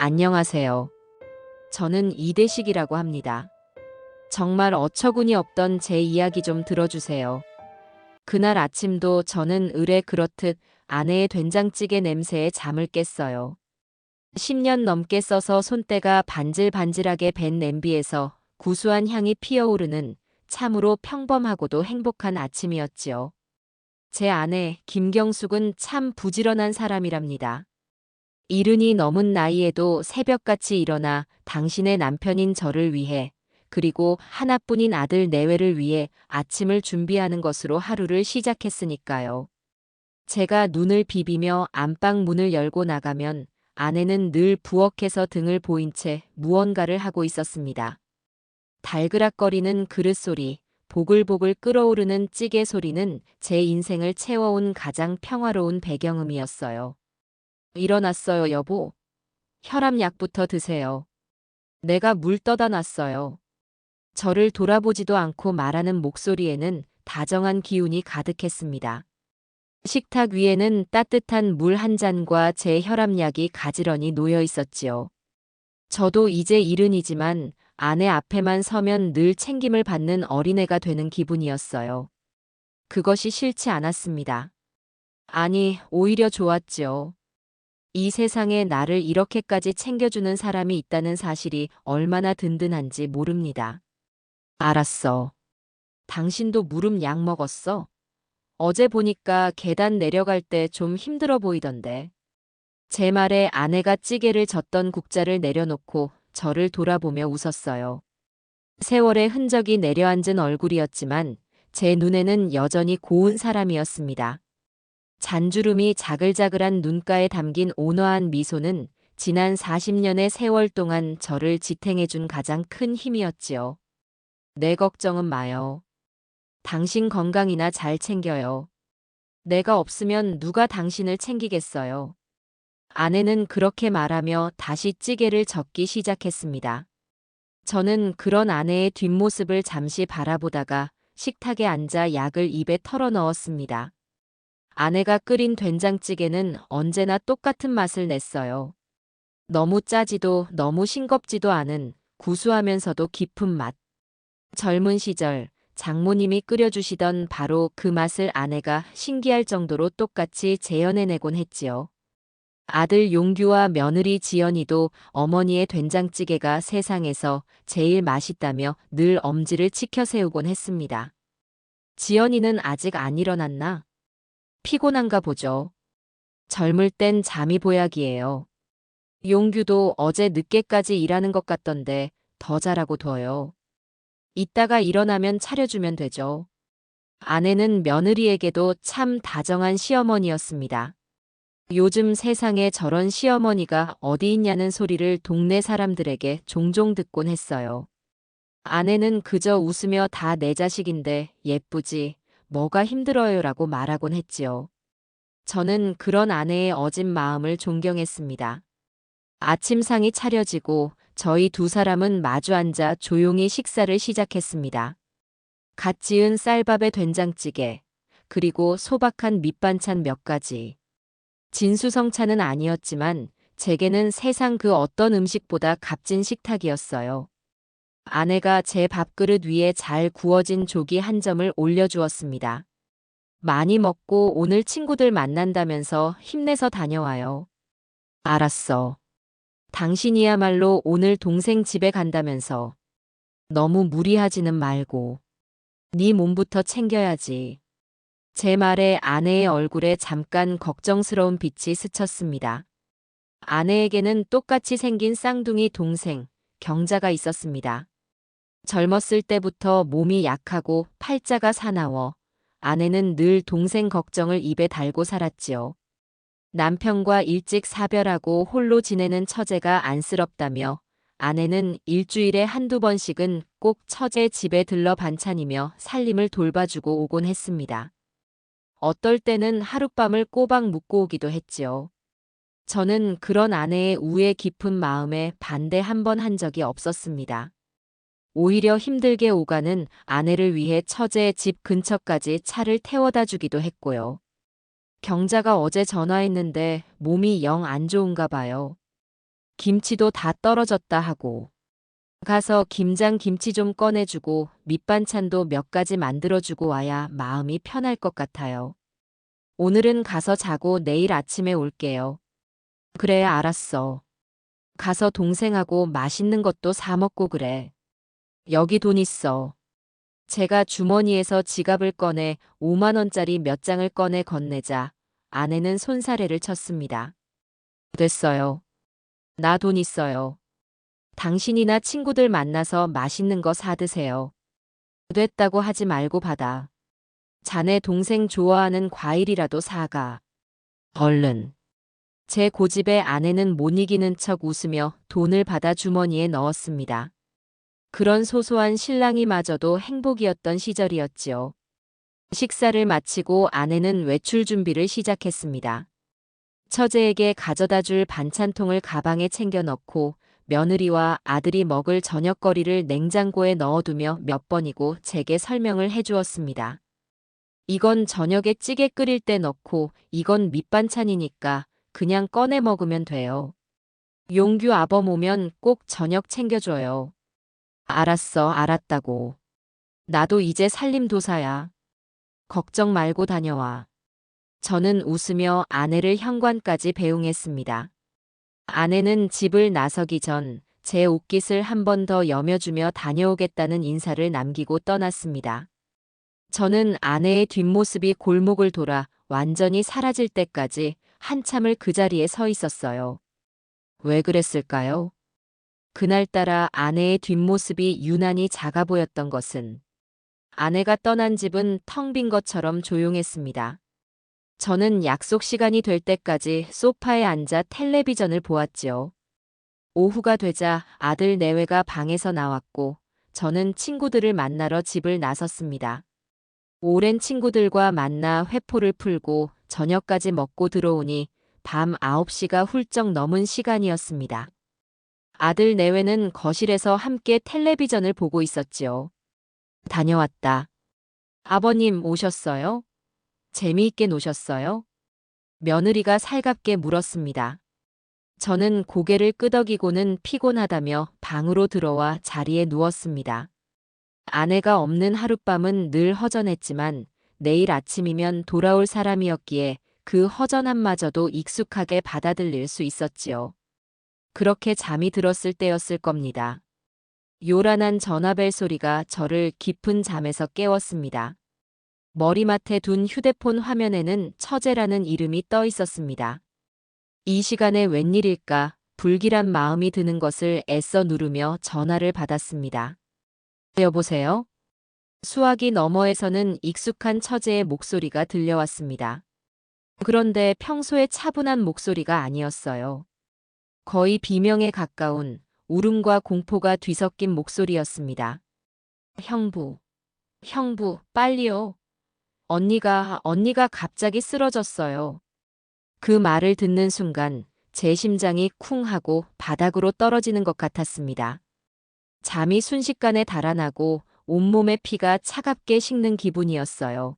안녕하세요. 저는 이대식이라고 합니다. 정말 어처구니 없던 제 이야기 좀 들어주세요. 그날 아침도 저는 의뢰 그렇듯 아내의 된장찌개 냄새에 잠을 깼어요. 10년 넘게 써서 손때가 반질반질하게 밴 냄비에서 구수한 향이 피어오르는 참으로 평범하고도 행복한 아침이었지요. 제 아내 김경숙은 참 부지런한 사람이랍니다. 이른이 넘은 나이에도 새벽같이 일어나 당신의 남편인 저를 위해 그리고 하나뿐인 아들 내외를 위해 아침을 준비하는 것으로 하루를 시작했으니까요. 제가 눈을 비비며 안방 문을 열고 나가면 아내는 늘 부엌에서 등을 보인 채 무언가를 하고 있었습니다. 달그락거리는 그릇 소리, 보글보글 끓어오르는 찌개 소리는 제 인생을 채워온 가장 평화로운 배경음이었어요. 일어났어요, 여보. 혈압약부터 드세요. 내가 물 떠다 놨어요. 저를 돌아보지도 않고 말하는 목소리에는 다정한 기운이 가득했습니다. 식탁 위에는 따뜻한 물 한 잔과 제 혈압약이 가지런히 놓여 있었지요. 저도 이제 이른이지만 아내 앞에만 서면 늘 챙김을 받는 어린애가 되는 기분이었어요. 그것이 싫지 않았습니다. 아니, 오히려 좋았지요. 이 세상에 나를 이렇게까지 챙겨주는 사람이 있다는 사실이 얼마나 든든한지 모릅니다. 알았어. 당신도 무릎 약 먹었어? 어제 보니까 계단 내려갈 때 좀 힘들어 보이던데. 제 말에 아내가 찌개를 젓던 국자를 내려놓고 저를 돌아보며 웃었어요. 세월의 흔적이 내려앉은 얼굴이었지만 제 눈에는 여전히 고운 사람이었습니다. 잔주름이 자글자글한 눈가에 담긴 온화한 미소는 지난 40년의 세월 동안 저를 지탱해준 가장 큰 힘이었지요. 내 걱정은 마요. 당신 건강이나 잘 챙겨요. 내가 없으면 누가 당신을 챙기겠어요. 아내는 그렇게 말하며 다시 찌개를 젓기 시작했습니다. 저는 그런 아내의 뒷모습을 잠시 바라보다가 식탁에 앉아 약을 입에 털어 넣었습니다. 아내가 끓인 된장찌개는 언제나 똑같은 맛을 냈어요. 너무 짜지도 너무 싱겁지도 않은 구수하면서도 깊은 맛. 젊은 시절 장모님이 끓여주시던 바로 그 맛을 아내가 신기할 정도로 똑같이 재현해내곤 했지요. 아들 용규와 며느리 지연이도 어머니의 된장찌개가 세상에서 제일 맛있다며 늘 엄지를 치켜 세우곤 했습니다. 지연이는 아직 안 일어났나? 피곤한가 보죠. 젊을 땐 잠이 보약이에요. 용규도 어제 늦게까지 일하는 것 같던데 더 잘하고 둬요. 이따가 일어나면 차려주면 되죠. 아내는 며느리에게도 참 다정한 시어머니였습니다. 요즘 세상에 저런 시어머니가 어디 있냐는 소리를 동네 사람들에게 종종 듣곤 했어요. 아내는 그저 웃으며 다 내 자식인데 예쁘지, 뭐가 힘들어요라고 말하곤 했지요. 저는 그런 아내의 어진 마음을 존경했습니다. 아침상이 차려지고 저희 두 사람은 마주 앉아 조용히 식사를 시작했습니다. 갓 지은 쌀밥에 된장찌개, 그리고 소박한 밑반찬 몇 가지. 진수성찬은 아니었지만 제게는 세상 그 어떤 음식보다 값진 식탁이었어요. 아내가 제 밥그릇 위에 잘 구워진 조기 한 점을 올려주었습니다. 많이 먹고 오늘 친구들 만난다면서 힘내서 다녀와요. 알았어. 당신이야말로 오늘 동생 집에 간다면서. 너무 무리하지는 말고. 네 몸부터 챙겨야지. 제 말에 아내의 얼굴에 잠깐 걱정스러운 빛이 스쳤습니다. 아내에게는 똑같이 생긴 쌍둥이 동생, 경자가 있었습니다. 젊었을 때부터 몸이 약하고 팔자가 사나워 아내는 늘 동생 걱정을 입에 달고 살았지요. 남편과 일찍 사별하고 홀로 지내는 처제가 안쓰럽다며 아내는 일주일에 한두 번씩은 꼭 처제 집에 들러 반찬이며 살림을 돌봐주고 오곤 했습니다. 어떨 때는 하룻밤을 꼬박 묵고 오기도 했지요. 저는 그런 아내의 우애 깊은 마음에 반대 한 번 한 적이 없었습니다. 오히려 힘들게 오가는 아내를 위해 처제의 집 근처까지 차를 태워다 주기도 했고요. 경자가 어제 전화했는데 몸이 영 안 좋은가 봐요. 김치도 다 떨어졌다 하고. 가서 김장 김치 좀 꺼내주고 밑반찬도 몇 가지 만들어주고 와야 마음이 편할 것 같아요. 오늘은 가서 자고 내일 아침에 올게요. 그래, 알았어. 가서 동생하고 맛있는 것도 사 먹고 그래. 여기 돈 있어. 제가 주머니에서 지갑을 꺼내 5만 원짜리 몇 장을 꺼내 건네자 아내는 손사래를 쳤습니다. 됐어요. 나 돈 있어요. 당신이나 친구들 만나서 맛있는 거 사드세요. 됐다고 하지 말고 받아. 자네 동생 좋아하는 과일이라도 사가. 얼른. 제 고집에 아내는 못 이기는 척 웃으며 돈을 받아 주머니에 넣었습니다. 그런 소소한 실랑이마저도 행복이었던 시절이었지요. 식사를 마치고 아내는 외출 준비를 시작했습니다. 처제에게 가져다 줄 반찬통을 가방에 챙겨 넣고 며느리와 아들이 먹을 저녁거리를 냉장고에 넣어두며 몇 번이고 제게 설명을 해주었습니다. 이건 저녁에 찌개 끓일 때 넣고 이건 밑반찬이니까 그냥 꺼내 먹으면 돼요. 용규 아범 오면 꼭 저녁 챙겨줘요. 알았어, 알았다고. 나도 이제 살림도사야. 걱정 말고 다녀와. 저는 웃으며 아내를 현관까지 배웅했습니다. 아내는 집을 나서기 전 제 옷깃을 한 번 더 여며주며 다녀오겠다는 인사를 남기고 떠났습니다. 저는 아내의 뒷모습이 골목을 돌아 완전히 사라질 때까지 한참을 그 자리에 서 있었어요. 왜 그랬을까요? 그날따라 아내의 뒷모습이 유난히 작아 보였던 것은 아내가 떠난 집은 텅 빈 것처럼 조용했습니다. 저는 약속 시간이 될 때까지 소파에 앉아 텔레비전을 보았지요. 오후가 되자 아들 내외가 방에서 나왔고 저는 친구들을 만나러 집을 나섰습니다. 오랜 친구들과 만나 회포를 풀고 저녁까지 먹고 들어오니 밤 9시가 훌쩍 넘은 시간이었습니다. 아들 내외는 거실에서 함께 텔레비전을 보고 있었지요. 다녀왔다. 아버님 오셨어요? 재미있게 노셨어요? 며느리가 살갑게 물었습니다. 저는 고개를 끄덕이고는 피곤하다며 방으로 들어와 자리에 누웠습니다. 아내가 없는 하룻밤은 늘 허전했지만 내일 아침이면 돌아올 사람이었기에 그 허전함마저도 익숙하게 받아들일 수 있었지요. 그렇게 잠이 들었을 때였을 겁니다. 요란한 전화벨 소리가 저를 깊은 잠에서 깨웠습니다. 머리맡에 둔 휴대폰 화면에는 처제라는 이름이 떠 있었습니다. 이 시간에 웬일일까 불길한 마음이 드는 것을 애써 누르며 전화를 받았습니다. 여보세요? 수화기 너머에서는 익숙한 처제의 목소리가 들려왔습니다. 그런데 평소에 차분한 목소리가 아니었어요. 거의 비명에 가까운 울음과 공포가 뒤섞인 목소리였습니다. 형부, 빨리요. 언니가 갑자기 쓰러졌어요. 그 말을 듣는 순간 제 심장이 쿵 하고 바닥으로 떨어지는 것 같았습니다. 잠이 순식간에 달아나고 온몸의 피가 차갑게 식는 기분이었어요.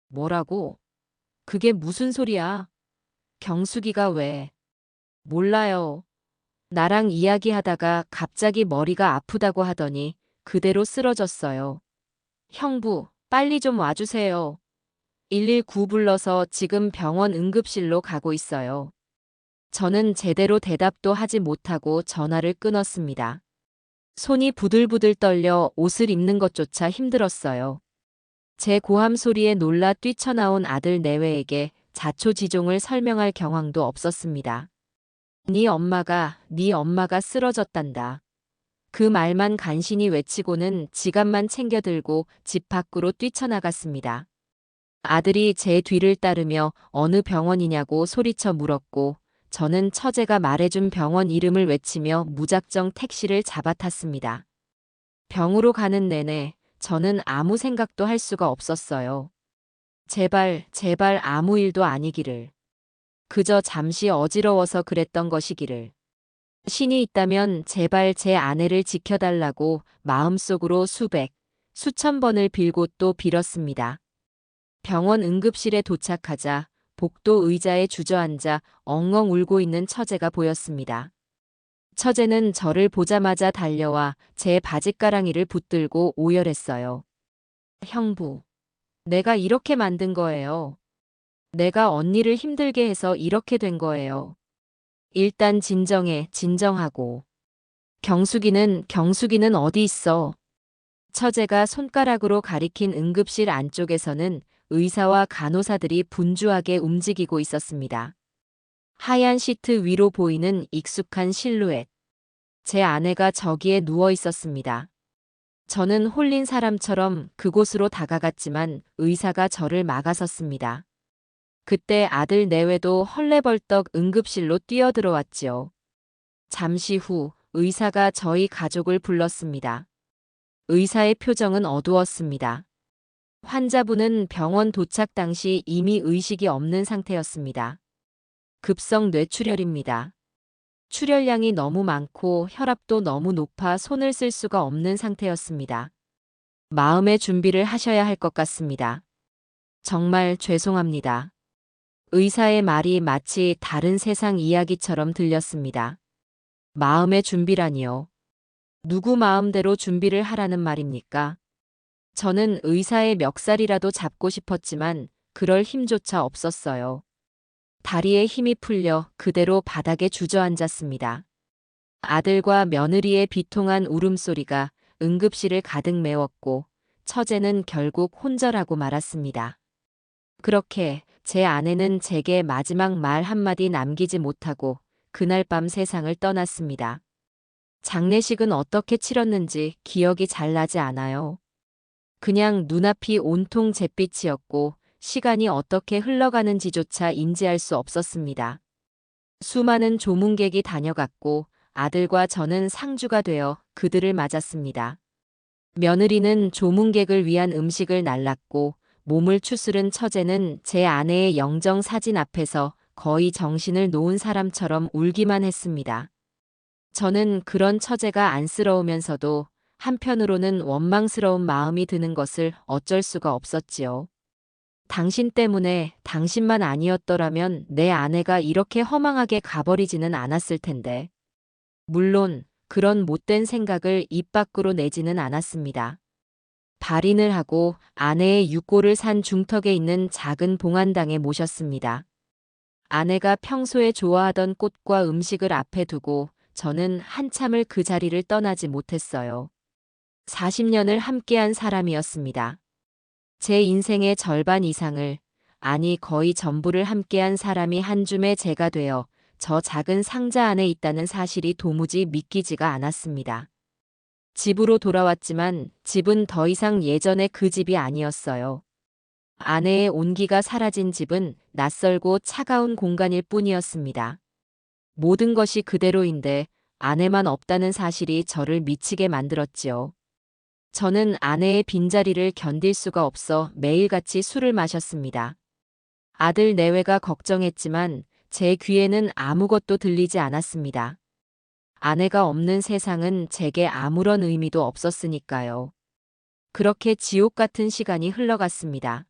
뭐라고? 그게 무슨 소리야? 경숙이가 왜? 몰라요. 나랑 이야기하다가 갑자기 머리가 아프다고 하더니 그대로 쓰러졌어요. 형부, 빨리 좀 와주세요. 119 불러서 지금 병원 응급실로 가고 있어요. 저는 제대로 대답도 하지 못하고 전화를 끊었습니다. 손이 부들부들 떨려 옷을 입는 것조차 힘들었어요. 제 고함 소리에 놀라 뛰쳐나온 아들 내외에게 자초지종을 설명할 경황도 없었습니다. 네 엄마가 쓰러졌단다. 그 말만 간신히 외치고는 지갑만 챙겨 들고 집 밖으로 뛰쳐나갔습니다. 아들이 제 뒤를 따르며 어느 병원이냐고 소리쳐 물었고 저는 처제가 말해준 병원 이름을 외치며 무작정 택시를 잡아탔습니다. 병으로 가는 내내 저는 아무 생각도 할 수가 없었어요. 제발 아무 일도 아니기를. 그저 잠시 어지러워서 그랬던 것이기를. 신이 있다면 제발 제 아내를 지켜달라고 마음속으로 수천 번을 빌고 또 빌었습니다. 병원 응급실에 도착하자 복도 의자에 주저앉아 엉엉 울고 있는 처제가 보였습니다. 처제는 저를 보자마자 달려와 제 바짓가랑이를 붙들고 오열했어요. 형부, 내가 이렇게 만든 거예요. 내가 언니를 힘들게 해서 이렇게 된 거예요. 일단 진정해, 진정하고. 경숙이는 어디 있어? 처제가 손가락으로 가리킨 응급실 안쪽에서는 의사와 간호사들이 분주하게 움직이고 있었습니다. 하얀 시트 위로 보이는 익숙한 실루엣. 제 아내가 저기에 누워 있었습니다. 저는 홀린 사람처럼 그곳으로 다가갔지만 의사가 저를 막아섰습니다. 그때 아들 내외도 헐레벌떡 응급실로 뛰어들어왔지요. 잠시 후 의사가 저희 가족을 불렀습니다. 의사의 표정은 어두웠습니다. 환자분은 병원 도착 당시 이미 의식이 없는 상태였습니다. 급성 뇌출혈입니다. 출혈량이 너무 많고 혈압도 너무 높아 손을 쓸 수가 없는 상태였습니다. 마음의 준비를 하셔야 할 것 같습니다. 정말 죄송합니다. 의사의 말이 마치 다른 세상 이야기처럼 들렸습니다. 마음의 준비라니요. 누구 마음대로 준비를 하라는 말입니까? 저는 의사의 멱살이라도 잡고 싶었지만 그럴 힘조차 없었어요. 다리에 힘이 풀려 그대로 바닥에 주저앉았습니다. 아들과 며느리의 비통한 울음소리가 응급실을 가득 메웠고 처제는 결국 혼절하고 말았습니다. 그렇게 제 아내는 제게 마지막 말 한마디 남기지 못하고 그날 밤 세상을 떠났습니다. 장례식은 어떻게 치렀는지 기억이 잘 나지 않아요. 그냥 눈앞이 온통 잿빛이었고 시간이 어떻게 흘러가는지조차 인지할 수 없었습니다. 수많은 조문객이 다녀갔고 아들과 저는 상주가 되어 그들을 맞았습니다. 며느리는 조문객을 위한 음식을 날랐고 몸을 추스른 처제는 제 아내의 영정 사진 앞에서 거의 정신을 놓은 사람처럼 울기만 했습니다. 저는 그런 처제가 안쓰러우면서도 한편으로는 원망스러운 마음이 드는 것을 어쩔 수가 없었지요. 당신 때문에 당신만 아니었더라면 내 아내가 이렇게 허망하게 가버리지는 않았을 텐데. 물론 그런 못된 생각을 입 밖으로 내지는 않았습니다. 발인을 하고 아내의 육고를 산 중턱에 있는 작은 봉안당에 모셨습니다. 아내가 평소에 좋아하던 꽃과 음식을 앞에 두고 저는 한참을 그 자리를 떠나지 못했어요. 40년을 함께한 사람이었습니다. 제 인생의 절반 이상을, 아니 거의 전부를 함께한 사람이 한 줌의 제가 되어 저 작은 상자 안에 있다는 사실이 도무지 믿기지가 않았습니다. 집으로 돌아왔지만 집은 더 이상 예전의 그 집이 아니었어요. 아내의 온기가 사라진 집은 낯설고 차가운 공간일 뿐이었습니다. 모든 것이 그대로인데 아내만 없다는 사실이 저를 미치게 만들었지요. 저는 아내의 빈자리를 견딜 수가 없어 매일같이 술을 마셨습니다. 아들 내외가 걱정했지만 제 귀에는 아무것도 들리지 않았습니다. 아내가 없는 세상은 제게 아무런 의미도 없었으니까요. 그렇게 지옥 같은 시간이 흘러갔습니다.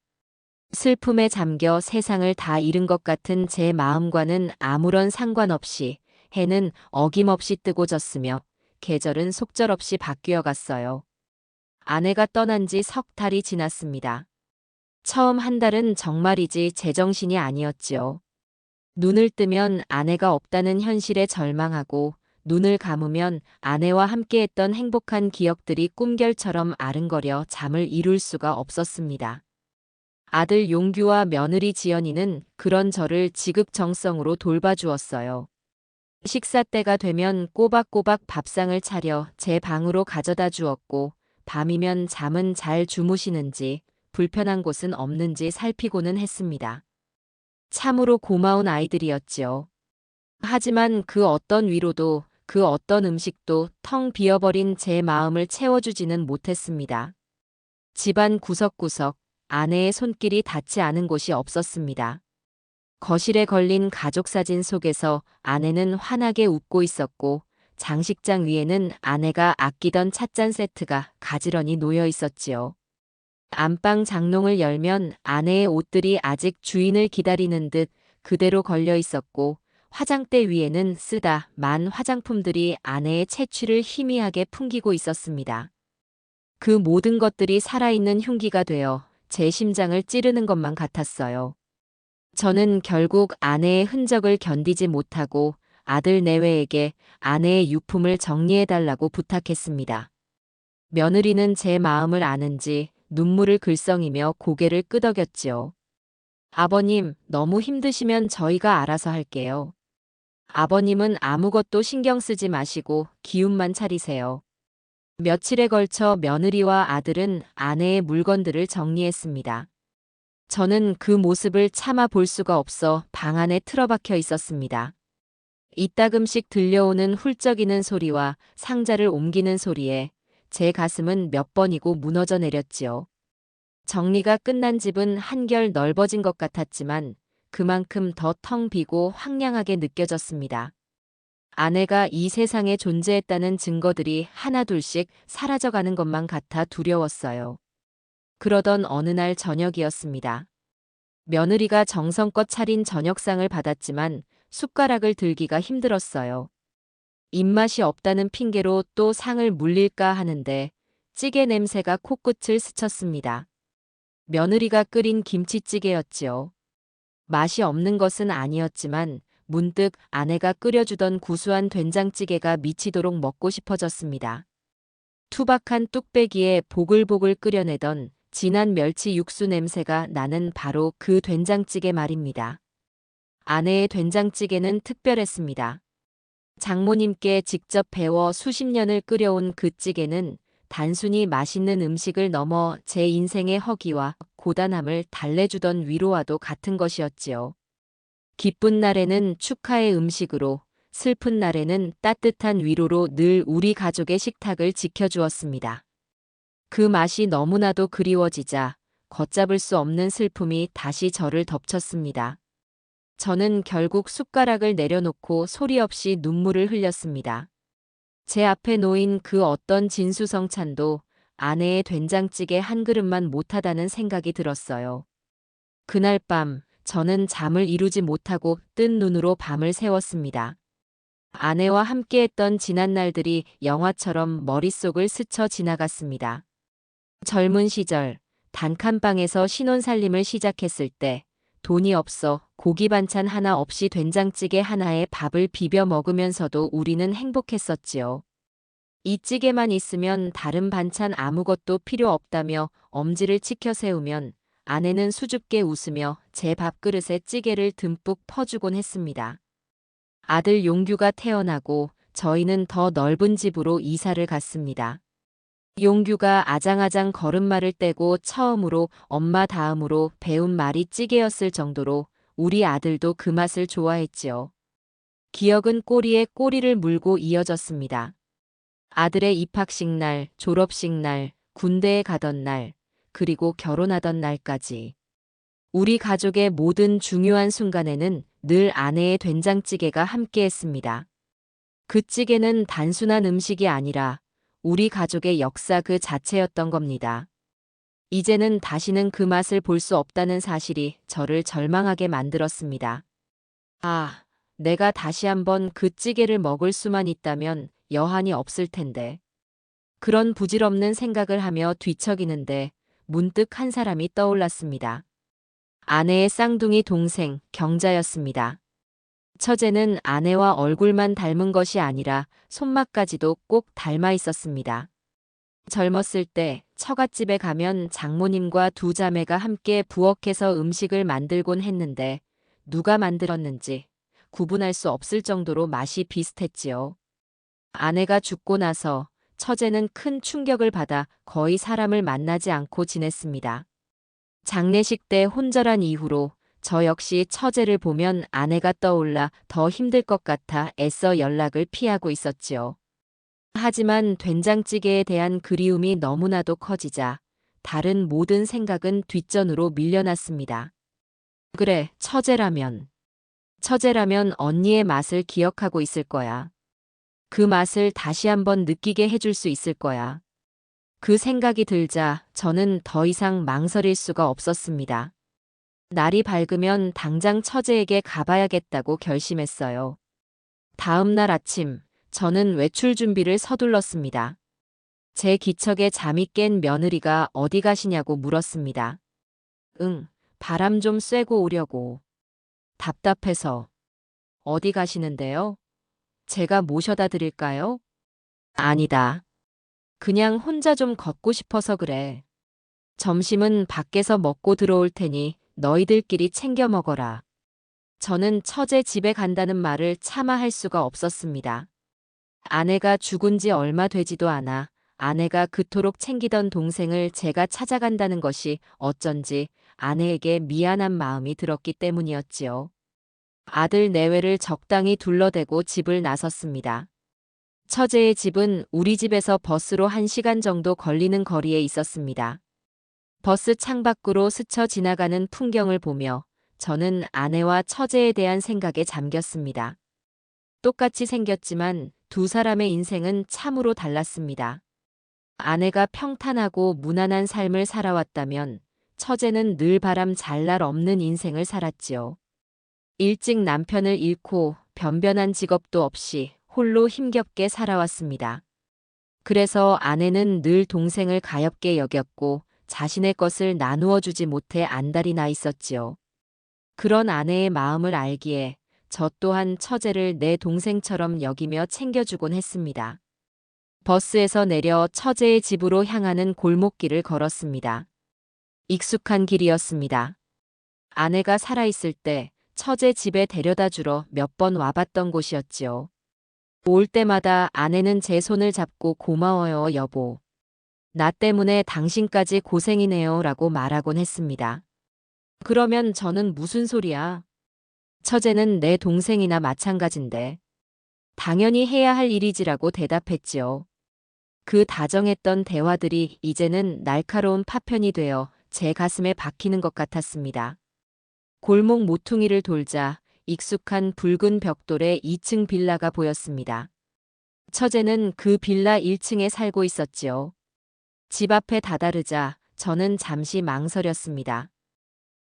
슬픔에 잠겨 세상을 다 잃은 것 같은 제 마음과는 아무런 상관없이 해는 어김없이 뜨고 졌으며 계절은 속절없이 바뀌어 갔어요. 아내가 떠난 지 석 달이 지났습니다. 처음 한 달은 정말이지 제정신이 아니었지요. 눈을 뜨면 아내가 없다는 현실에 절망하고 눈을 감으면 아내와 함께했던 행복한 기억들이 꿈결처럼 아른거려 잠을 이룰 수가 없었습니다. 아들 용규와 며느리 지연이는 그런 저를 지극정성으로 돌봐주었어요. 식사 때가 되면 꼬박꼬박 밥상을 차려 제 방으로 가져다 주었고 밤이면 잠은 잘 주무시는지 불편한 곳은 없는지 살피고는 했습니다. 참으로 고마운 아이들이었지요. 하지만 그 어떤 위로도 그 어떤 음식도 텅 비어버린 제 마음을 채워주지는 못했습니다. 집안 구석구석 아내의 손길이 닿지 않은 곳이 없었습니다. 거실에 걸린 가족 사진 속에서 아내는 환하게 웃고 있었고 장식장 위에는 아내가 아끼던 찻잔 세트가 가지런히 놓여 있었지요. 안방 장롱을 열면 아내의 옷들이 아직 주인을 기다리는 듯 그대로 걸려 있었고 화장대 위에는 쓰다 만 화장품들이 아내의 채취를 희미하게 풍기고 있었습니다. 그 모든 것들이 살아있는 흉기가 되어 제 심장을 찌르는 것만 같았어요. 저는 결국 아내의 흔적을 견디지 못하고 아들 내외에게 아내의 유품을 정리해달라고 부탁했습니다. 며느리는 제 마음을 아는지 눈물을 글썽이며 고개를 끄덕였지요. 아버님, 너무 힘드시면 저희가 알아서 할게요. 아버님은 아무것도 신경 쓰지 마시고 기운만 차리세요. 며칠에 걸쳐 며느리와 아들은 아내의 물건들을 정리했습니다. 저는 그 모습을 참아 볼 수가 없어 방 안에 틀어박혀 있었습니다. 이따금씩 들려오는 훌쩍이는 소리와 상자를 옮기는 소리에 제 가슴은 몇 번이고 무너져 내렸지요. 정리가 끝난 집은 한결 넓어진 것 같았지만 그만큼 더 텅 비고 황량하게 느껴졌습니다. 아내가 이 세상에 존재했다는 증거들이 하나둘씩 사라져가는 것만 같아 두려웠어요. 그러던 어느 날 저녁이었습니다. 며느리가 정성껏 차린 저녁상을 받았지만 숟가락을 들기가 힘들었어요. 입맛이 없다는 핑계로 또 상을 물릴까 하는데 찌개 냄새가 코끝을 스쳤습니다. 며느리가 끓인 김치찌개였지요. 맛이 없는 것은 아니었지만 문득 아내가 끓여주던 구수한 된장찌개가 미치도록 먹고 싶어졌습니다. 투박한 뚝배기에 보글보글 끓여내던 진한 멸치 육수 냄새가 나는 바로 그 된장찌개 말입니다. 아내의 된장찌개는 특별했습니다. 장모님께 직접 배워 수십 년을 끓여온 그 찌개는 단순히 맛있는 음식을 넘어 제 인생의 허기와 고단함을 달래주던 위로와도 같은 것이었지요. 기쁜 날에는 축하의 음식으로, 슬픈 날에는 따뜻한 위로로 늘 우리 가족의 식탁을 지켜주었습니다. 그 맛이 너무나도 그리워지자 걷잡을 수 없는 슬픔이 다시 저를 덮쳤습니다. 저는 결국 숟가락을 내려놓고 소리 없이 눈물을 흘렸습니다. 제 앞에 놓인 그 어떤 진수성찬도 아내의 된장찌개 한 그릇만 못하다는 생각이 들었어요. 그날 밤 저는 잠을 이루지 못하고 뜬 눈으로 밤을 새웠습니다. 아내와 함께했던 지난 날들이 영화처럼 머릿속을 스쳐 지나갔습니다. 젊은 시절 단칸방에서 신혼살림을 시작했을 때 돈이 없어 고기 반찬 하나 없이 된장찌개 하나에 밥을 비벼 먹으면서도 우리는 행복했었지요. 이 찌개만 있으면 다른 반찬 아무것도 필요 없다며 엄지를 치켜 세우면 아내는 수줍게 웃으며 제 밥그릇에 찌개를 듬뿍 퍼주곤 했습니다. 아들 용규가 태어나고 저희는 더 넓은 집으로 이사를 갔습니다. 용규가 아장아장 걸음마를 떼고 처음으로 엄마 다음으로 배운 말이 찌개였을 정도로 우리 아들도 그 맛을 좋아했지요. 기억은 꼬리에 꼬리를 물고 이어졌습니다. 아들의 입학식 날, 졸업식 날, 군대에 가던 날, 그리고 결혼하던 날까지. 우리 가족의 모든 중요한 순간에는 늘 아내의 된장찌개가 함께했습니다. 그 찌개는 단순한 음식이 아니라 우리 가족의 역사 그 자체였던 겁니다. 이제는 다시는 그 맛을 볼 수 없다는 사실이 저를 절망하게 만들었습니다. 아, 내가 다시 한번 그 찌개를 먹을 수만 있다면 여한이 없을 텐데. 그런 부질없는 생각을 하며 뒤척이는데 문득 한 사람이 떠올랐습니다. 아내의 쌍둥이 동생, 경자였습니다. 처제는 아내와 얼굴만 닮은 것이 아니라 손맛까지도 꼭 닮아 있었습니다. 젊었을 때 처갓집에 가면 장모님과 두 자매가 함께 부엌에서 음식을 만들곤 했는데 누가 만들었는지 구분할 수 없을 정도로 맛이 비슷했지요. 아내가 죽고 나서 처제는 큰 충격을 받아 거의 사람을 만나지 않고 지냈습니다. 장례식 때 혼절한 이후로 저 역시 처제를 보면 아내가 떠올라 더 힘들 것 같아 애써 연락을 피하고 있었지요. 하지만 된장찌개에 대한 그리움이 너무나도 커지자 다른 모든 생각은 뒷전으로 밀려났습니다. 그래, 처제라면 언니의 맛을 기억하고 있을 거야. 그 맛을 다시 한번 느끼게 해줄 수 있을 거야. 그 생각이 들자 저는 더 이상 망설일 수가 없었습니다. 날이 밝으면 당장 처제에게 가봐야겠다고 결심했어요. 다음 날 아침, 저는 외출 준비를 서둘렀습니다. 제 기척에 잠이 깬 며느리가 어디 가시냐고 물었습니다. 응, 바람 좀 쐬고 오려고. 답답해서. 어디 가시는데요? 제가 모셔다 드릴까요? 아니다. 그냥 혼자 좀 걷고 싶어서 그래. 점심은 밖에서 먹고 들어올 테니 너희들끼리 챙겨 먹어라. 저는 처제 집에 간다는 말을 차마 할 수가 없었습니다. 아내가 죽은 지 얼마 되지도 않아 아내가 그토록 챙기던 동생을 제가 찾아간다는 것이 어쩐지 아내에게 미안한 마음이 들었기 때문이었지요. 아들 내외를 적당히 둘러대고 집을 나섰습니다. 처제의 집은 우리 집에서 버스로 1시간 정도 걸리는 거리에 있었습니다. 버스 창밖으로 스쳐 지나가는 풍경을 보며 저는 아내와 처제에 대한 생각에 잠겼습니다. 똑같이 생겼지만 두 사람의 인생은 참으로 달랐습니다. 아내가 평탄하고 무난한 삶을 살아왔다면 처제는 늘 바람 잘 날 없는 인생을 살았지요. 일찍 남편을 잃고 변변한 직업도 없이 홀로 힘겹게 살아왔습니다. 그래서 아내는 늘 동생을 가엾게 여겼고 자신의 것을 나누어 주지 못해 안달이 나 있었지요. 그런 아내의 마음을 알기에 저 또한 처제를 내 동생처럼 여기며 챙겨주곤 했습니다. 버스에서 내려 처제의 집으로 향하는 골목길을 걸었습니다. 익숙한 길이었습니다. 아내가 살아있을 때 처제 집에 데려다 주러 몇 번 와봤던 곳이었지요. 올 때마다 아내는 제 손을 잡고 고마워요, 여보. 나 때문에 당신까지 고생이네요 라고 말하곤 했습니다. 그러면 저는 무슨 소리야? 처제는 내 동생이나 마찬가지인데. 당연히 해야 할 일이지라고 대답했지요. 그 다정했던 대화들이 이제는 날카로운 파편이 되어 제 가슴에 박히는 것 같았습니다. 골목 모퉁이를 돌자 익숙한 붉은 벽돌의 2층 빌라가 보였습니다. 처제는 그 빌라 1층에 살고 있었지요. 집 앞에 다다르자 저는 잠시 망설였습니다.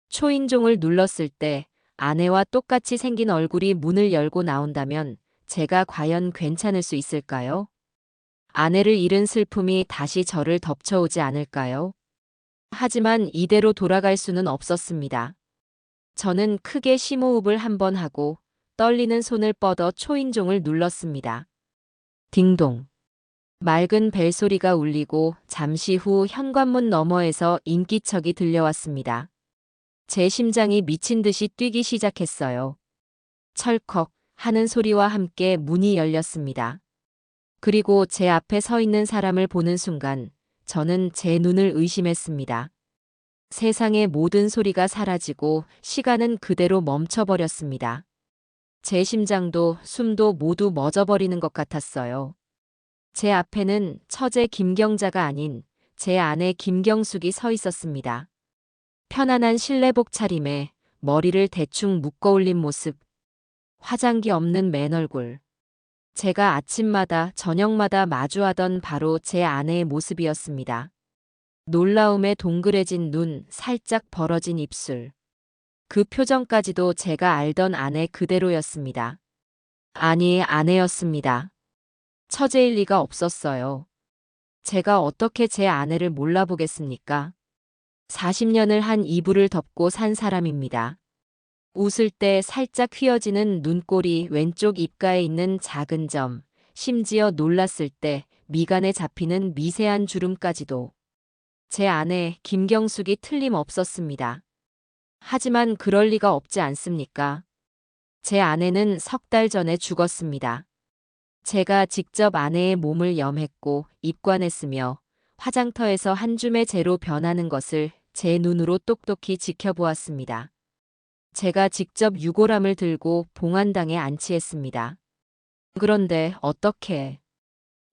초인종을 눌렀을 때 아내와 똑같이 생긴 얼굴이 문을 열고 나온다면 제가 과연 괜찮을 수 있을까요? 아내를 잃은 슬픔이 다시 저를 덮쳐오지 않을까요? 하지만 이대로 돌아갈 수는 없었습니다. 저는 크게 심호흡을 한 번 하고 떨리는 손을 뻗어 초인종을 눌렀습니다. 딩동. 맑은 벨소리가 울리고 잠시 후 현관문 너머에서 인기척이 들려왔습니다. 제 심장이 미친 듯이 뛰기 시작했어요. 철컥 하는 소리와 함께 문이 열렸습니다. 그리고 제 앞에 서 있는 사람을 보는 순간 저는 제 눈을 의심했습니다. 세상의 모든 소리가 사라지고 시간은 그대로 멈춰버렸습니다. 제 심장도 숨도 모두 멎어버리는 것 같았어요. 제 앞에는 처제 김경자가 아닌 제 아내 김경숙이 서 있었습니다. 편안한 실내복 차림에 머리를 대충 묶어 올린 모습, 화장기 없는 맨 얼굴. 제가 아침마다 저녁마다 마주하던 바로 제 아내의 모습이었습니다. 놀라움에 동그래진 눈, 살짝 벌어진 입술. 그 표정까지도 제가 알던 아내 그대로였습니다. 아니, 아내였습니다. 처제일 리가 없었어요. 제가 어떻게 제 아내를 몰라보겠습니까? 40년을 한 이불을 덮고 산 사람입니다. 웃을 때 살짝 휘어지는 눈꼬리 왼쪽 입가에 있는 작은 점, 심지어 놀랐을 때 미간에 잡히는 미세한 주름까지도. 제 아내 김경숙이 틀림없었습니다. 하지만 그럴 리가 없지 않습니까? 제 아내는 3달 전에 죽었습니다. 제가 직접 아내의 몸을 염했고 입관했으며 화장터에서 한 줌의 재로 변하는 것을 제 눈으로 똑똑히 지켜보았습니다. 제가 직접 유골함을 들고 봉안당에 안치했습니다. 그런데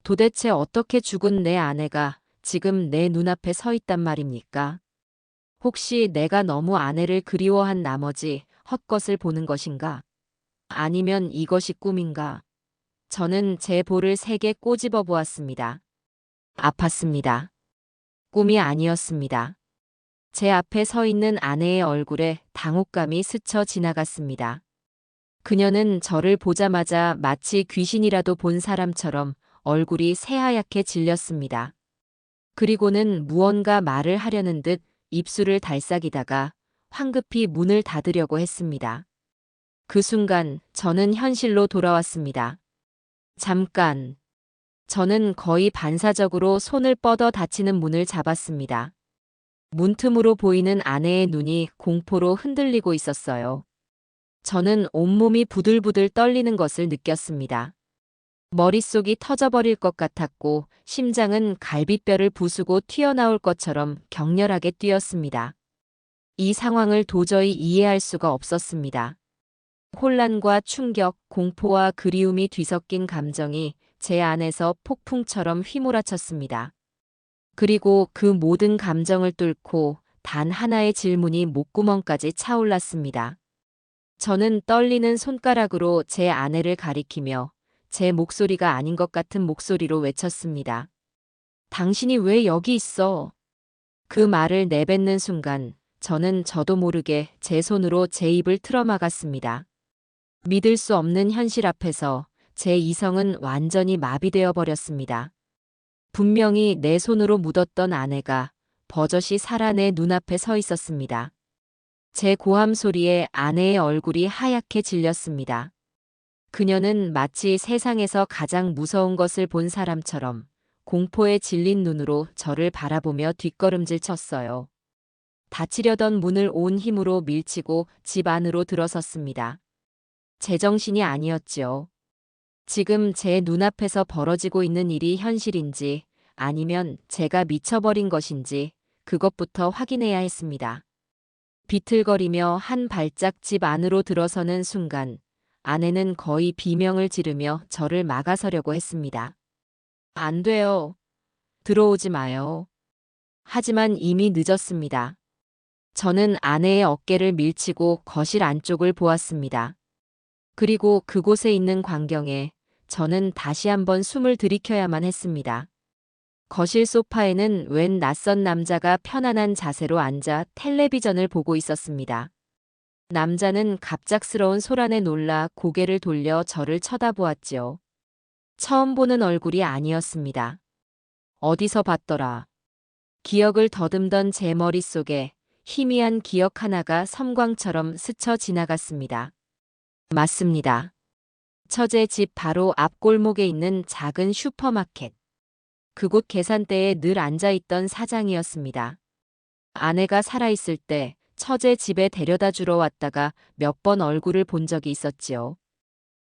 도대체 어떻게 죽은 내 아내가 지금 내 눈앞에 서 있단 말입니까? 혹시 내가 너무 아내를 그리워한 나머지 헛것을 보는 것인가? 아니면 이것이 꿈인가? 저는 제 볼을 세게 꼬집어 보았습니다. 아팠습니다. 꿈이 아니었습니다. 제 앞에 서 있는 아내의 얼굴에 당혹감이 스쳐 지나갔습니다. 그녀는 저를 보자마자 마치 귀신이라도 본 사람처럼 얼굴이 새하얗게 질렸습니다. 그리고는 무언가 말을 하려는 듯 입술을 달싹이다가 황급히 문을 닫으려고 했습니다. 그 순간 저는 현실로 돌아왔습니다. 잠깐. 저는 거의 반사적으로 손을 뻗어 닫히는 문을 잡았습니다. 문틈으로 보이는 아내의 눈이 공포로 흔들리고 있었어요. 저는 온몸이 부들부들 떨리는 것을 느꼈습니다. 머릿속이 터져버릴 것 같았고 심장은 갈비뼈를 부수고 튀어나올 것처럼 격렬하게 뛰었습니다. 이 상황을 도저히 이해할 수가 없었습니다. 혼란과 충격, 공포와 그리움이 뒤섞인 감정이 제 안에서 폭풍처럼 휘몰아쳤습니다. 그리고 그 모든 감정을 뚫고 단 하나의 질문이 목구멍까지 차올랐습니다. 저는 떨리는 손가락으로 제 아내를 가리키며 제 목소리가 아닌 것 같은 목소리로 외쳤습니다. 당신이 왜 여기 있어? 그 말을 내뱉는 순간 저는 저도 모르게 제 손으로 제 입을 틀어막았습니다. 믿을 수 없는 현실 앞에서 제 이성은 완전히 마비되어 버렸습니다. 분명히 내 손으로 묻었던 아내가 버젓이 살아 내 눈앞에 서 있었습니다. 제 고함 소리에 아내의 얼굴이 하얗게 질렸습니다. 그녀는 마치 세상에서 가장 무서운 것을 본 사람처럼 공포에 질린 눈으로 저를 바라보며 뒷걸음질 쳤어요. 닫히려던 문을 온 힘으로 밀치고 집 안으로 들어섰습니다. 제정신이 아니었지요. 지금 제 눈앞에서 벌어지고 있는 일이 현실인지 아니면 제가 미쳐버린 것인지 그것부터 확인해야 했습니다. 비틀거리며 한 발짝 집 안으로 들어서는 순간 아내는 거의 비명을 지르며 저를 막아서려고 했습니다. 안 돼요. 들어오지 마요. 하지만 이미 늦었습니다. 저는 아내의 어깨를 밀치고 거실 안쪽을 보았습니다. 그리고 그곳에 있는 광경에 저는 다시 한번 숨을 들이켜야만 했습니다. 거실 소파에는 웬 낯선 남자가 편안한 자세로 앉아 텔레비전을 보고 있었습니다. 남자는 갑작스러운 소란에 놀라 고개를 돌려 저를 쳐다보았지요. 처음 보는 얼굴이 아니었습니다. 어디서 봤더라. 기억을 더듬던 제 머릿속에 희미한 기억 하나가 섬광처럼 스쳐 지나갔습니다. 맞습니다. 처제 집 바로 앞 골목에 있는 작은 슈퍼마켓. 그곳 계산대에 늘 앉아있던 사장이었습니다. 아내가 살아있을 때 처제 집에 데려다 주러 왔다가 몇 번 얼굴을 본 적이 있었지요.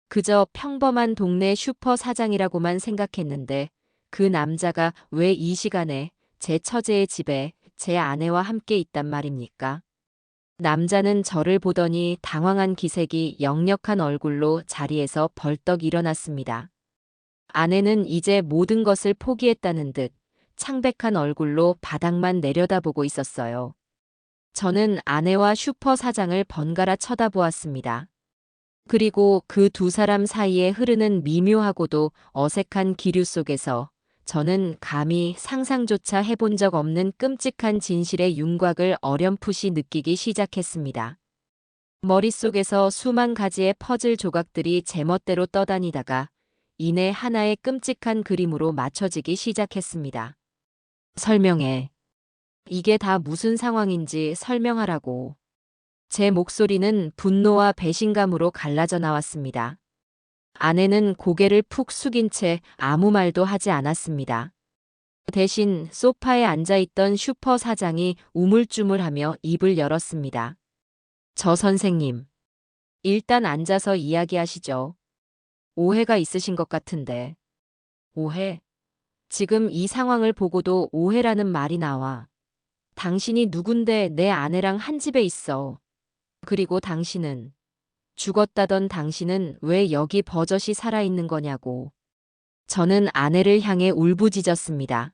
그저 평범한 동네 슈퍼 사장이라고만 생각했는데 그 남자가 왜 이 시간에 제 처제의 집에 제 아내와 함께 있단 말입니까? 남자는 저를 보더니 당황한 기색이 역력한 얼굴로 자리에서 벌떡 일어났습니다. 아내는 이제 모든 것을 포기했다는 듯 창백한 얼굴로 바닥만 내려다보고 있었어요. 저는 아내와 슈퍼 사장을 번갈아 쳐다보았습니다. 그리고 그 두 사람 사이에 흐르는 미묘하고도 어색한 기류 속에서 저는 감히 상상조차 해본 적 없는 끔찍한 진실의 윤곽을 어렴풋이 느끼기 시작했습니다. 머릿속에서 수만 가지의 퍼즐 조각들이 제멋대로 떠다니다가 이내 하나의 끔찍한 그림으로 맞춰지기 시작했습니다. 설명해. 이게 다 무슨 상황인지 설명하라고. 제 목소리는 분노와 배신감으로 갈라져 나왔습니다. 아내는 고개를 푹 숙인 채 아무 말도 하지 않았습니다. 대신 소파에 앉아있던 슈퍼 사장이 우물쭈물하며 입을 열었습니다. 저 선생님, 일단 앉아서 이야기하시죠. 오해가 있으신 것 같은데. 오해? 지금 이 상황을 보고도 오해라는 말이 나와. 당신이 누군데 내 아내랑 한 집에 있어. 그리고 당신은 죽었다던 당신은 왜 여기 버젓이 살아있는 거냐고. 저는 아내를 향해 울부짖었습니다.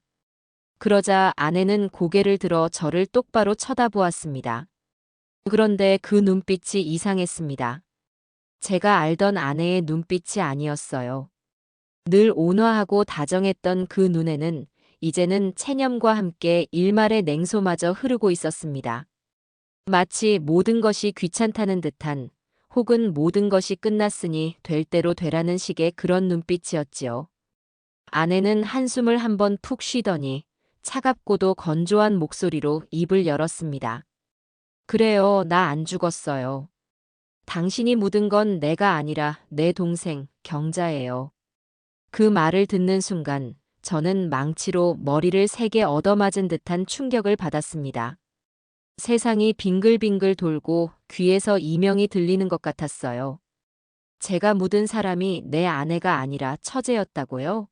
그러자 아내는 고개를 들어 저를 똑바로 쳐다보았습니다. 그런데 그 눈빛이 이상했습니다. 제가 알던 아내의 눈빛이 아니었어요. 늘 온화하고 다정했던 그 눈에는 이제는 체념과 함께 일말의 냉소마저 흐르고 있었습니다. 마치 모든 것이 귀찮다는 듯한, 혹은 모든 것이 끝났으니 될 대로 되라는 식의 그런 눈빛이었지요. 아내는 한숨을 한번 푹 쉬더니 차갑고도 건조한 목소리로 입을 열었습니다. 그래요, 나 안 죽었어요. 당신이 묻은 건 내가 아니라 내 동생, 경자예요. 그 말을 듣는 순간 저는 망치로 머리를 세게 얻어맞은 듯한 충격을 받았습니다. 세상이 빙글빙글 돌고 귀에서 이명이 들리는 것 같았어요. 제가 묻은 사람이 내 아내가 아니라 처제였다고요?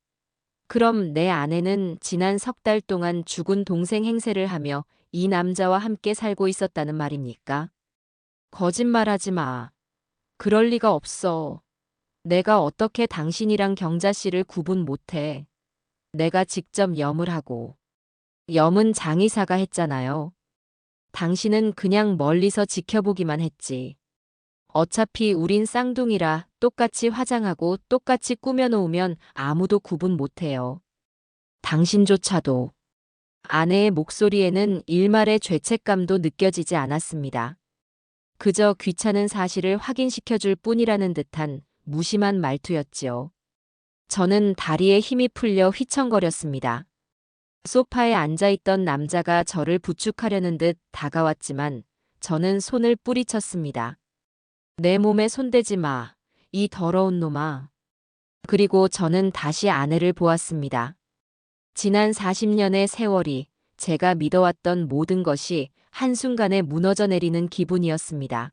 그럼 내 아내는 지난 석 달 동안 죽은 동생 행세를 하며 이 남자와 함께 살고 있었다는 말입니까? 거짓말하지 마. 그럴 리가 없어. 내가 어떻게 당신이랑 경자 씨를 구분 못해. 내가 직접 염을 하고. 염은 장의사가 했잖아요. 당신은 그냥 멀리서 지켜보기만 했지. 어차피 우린 쌍둥이라 똑같이 화장하고 똑같이 꾸며놓으면 아무도 구분 못해요. 당신조차도. 아내의 목소리에는 일말의 죄책감도 느껴지지 않았습니다. 그저 귀찮은 사실을 확인시켜줄 뿐이라는 듯한 무심한 말투였지요. 저는 다리에 힘이 풀려 휘청거렸습니다. 소파에 앉아있던 남자가 저를 부축하려는 듯 다가왔지만 저는 손을 뿌리쳤습니다. 내 몸에 손대지 마, 이 더러운 놈아. 그리고 저는 다시 아내를 보았습니다. 지난 40년의 세월이, 제가 믿어왔던 모든 것이 한순간에 무너져 내리는 기분이었습니다.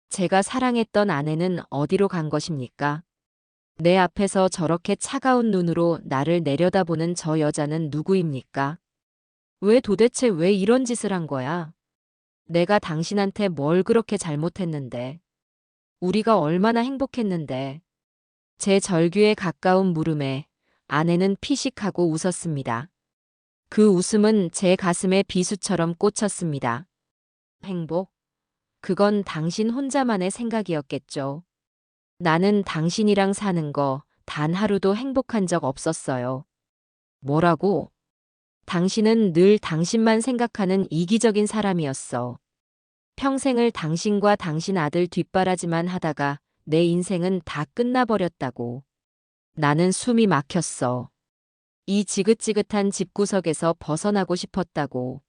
제가 사랑했던 아내는 어디로 간 것입니까? 내 앞에서 저렇게 차가운 눈으로 나를 내려다보는 저 여자는 누구입니까? 도대체 왜 이런 짓을 한 거야? 내가 당신한테 뭘 그렇게 잘못했는데? 우리가 얼마나 행복했는데? 제 절규에 가까운 물음에 아내는 피식하고 웃었습니다. 그 웃음은 제 가슴에 비수처럼 꽂혔습니다. 행복? 그건 당신 혼자만의 생각이었겠죠. 나는 당신이랑 사는 거 단 하루도 행복한 적 없었어요. 뭐라고? 당신은 늘 당신만 생각하는 이기적인 사람이었어. 평생을 당신과 당신 아들 뒷바라지만 하다가 내 인생은 다 끝나버렸다고. 나는 숨이 막혔어. 이 지긋지긋한 집구석에서 벗어나고 싶었다고.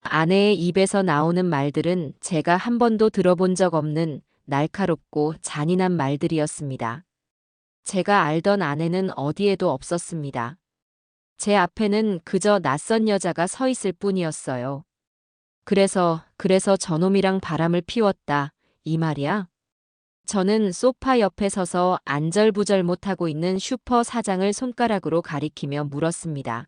아내의 입에서 나오는 말들은 제가 한 번도 들어본 적 없는 날카롭고 잔인한 말들이었습니다. 제가 알던 아내는 어디에도 없었습니다. 제 앞에는 그저 낯선 여자가 서 있을 뿐이었어요. 그래서 저놈이랑 바람을 피웠다, 이 말이야? 저는 소파 옆에 서서 안절부절 못하고 있는 슈퍼 사장을 손가락으로 가리키며 물었습니다.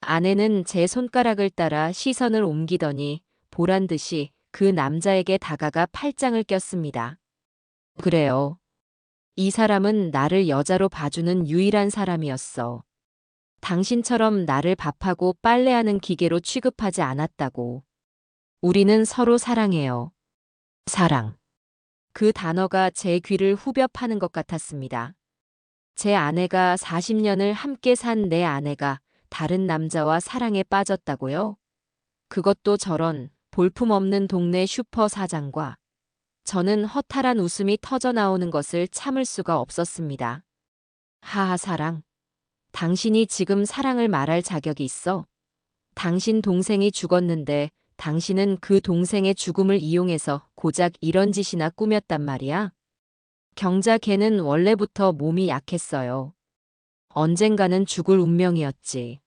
아내는 제 손가락을 따라 시선을 옮기더니 보란 듯이 그 남자에게 다가가 팔짱을 꼈습니다. 그래요. 이 사람은 나를 여자로 봐주는 유일한 사람이었어. 당신처럼 나를 밥하고 빨래하는 기계로 취급하지 않았다고. 우리는 서로 사랑해요. 사랑. 그 단어가 제 귀를 후벼 파는 것 같았습니다. 제 아내가 40년을 함께 산 내 아내가 다른 남자와 사랑에 빠졌다고요? 그것도 저런 볼품없는 동네 슈퍼 사장과. 저는 허탈한 웃음이 터져 나오는 것을 참을 수가 없었습니다. 하하 사랑. 당신이 지금 사랑을 말할 자격이 있어? 당신 동생이 죽었는데 당신은 그 동생의 죽음을 이용해서 고작 이런 짓이나 꾸몄단 말이야? 경자 걔는 원래부터 몸이 약했어요. 언젠가는 죽을 운명이었지.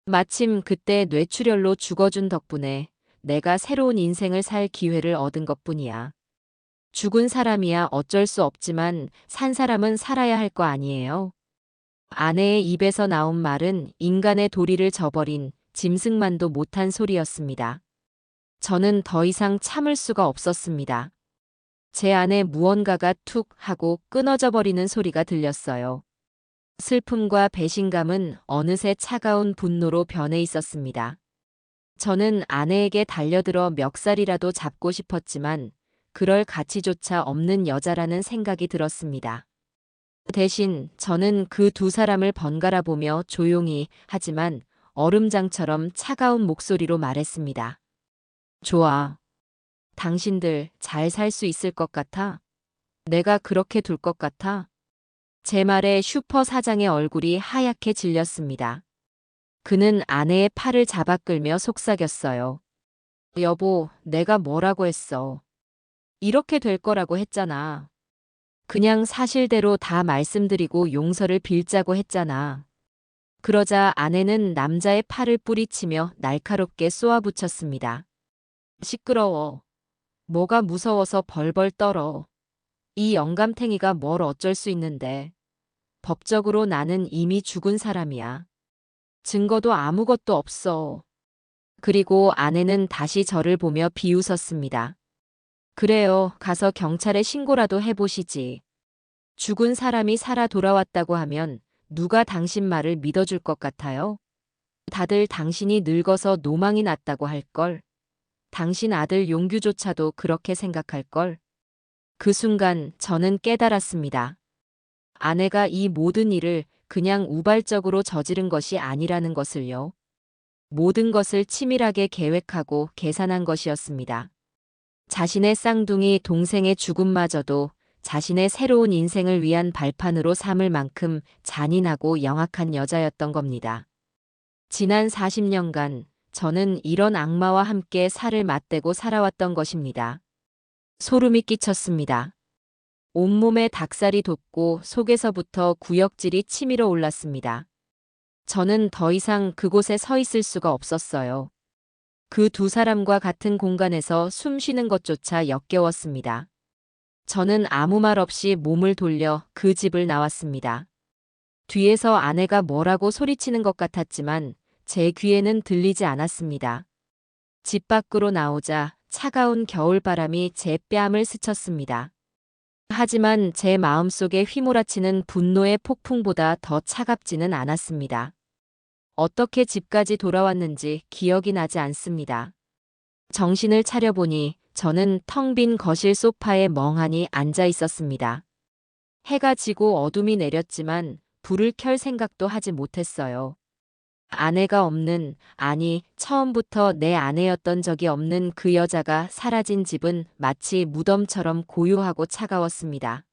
마침 그때 뇌출혈로 죽어준 덕분에 내가 새로운 인생을 살 기회를 얻은 것뿐이야. 죽은 사람이야 어쩔 수 없지만 산 사람은 살아야 할 거 아니에요. 아내의 입에서 나온 말은 인간의 도리를 저버린 짐승만도 못한 소리였습니다. 저는 더 이상 참을 수가 없었습니다. 제 안에 무언가가 툭 하고 끊어져 버리는 소리가 들렸어요. 슬픔과 배신감은 어느새 차가운 분노로 변해 있었습니다. 저는 아내에게 달려들어 멱살이라도 잡고 싶었지만 그럴 가치조차 없는 여자라는 생각이 들었습니다. 대신 저는 그 두 사람을 번갈아 보며 조용히 하지만 얼음장처럼 차가운 목소리로 말했습니다. 좋아. 당신들 잘 살 수 있을 것 같아? 내가 그렇게 둘 것 같아? 제 말에 슈퍼 사장의 얼굴이 하얗게 질렸습니다. 그는 아내의 팔을 잡아 끌며 속삭였어요. 여보, 내가 뭐라고 했어? 이렇게 될 거라고 했잖아. 그냥 사실대로 다 말씀드리고 용서를 빌자고 했잖아. 그러자 아내는 남자의 팔을 뿌리치며 날카롭게 쏘아붙였습니다. 시끄러워. 뭐가 무서워서 벌벌 떨어. 이 영감탱이가 뭘 어쩔 수 있는데. 법적으로 나는 이미 죽은 사람이야. 증거도 아무것도 없어. 그리고 아내는 다시 저를 보며 비웃었습니다. 그래요. 가서 경찰에 신고라도 해보시지. 죽은 사람이 살아 돌아왔다고 하면 누가 당신 말을 믿어줄 것 같아요? 다들 당신이 늙어서 노망이 났다고 할걸. 당신 아들 용규조차도 그렇게 생각할걸. 그 순간 저는 깨달았습니다. 아내가 이 모든 일을 그냥 우발적으로 저지른 것이 아니라는 것을요. 모든 것을 치밀하게 계획하고 계산한 것이었습니다. 자신의 쌍둥이 동생의 죽음마저도 자신의 새로운 인생을 위한 발판으로 삼을 만큼 잔인하고 영악한 여자였던 겁니다. 지난 40년간 저는 이런 악마와 함께 살을 맞대고 살아왔던 것입니다. 소름이 끼쳤습니다. 온몸에 닭살이 돋고 속에서부터 구역질이 치밀어 올랐습니다. 저는 더 이상 그곳에 서 있을 수가 없었어요. 그 두 사람과 같은 공간에서 숨 쉬는 것조차 역겨웠습니다. 저는 아무 말 없이 몸을 돌려 그 집을 나왔습니다. 뒤에서 아내가 뭐라고 소리치는 것 같았지만 제 귀에는 들리지 않았습니다. 집 밖으로 나오자 차가운 겨울바람이 제 뺨을 스쳤습니다. 하지만 제 마음속에 휘몰아치는 분노의 폭풍보다 더 차갑지는 않았습니다. 어떻게 집까지 돌아왔는지 기억이 나지 않습니다. 정신을 차려보니 저는 텅 빈 거실 소파에 멍하니 앉아 있었습니다. 해가 지고 어둠이 내렸지만 불을 켤 생각도 하지 못했어요. 아내가 없는, 아니, 처음부터 내 아내였던 적이 없는 그 여자가 사라진 집은 마치 무덤처럼 고요하고 차가웠습니다.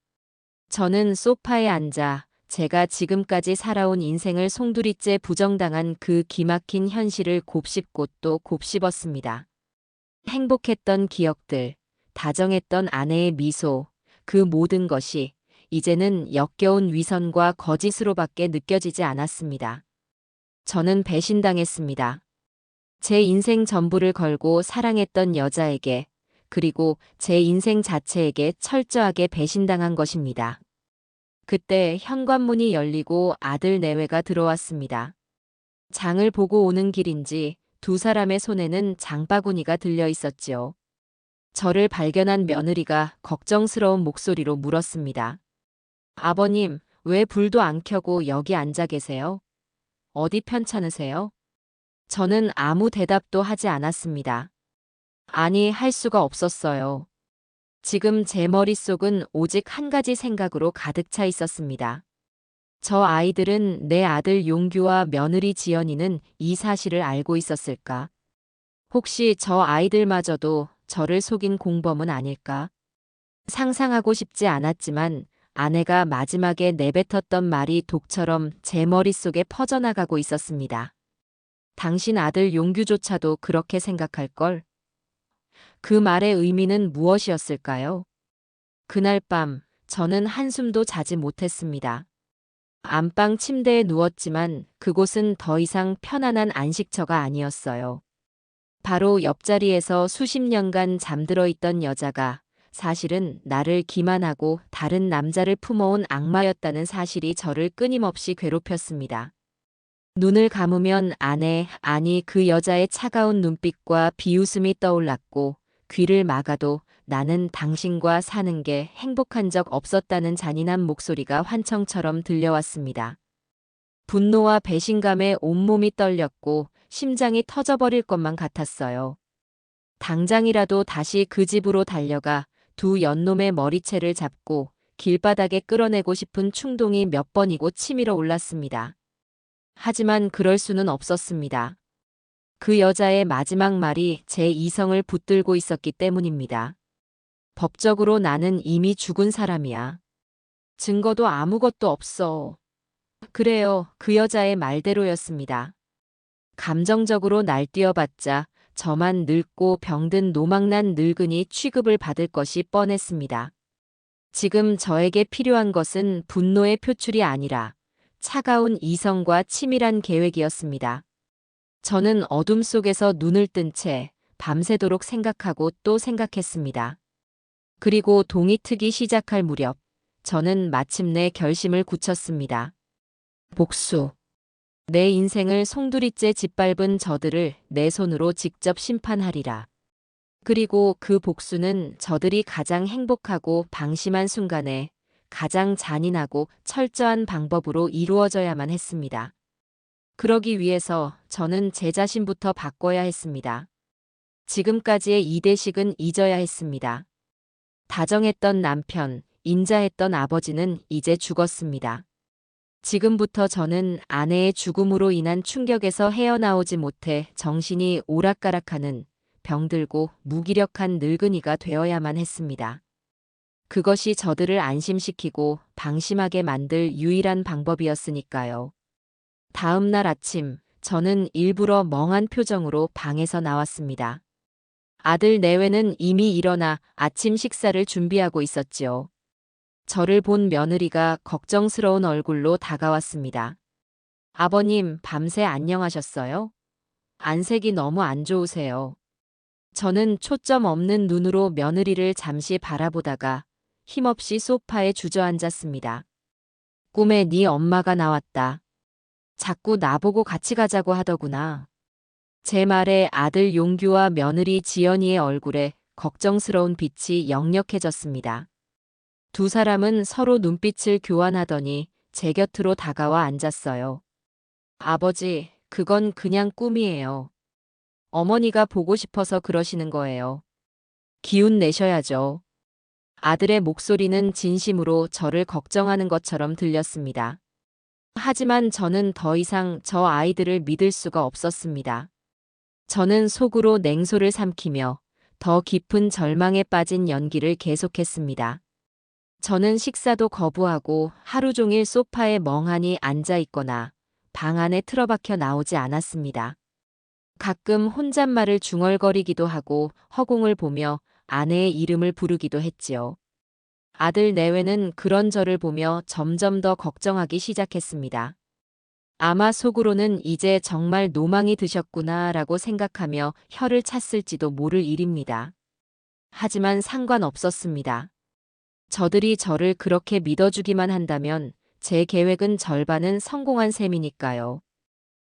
저는 소파에 앉아 제가 지금까지 살아온 인생을 송두리째 부정당한 그 기막힌 현실을 곱씹고 또 곱씹었습니다. 행복했던 기억들, 다정했던 아내의 미소, 그 모든 것이 이제는 역겨운 위선과 거짓으로밖에 느껴지지 않았습니다. 저는 배신당했습니다. 제 인생 전부를 걸고 사랑했던 여자에게, 그리고 제 인생 자체에게 철저하게 배신당한 것입니다. 그때 현관문이 열리고 아들 내외가 들어왔습니다. 장을 보고 오는 길인지 두 사람의 손에는 장바구니가 들려 있었지요. 저를 발견한 며느리가 걱정스러운 목소리로 물었습니다. 아버님, 왜 불도 안 켜고 여기 앉아 계세요? 어디 편찮으세요? 저는 아무 대답도 하지 않았습니다. 아니, 할 수가 없었어요. 지금 제 머릿속은 오직 한 가지 생각으로 가득 차 있었습니다. 저 아이들은 내 아들 용규와 며느리 지연이는 이 사실을 알고 있었을까? 혹시 저 아이들마저도 저를 속인 공범은 아닐까? 상상하고 싶지 않았지만 아내가 마지막에 내뱉었던 말이 독처럼 제 머릿속에 퍼져나가고 있었습니다. 당신 아들 용규조차도 그렇게 생각할걸? 그 말의 의미는 무엇이었을까요? 그날 밤 저는 한숨도 자지 못했습니다. 안방 침대에 누웠지만 그곳은 더 이상 편안한 안식처가 아니었어요. 바로 옆자리에서 수십 년간 잠들어 있던 여자가 사실은 나를 기만하고 다른 남자를 품어온 악마였다는 사실이 저를 끊임없이 괴롭혔습니다. 눈을 감으면 아니 그 여자의 차가운 눈빛과 비웃음이 떠올랐고 귀를 막아도 나는 당신과 사는 게 행복한 적 없었다는 잔인한 목소리가 환청처럼 들려왔습니다. 분노와 배신감에 온몸이 떨렸고 심장이 터져버릴 것만 같았어요. 당장이라도 다시 그 집으로 달려가 두 연놈의 머리채를 잡고 길바닥에 끌어내고 싶은 충동이 몇 번이고 치밀어 올랐습니다. 하지만 그럴 수는 없었습니다. 그 여자의 마지막 말이 제 이성을 붙들고 있었기 때문입니다. 법적으로 나는 이미 죽은 사람이야. 증거도 아무것도 없어. 그래요. 그 여자의 말대로였습니다. 감정적으로 날뛰어봤자 저만 늙고 병든 노망난 늙은이 취급을 받을 것이 뻔했습니다. 지금 저에게 필요한 것은 분노의 표출이 아니라 차가운 이성과 치밀한 계획이었습니다. 저는 어둠 속에서 눈을 뜬 채 밤새도록 생각하고 또 생각했습니다. 그리고 동이 트기 시작할 무렵 저는 마침내 결심을 굳혔습니다. 복수. 내 인생을 송두리째 짓밟은 저들을 내 손으로 직접 심판하리라. 그리고 그 복수는 저들이 가장 행복하고 방심한 순간에 가장 잔인하고 철저한 방법으로 이루어져야만 했습니다. 그러기 위해서 저는 제 자신부터 바꿔야 했습니다. 지금까지의 이대식은 잊어야 했습니다. 다정했던 남편, 인자했던 아버지는 이제 죽었습니다. 지금부터 저는 아내의 죽음으로 인한 충격에서 헤어나오지 못해 정신이 오락가락하는 병들고 무기력한 늙은이가 되어야만 했습니다. 그것이 저들을 안심시키고 방심하게 만들 유일한 방법이었으니까요. 다음 날 아침, 저는 일부러 멍한 표정으로 방에서 나왔습니다. 아들 내외는 이미 일어나 아침 식사를 준비하고 있었지요. 저를 본 며느리가 걱정스러운 얼굴로 다가왔습니다. 아버님, 밤새 안녕하셨어요? 안색이 너무 안 좋으세요. 저는 초점 없는 눈으로 며느리를 잠시 바라보다가 힘없이 소파에 주저앉았습니다. 꿈에 네 엄마가 나왔다. 자꾸 나보고 같이 가자고 하더구나. 제 말에 아들 용규와 며느리 지연이의 얼굴에 걱정스러운 빛이 역력해졌습니다. 두 사람은 서로 눈빛을 교환하더니 제 곁으로 다가와 앉았어요. 아버지, 그건 그냥 꿈이에요. 어머니가 보고 싶어서 그러시는 거예요. 기운 내셔야죠. 아들의 목소리는 진심으로 저를 걱정하는 것처럼 들렸습니다. 하지만 저는 더 이상 저 아이들을 믿을 수가 없었습니다. 저는 속으로 냉소를 삼키며 더 깊은 절망에 빠진 연기를 계속했습니다. 저는 식사도 거부하고 하루 종일 소파에 멍하니 앉아 있거나 방 안에 틀어박혀 나오지 않았습니다. 가끔 혼잣말을 중얼거리기도 하고 허공을 보며 아내의 이름을 부르기도 했지요. 아들 내외는 그런 저를 보며 점점 더 걱정하기 시작했습니다. 아마 속으로는 이제 정말 노망이 드셨구나라고 생각하며 혀를 찼을지도 모를 일입니다. 하지만 상관없었습니다. 저들이 저를 그렇게 믿어주기만 한다면 제 계획은 절반은 성공한 셈이니까요.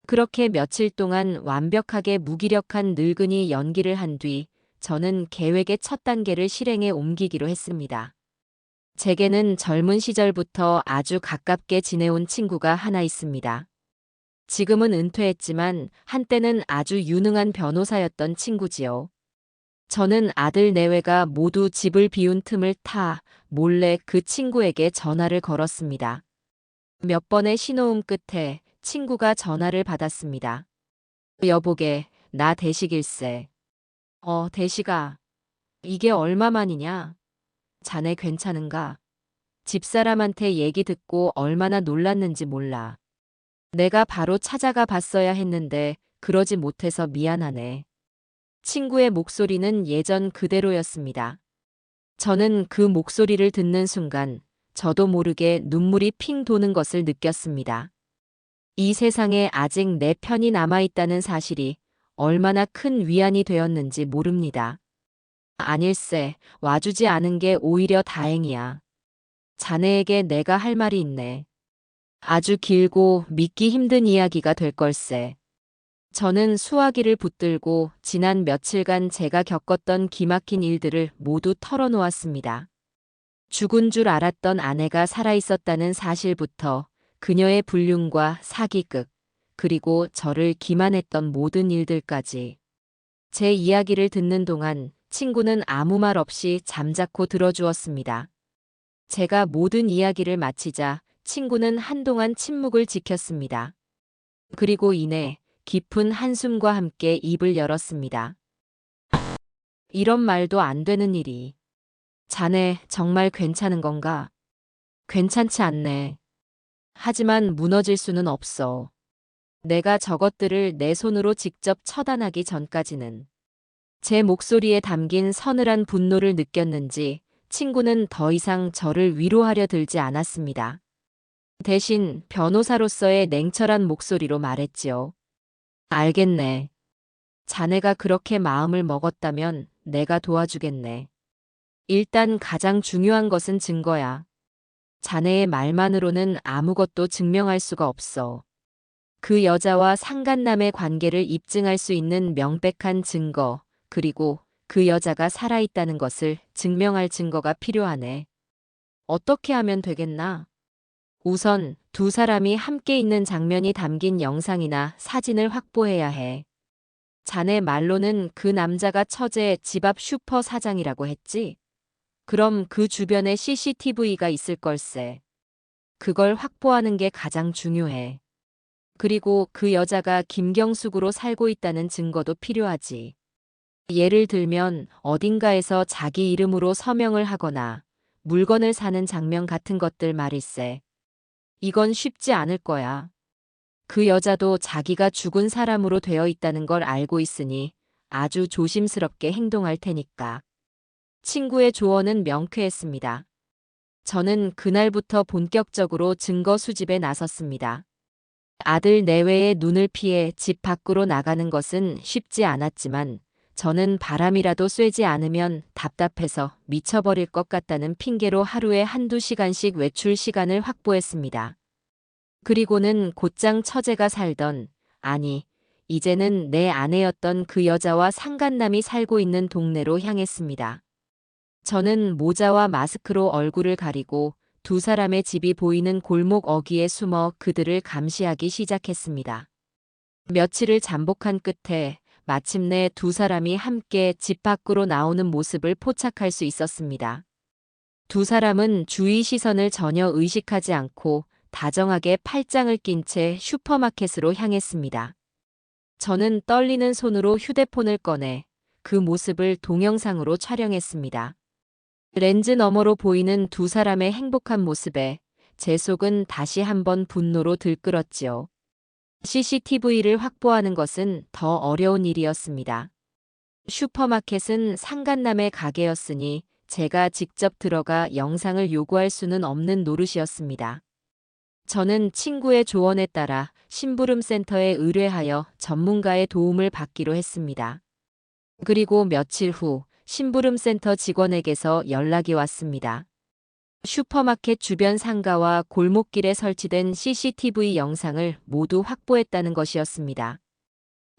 그렇게 며칠 동안 완벽하게 무기력한 늙은이 연기를 한 뒤 저는 계획의 첫 단계를 실행에 옮기기로 했습니다. 제게는 젊은 시절부터 아주 가깝게 지내온 친구가 하나 있습니다. 지금은 은퇴했지만 한때는 아주 유능한 변호사였던 친구지요. 저는 아들 내외가 모두 집을 비운 틈을 타 몰래 그 친구에게 전화를 걸었습니다. 몇 번의 신호음 끝에 친구가 전화를 받았습니다. 여보게, 나 대식일세. 대식아. 이게 얼마만이냐? 자네 괜찮은가? 집사람한테 얘기 듣고 얼마나 놀랐는지 몰라. 내가 바로 찾아가 봤어야 했는데 그러지 못해서 미안하네. 친구의 목소리는 예전 그대로였습니다. 저는 그 목소리를 듣는 순간 저도 모르게 눈물이 핑 도는 것을 느꼈습니다. 이 세상에 아직 내 편이 남아있다는 사실이 얼마나 큰 위안이 되었는지 모릅니다. 아닐세, 와주지 않은 게 오히려 다행이야. 자네에게 내가 할 말이 있네. 아주 길고 믿기 힘든 이야기가 될 걸세. 저는 수화기를 붙들고 지난 며칠간 제가 겪었던 기막힌 일들을 모두 털어놓았습니다. 죽은 줄 알았던 아내가 살아있었다는 사실부터 그녀의 불륜과 사기극, 그리고 저를 기만했던 모든 일들까지. 제 이야기를 듣는 동안 친구는 아무 말 없이 잠자코 들어주었습니다. 제가 모든 이야기를 마치자 친구는 한동안 침묵을 지켰습니다. 그리고 이내 깊은 한숨과 함께 입을 열었습니다. 이런 말도 안 되는 일이. 자네 정말 괜찮은 건가? 괜찮지 않네. 하지만 무너질 수는 없어. 내가 저것들을 내 손으로 직접 처단하기 전까지는. 제 목소리에 담긴 서늘한 분노를 느꼈는지 친구는 더 이상 저를 위로하려 들지 않았습니다. 대신 변호사로서의 냉철한 목소리로 말했지요. 알겠네. 자네가 그렇게 마음을 먹었다면 내가 도와주겠네. 일단 가장 중요한 것은 증거야. 자네의 말만으로는 아무것도 증명할 수가 없어. 그 여자와 상간남의 관계를 입증할 수 있는 명백한 증거, 그리고 그 여자가 살아있다는 것을 증명할 증거가 필요하네. 어떻게 하면 되겠나? 우선 두 사람이 함께 있는 장면이 담긴 영상이나 사진을 확보해야 해. 자네 말로는 그 남자가 처제 집 앞 슈퍼 사장이라고 했지? 그럼 그 주변에 CCTV가 있을 걸세. 그걸 확보하는 게 가장 중요해. 그리고 그 여자가 김경숙으로 살고 있다는 증거도 필요하지. 예를 들면 어딘가에서 자기 이름으로 서명을 하거나 물건을 사는 장면 같은 것들 말일세. 이건 쉽지 않을 거야. 그 여자도 자기가 죽은 사람으로 되어 있다는 걸 알고 있으니 아주 조심스럽게 행동할 테니까. 친구의 조언은 명쾌했습니다. 저는 그날부터 본격적으로 증거 수집에 나섰습니다. 아들 내외의 눈을 피해 집 밖으로 나가는 것은 쉽지 않았지만 저는 바람이라도 쐬지 않으면 답답해서 미쳐버릴 것 같다는 핑계로 하루에 한두 시간씩 외출 시간을 확보했습니다. 그리고는 곧장 처제가 살던, 아니, 이제는 내 아내였던 그 여자와 상간남이 살고 있는 동네로 향했습니다. 저는 모자와 마스크로 얼굴을 가리고 두 사람의 집이 보이는 골목 어귀에 숨어 그들을 감시하기 시작했습니다. 며칠을 잠복한 끝에 마침내 두 사람이 함께 집 밖으로 나오는 모습을 포착할 수 있었습니다. 두 사람은 주위 시선을 전혀 의식하지 않고 다정하게 팔짱을 낀 채 슈퍼마켓으로 향했습니다. 저는 떨리는 손으로 휴대폰을 꺼내 그 모습을 동영상으로 촬영했습니다. 렌즈 너머로 보이는 두 사람의 행복한 모습에 제 속은 다시 한번 분노로 들끓었지요. CCTV를 확보하는 것은 더 어려운 일이었습니다. 슈퍼마켓은 상간남의 가게였으니 제가 직접 들어가 영상을 요구할 수는 없는 노릇이었습니다. 저는 친구의 조언에 따라 심부름센터에 의뢰하여 전문가의 도움을 받기로 했습니다. 그리고 며칠 후 심부름센터 직원에게서 연락이 왔습니다. 슈퍼마켓 주변 상가와 골목길에 설치된 CCTV 영상을 모두 확보했다는 것이었습니다.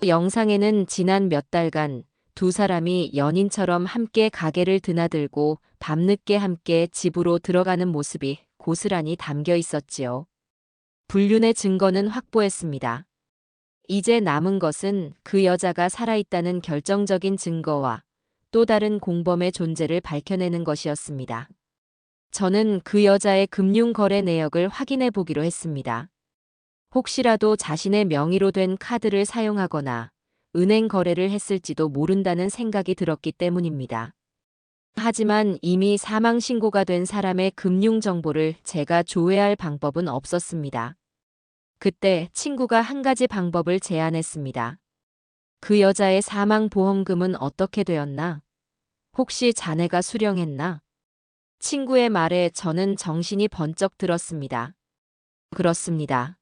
영상에는 지난 몇 달간 두 사람이 연인처럼 함께 가게를 드나들고 밤늦게 함께 집으로 들어가는 모습이 고스란히 담겨 있었지요. 불륜의 증거는 확보했습니다. 이제 남은 것은 그 여자가 살아있다는 결정적인 증거와 또 다른 공범의 존재를 밝혀내는 것이었습니다. 저는 그 여자의 금융거래 내역을 확인해 보기로 했습니다. 혹시라도 자신의 명의로 된 카드를 사용하거나 은행 거래를 했을지도 모른다는 생각이 들었기 때문입니다. 하지만 이미 사망 신고가 된 사람의 금융 정보를 제가 조회할 방법은 없었습니다. 그때 친구가 한 가지 방법을 제안했습니다. 그 여자의 사망 보험금은 어떻게 되었나? 혹시 자네가 수령했나? 친구의 말에 저는 정신이 번쩍 들었습니다. 그렇습니다.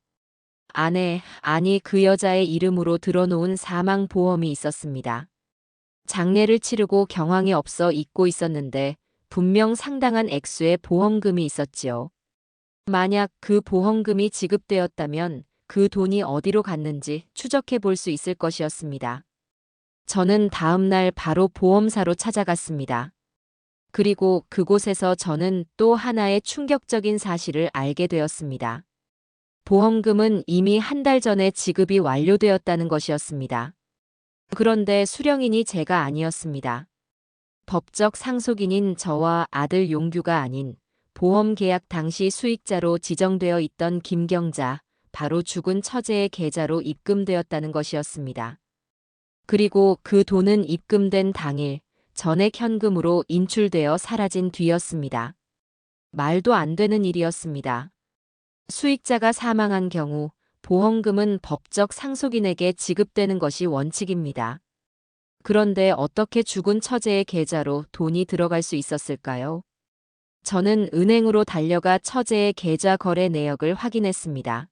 아니 그 여자의 이름으로 들어놓은 사망 보험이 있었습니다. 장례를 치르고 경황이 없어 잊고 있었는데 분명 상당한 액수의 보험금이 있었지요. 만약 그 보험금이 지급되었다면 그 돈이 어디로 갔는지 추적해 볼 수 있을 것이었습니다. 저는 다음 날 바로 보험사로 찾아갔습니다. 그리고 그곳에서 저는 또 하나의 충격적인 사실을 알게 되었습니다. 보험금은 이미 한 달 전에 지급이 완료되었다는 것이었습니다. 그런데 수령인이 제가 아니었습니다. 법적 상속인인 저와 아들 용규가 아닌 보험 계약 당시 수익자로 지정되어 있던 김경자, 바로 죽은 처제의 계좌로 입금되었다는 것이었습니다. 그리고 그 돈은 입금된 당일 전액 현금으로 인출되어 사라진 뒤였습니다. 말도 안 되는 일이었습니다. 수익자가 사망한 경우 보험금은 법적 상속인에게 지급되는 것이 원칙입니다. 그런데 어떻게 죽은 처제의 계좌로 돈이 들어갈 수 있었을까요? 저는 은행으로 달려가 처제의 계좌 거래 내역을 확인했습니다.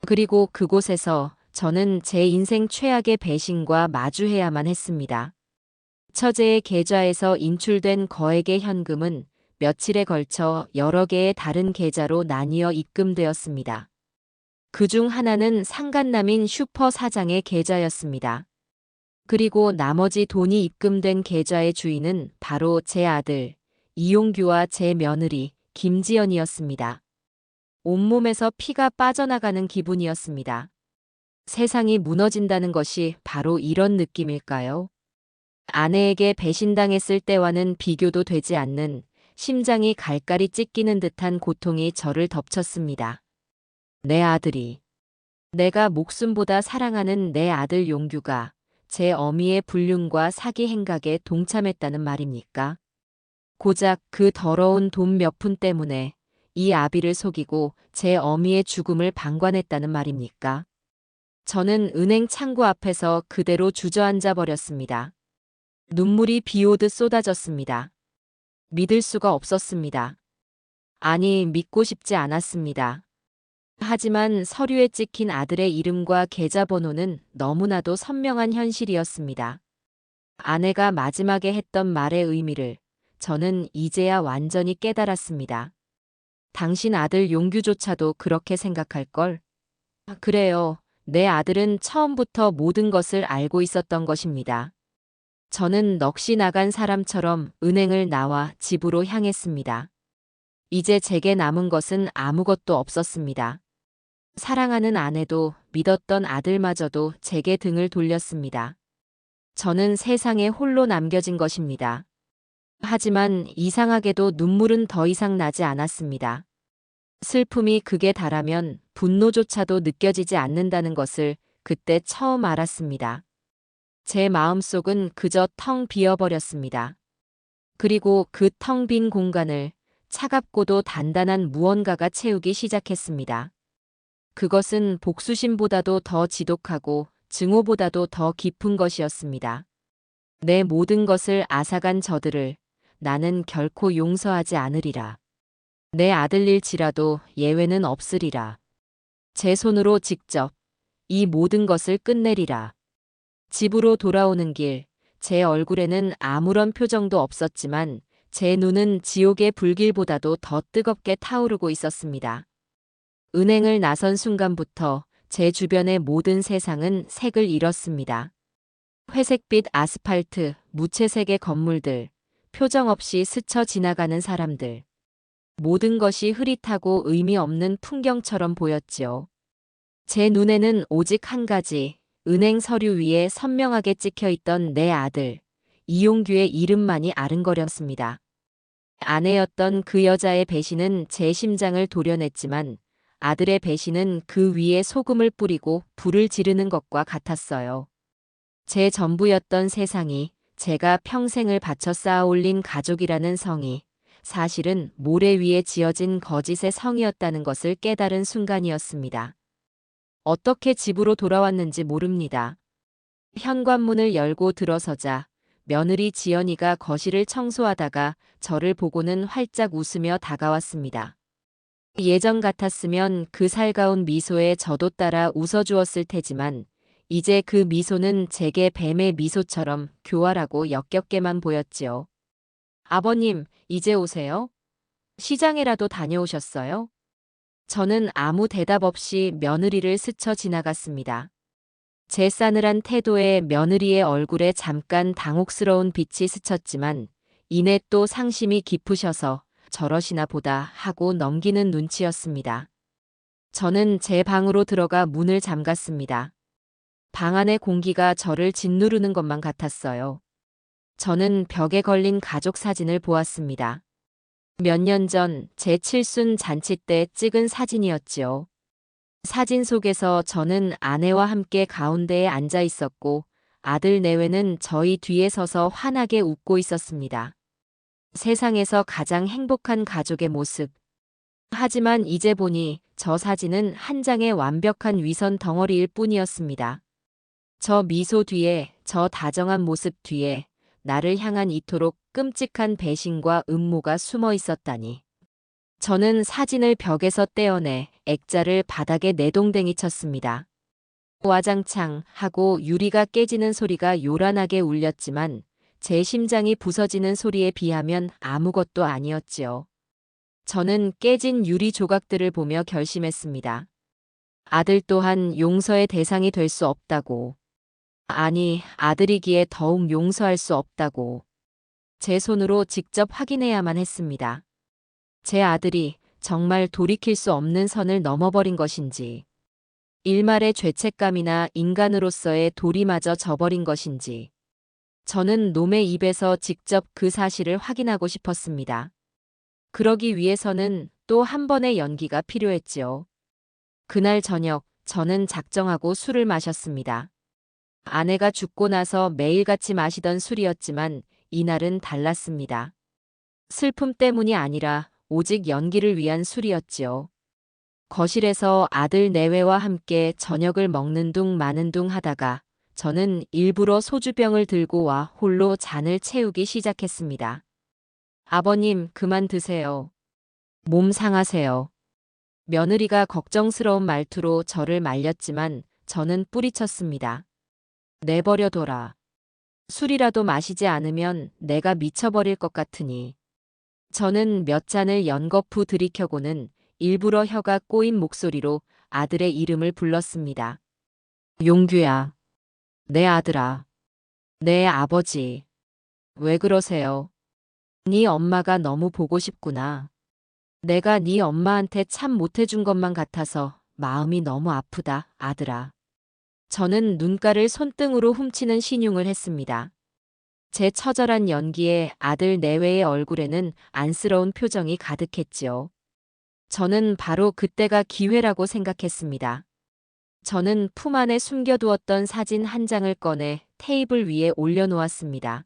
그리고 그곳에서 저는 제 인생 최악의 배신과 마주해야만 했습니다. 처제의 계좌에서 인출된 거액의 현금은 며칠에 걸쳐 여러 개의 다른 계좌로 나뉘어 입금되었습니다. 그중 하나는 상간남인 슈퍼 사장의 계좌였습니다. 그리고 나머지 돈이 입금된 계좌의 주인은 바로 제 아들 이용규와 제 며느리 김지연이었습니다. 온몸에서 피가 빠져나가는 기분이었습니다. 세상이 무너진다는 것이 바로 이런 느낌일까요? 아내에게 배신당했을 때와는 비교도 되지 않는 심장이 갈갈이 찢기는 듯한 고통이 저를 덮쳤습니다. 내 아들이, 내가 목숨보다 사랑하는 내 아들 용규가 제 어미의 불륜과 사기 행각에 동참했다는 말입니까? 고작 그 더러운 돈 몇 푼 때문에 이 아비를 속이고 제 어미의 죽음을 방관했다는 말입니까? 저는 은행 창구 앞에서 그대로 주저앉아 버렸습니다. 눈물이 비 오듯 쏟아졌습니다. 믿을 수가 없었습니다. 아니, 믿고 싶지 않았습니다. 하지만 서류에 찍힌 아들의 이름과 계좌번호는 너무나도 선명한 현실이었습니다. 아내가 마지막에 했던 말의 의미를 저는 이제야 완전히 깨달았습니다. 당신 아들 용규조차도 그렇게 생각할걸? 그래요. 내 아들은 처음부터 모든 것을 알고 있었던 것입니다. 저는 넋이 나간 사람처럼 은행을 나와 집으로 향했습니다. 이제 제게 남은 것은 아무것도 없었습니다. 사랑하는 아내도 믿었던 아들마저도 제게 등을 돌렸습니다. 저는 세상에 홀로 남겨진 것입니다. 하지만 이상하게도 눈물은 더 이상 나지 않았습니다. 슬픔이 극에 달하면 분노조차도 느껴지지 않는다는 것을 그때 처음 알았습니다. 제 마음속은 그저 텅 비어버렸습니다. 그리고 그 텅 빈 공간을 차갑고도 단단한 무언가가 채우기 시작했습니다. 그것은 복수심보다도 더 지독하고 증오보다도 더 깊은 것이었습니다. 내 모든 것을 앗아간 저들을 나는 결코 용서하지 않으리라. 내 아들일지라도 예외는 없으리라. 제 손으로 직접 이 모든 것을 끝내리라. 집으로 돌아오는 길, 제 얼굴에는 아무런 표정도 없었지만 제 눈은 지옥의 불길보다도 더 뜨겁게 타오르고 있었습니다. 은행을 나선 순간부터 제 주변의 모든 세상은 색을 잃었습니다. 회색빛 아스팔트, 무채색의 건물들, 표정 없이 스쳐 지나가는 사람들. 모든 것이 흐릿하고 의미 없는 풍경처럼 보였지요. 제 눈에는 오직 한 가지, 은행 서류 위에 선명하게 찍혀 있던 내 아들, 이용규의 이름만이 아른거렸습니다. 아내였던 그 여자의 배신은 제 심장을 도려냈지만 아들의 배신은 그 위에 소금을 뿌리고 불을 지르는 것과 같았어요. 제 전부였던 세상이 제가 평생을 바쳐 쌓아 올린 가족이라는 성이 사실은 모래 위에 지어진 거짓의 성이었다는 것을 깨달은 순간이었습니다. 어떻게 집으로 돌아왔는지 모릅니다. 현관문을 열고 들어서자 며느리 지연이가 거실을 청소하다가 저를 보고는 활짝 웃으며 다가왔습니다. 예전 같았으면 그 살가운 미소에 저도 따라 웃어주었을 테지만 이제 그 미소는 제게 뱀의 미소처럼 교활하고 역겹게만 보였지요. 아버님, 이제 오세요? 시장에라도 다녀오셨어요? 저는 아무 대답 없이 며느리를 스쳐 지나갔습니다. 제 싸늘한 태도에 며느리의 얼굴에 잠깐 당혹스러운 빛이 스쳤지만 이내 또 상심이 깊으셔서 저러시나 보다 하고 넘기는 눈치였습니다. 저는 제 방으로 들어가 문을 잠갔습니다. 방 안의 공기가 저를 짓누르는 것만 같았어요. 저는 벽에 걸린 가족 사진을 보았습니다. 몇 년 전 제 칠순 잔치 때 찍은 사진이었지요. 사진 속에서 저는 아내와 함께 가운데에 앉아 있었고 아들 내외는 저희 뒤에 서서 환하게 웃고 있었습니다. 세상에서 가장 행복한 가족의 모습. 하지만 이제 보니 저 사진은 한 장의 완벽한 위선 덩어리일 뿐이었습니다. 저 미소 뒤에, 저 다정한 모습 뒤에 나를 향한 이토록 끔찍한 배신과 음모가 숨어 있었다니. 저는 사진을 벽에서 떼어내 액자를 바닥에 내동댕이 쳤습니다. 와장창 하고 유리가 깨지는 소리가 요란하게 울렸지만 제 심장이 부서지는 소리에 비하면 아무것도 아니었지요. 저는 깨진 유리 조각들을 보며 결심했습니다. 아들 또한 용서의 대상이 될 수 없다고. 아니, 아들이기에 더욱 용서할 수 없다고. 제 손으로 직접 확인해야만 했습니다. 제 아들이 정말 돌이킬 수 없는 선을 넘어버린 것인지, 일말의 죄책감이나 인간으로서의 도리마저 저버린 것인지, 저는 놈의 입에서 직접 그 사실을 확인하고 싶었습니다. 그러기 위해서는 또 한 번의 연기가 필요했지요. 그날 저녁, 저는 작정하고 술을 마셨습니다. 아내가 죽고 나서 매일같이 마시던 술이었지만 이날은 달랐습니다. 슬픔 때문이 아니라 오직 연기를 위한 술이었지요. 거실에서 아들 내외와 함께 저녁을 먹는 둥 마는 둥 하다가 저는 일부러 소주병을 들고 와 홀로 잔을 채우기 시작했습니다. 아버님, 그만 드세요. 몸 상하세요. 며느리가 걱정스러운 말투로 저를 말렸지만 저는 뿌리쳤습니다. 내버려둬라. 술이라도 마시지 않으면 내가 미쳐버릴 것 같으니. 저는 몇 잔을 연거푸 들이켜고는 일부러 혀가 꼬인 목소리로 아들의 이름을 불렀습니다. 용규야. 내 아들아. 내 아버지. 왜 그러세요? 네 엄마가 너무 보고 싶구나. 내가 네 엄마한테 참 못해준 것만 같아서 마음이 너무 아프다, 아들아. 저는 눈가를 손등으로 훔치는 신용을 했습니다. 제 처절한 연기에 아들 내외의 얼굴에는 안쓰러운 표정이 가득했지요. 저는 바로 그때가 기회라고 생각했습니다. 저는 품 안에 숨겨두었던 사진 한 장을 꺼내 테이블 위에 올려놓았습니다.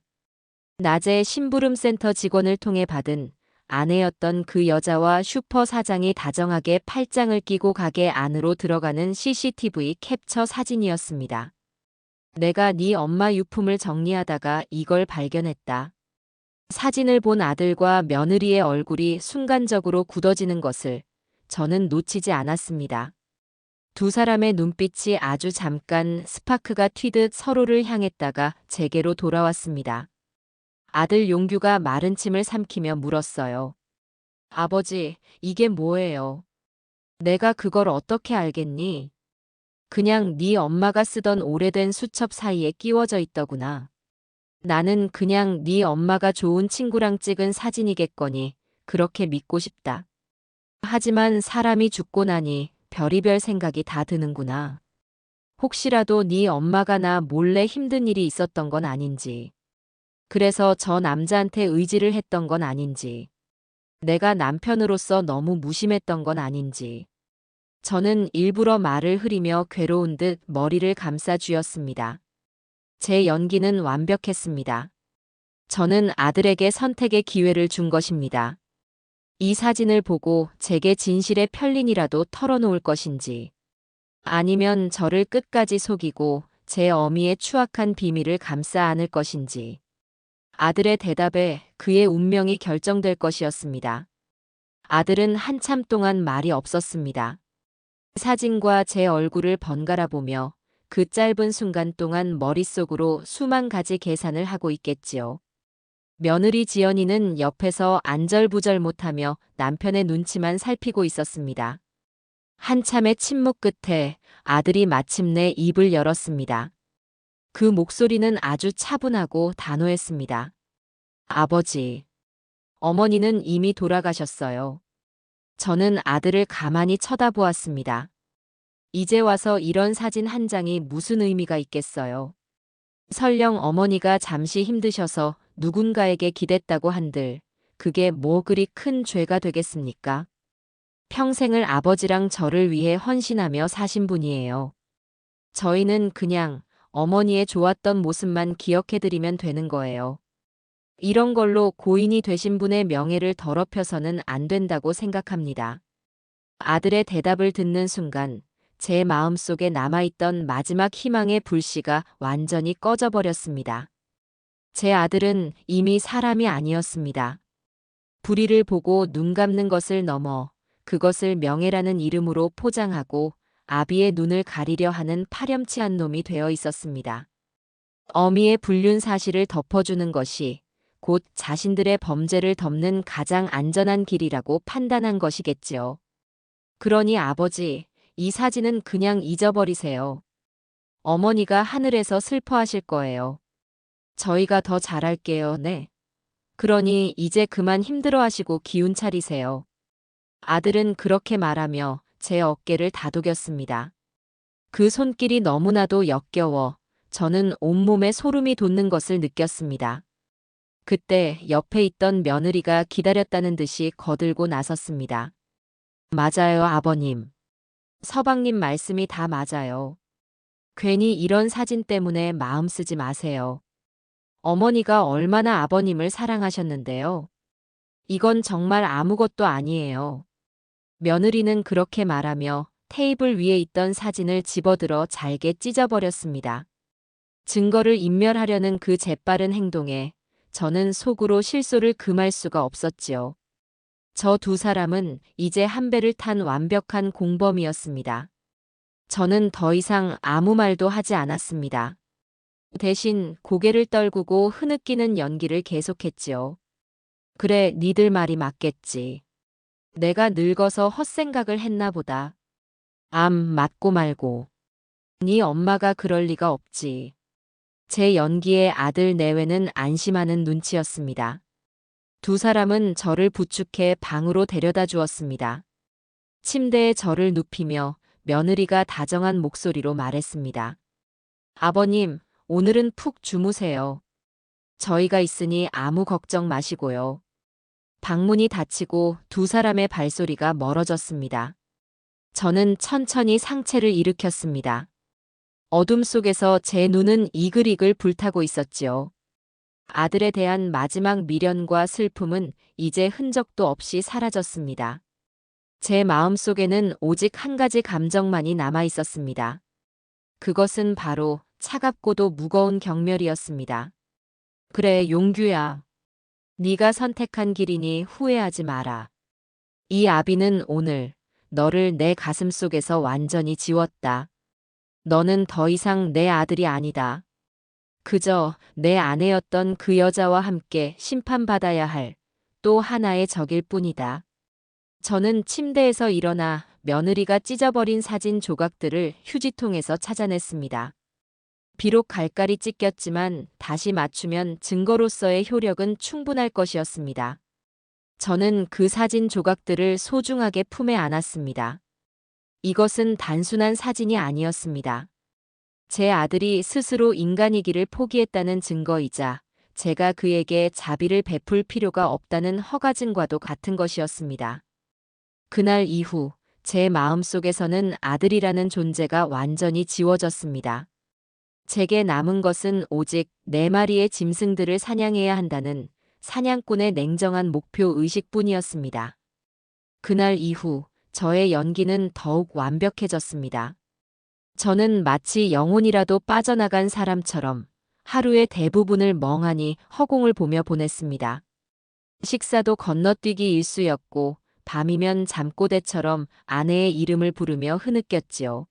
낮에 심부름센터 직원을 통해 받은 아내였던 그 여자와 슈퍼 사장이 다정하게 팔짱을 끼고 가게 안으로 들어가는 CCTV 캡처 사진이었습니다. 내가 네 엄마 유품을 정리하다가 이걸 발견했다. 사진을 본 아들과 며느리의 얼굴이 순간적으로 굳어지는 것을 저는 놓치지 않았습니다. 두 사람의 눈빛이 아주 잠깐 스파크가 튀듯 서로를 향했다가 제게로 돌아왔습니다. 아들 용규가 마른 침을 삼키며 물었어요. 아버지, 이게 뭐예요? 내가 그걸 어떻게 알겠니? 그냥 네 엄마가 쓰던 오래된 수첩 사이에 끼워져 있더구나. 나는 그냥 네 엄마가 좋은 친구랑 찍은 사진이겠거니 그렇게 믿고 싶다. 하지만 사람이 죽고 나니 별의별 생각이 다 드는구나. 혹시라도 네 엄마가 나 몰래 힘든 일이 있었던 건 아닌지. 그래서 저 남자한테 의지를 했던 건 아닌지. 내가 남편으로서 너무 무심했던 건 아닌지. 저는 일부러 말을 흐리며 괴로운 듯 머리를 감싸 쥐었습니다. 제 연기는 완벽했습니다. 저는 아들에게 선택의 기회를 준 것입니다. 이 사진을 보고 제게 진실의 편린이라도 털어놓을 것인지, 아니면 저를 끝까지 속이고 제 어미의 추악한 비밀을 감싸 안을 것인지. 아들의 대답에 그의 운명이 결정될 것이었습니다. 아들은 한참 동안 말이 없었습니다. 사진과 제 얼굴을 번갈아 보며 그 짧은 순간 동안 머릿속으로 수만 가지 계산을 하고 있겠지요. 며느리 지연이는 옆에서 안절부절 못하며 남편의 눈치만 살피고 있었습니다. 한참의 침묵 끝에 아들이 마침내 입을 열었습니다. 그 목소리는 아주 차분하고 단호했습니다. 아버지. 어머니는 이미 돌아가셨어요. 저는 아들을 가만히 쳐다보았습니다. 이제 와서 이런 사진 한 장이 무슨 의미가 있겠어요. 설령 어머니가 잠시 힘드셔서 누군가에게 기댔다고 한들 그게 뭐 그리 큰 죄가 되겠습니까? 평생을 아버지랑 저를 위해 헌신하며 사신 분이에요. 저희는 그냥 어머니의 좋았던 모습만 기억해드리면 되는 거예요. 이런 걸로 고인이 되신 분의 명예를 더럽혀서는 안 된다고 생각합니다. 아들의 대답을 듣는 순간 제 마음속에 남아있던 마지막 희망의 불씨가 완전히 꺼져버렸습니다. 제 아들은 이미 사람이 아니었습니다. 불의를 보고 눈 감는 것을 넘어 그것을 명예라는 이름으로 포장하고 아비의 눈을 가리려 하는 파렴치한 놈이 되어 있었습니다. 어미의 불륜 사실을 덮어주는 것이 곧 자신들의 범죄를 덮는 가장 안전한 길이라고 판단한 것이겠지요. 그러니 아버지, 이 사진은 그냥 잊어버리세요. 어머니가 하늘에서 슬퍼하실 거예요. 저희가 더 잘할게요, 네. 그러니 이제 그만 힘들어하시고 기운 차리세요. 아들은 그렇게 말하며 제 어깨를 다독였습니다. 그 손길이 너무나도 역겨워 저는 온몸에 소름이 돋는 것을 느꼈습니다. 그때 옆에 있던 며느리가 기다렸다는 듯이 거들고 나섰습니다. 맞아요, 아버님. 서방님 말씀이 다 맞아요. 괜히 이런 사진 때문에 마음 쓰지 마세요. 어머니가 얼마나 아버님을 사랑하셨는데요. 이건 정말 아무것도 아니에요. 며느리는 그렇게 말하며 테이블 위에 있던 사진을 집어들어 잘게 찢어버렸습니다. 증거를 인멸하려는 그 재빠른 행동에 저는 속으로 실소를 금할 수가 없었지요. 저 두 사람은 이제 한 배를 탄 완벽한 공범이었습니다. 저는 더 이상 아무 말도 하지 않았습니다. 대신 고개를 떨구고 흐느끼는 연기를 계속했지요. 그래, 니들 말이 맞겠지. 내가 늙어서 헛생각을 했나 보다. 맞고 말고. 네 엄마가 그럴 리가 없지. 제 연기에 아들 내외는 안심하는 눈치였습니다. 두 사람은 저를 부축해 방으로 데려다 주었습니다. 침대에 저를 눕히며 며느리가 다정한 목소리로 말했습니다. 아버님, 오늘은 푹 주무세요. 저희가 있으니 아무 걱정 마시고요. 방문이 닫히고 두 사람의 발소리가 멀어졌습니다. 저는 천천히 상체를 일으켰습니다. 어둠 속에서 제 눈은 이글이글 불타고 있었지요. 아들에 대한 마지막 미련과 슬픔은 이제 흔적도 없이 사라졌습니다. 제 마음속에는 오직 한 가지 감정만이 남아 있었습니다. 그것은 바로 차갑고도 무거운 경멸이었습니다. 그래, 용규야. 네가 선택한 길이니 후회하지 마라. 이 아비는 오늘 너를 내 가슴 속에서 완전히 지웠다. 너는 더 이상 내 아들이 아니다. 그저 내 아내였던 그 여자와 함께 심판받아야 할 또 하나의 적일 뿐이다. 저는 침대에서 일어나 며느리가 찢어버린 사진 조각들을 휴지통에서 찾아냈습니다. 비록 갈깔이 찢겼지만 다시 맞추면 증거로서의 효력은 충분할 것이었습니다. 저는 그 사진 조각들을 소중하게 품에 안았습니다. 이것은 단순한 사진이 아니었습니다. 제 아들이 스스로 인간이기를 포기했다는 증거이자 제가 그에게 자비를 베풀 필요가 없다는 허가증과도 같은 것이었습니다. 그날 이후 제 마음속에서는 아들이라는 존재가 완전히 지워졌습니다. 제게 남은 것은 오직 네 마리의 짐승들을 사냥해야 한다는 사냥꾼의 냉정한 목표 의식뿐이었습니다. 그날 이후 저의 연기는 더욱 완벽해졌습니다. 저는 마치 영혼이라도 빠져나간 사람처럼 하루의 대부분을 멍하니 허공을 보며 보냈습니다. 식사도 건너뛰기 일쑤였고 밤이면 잠꼬대처럼 아내의 이름을 부르며 흐느꼈지요.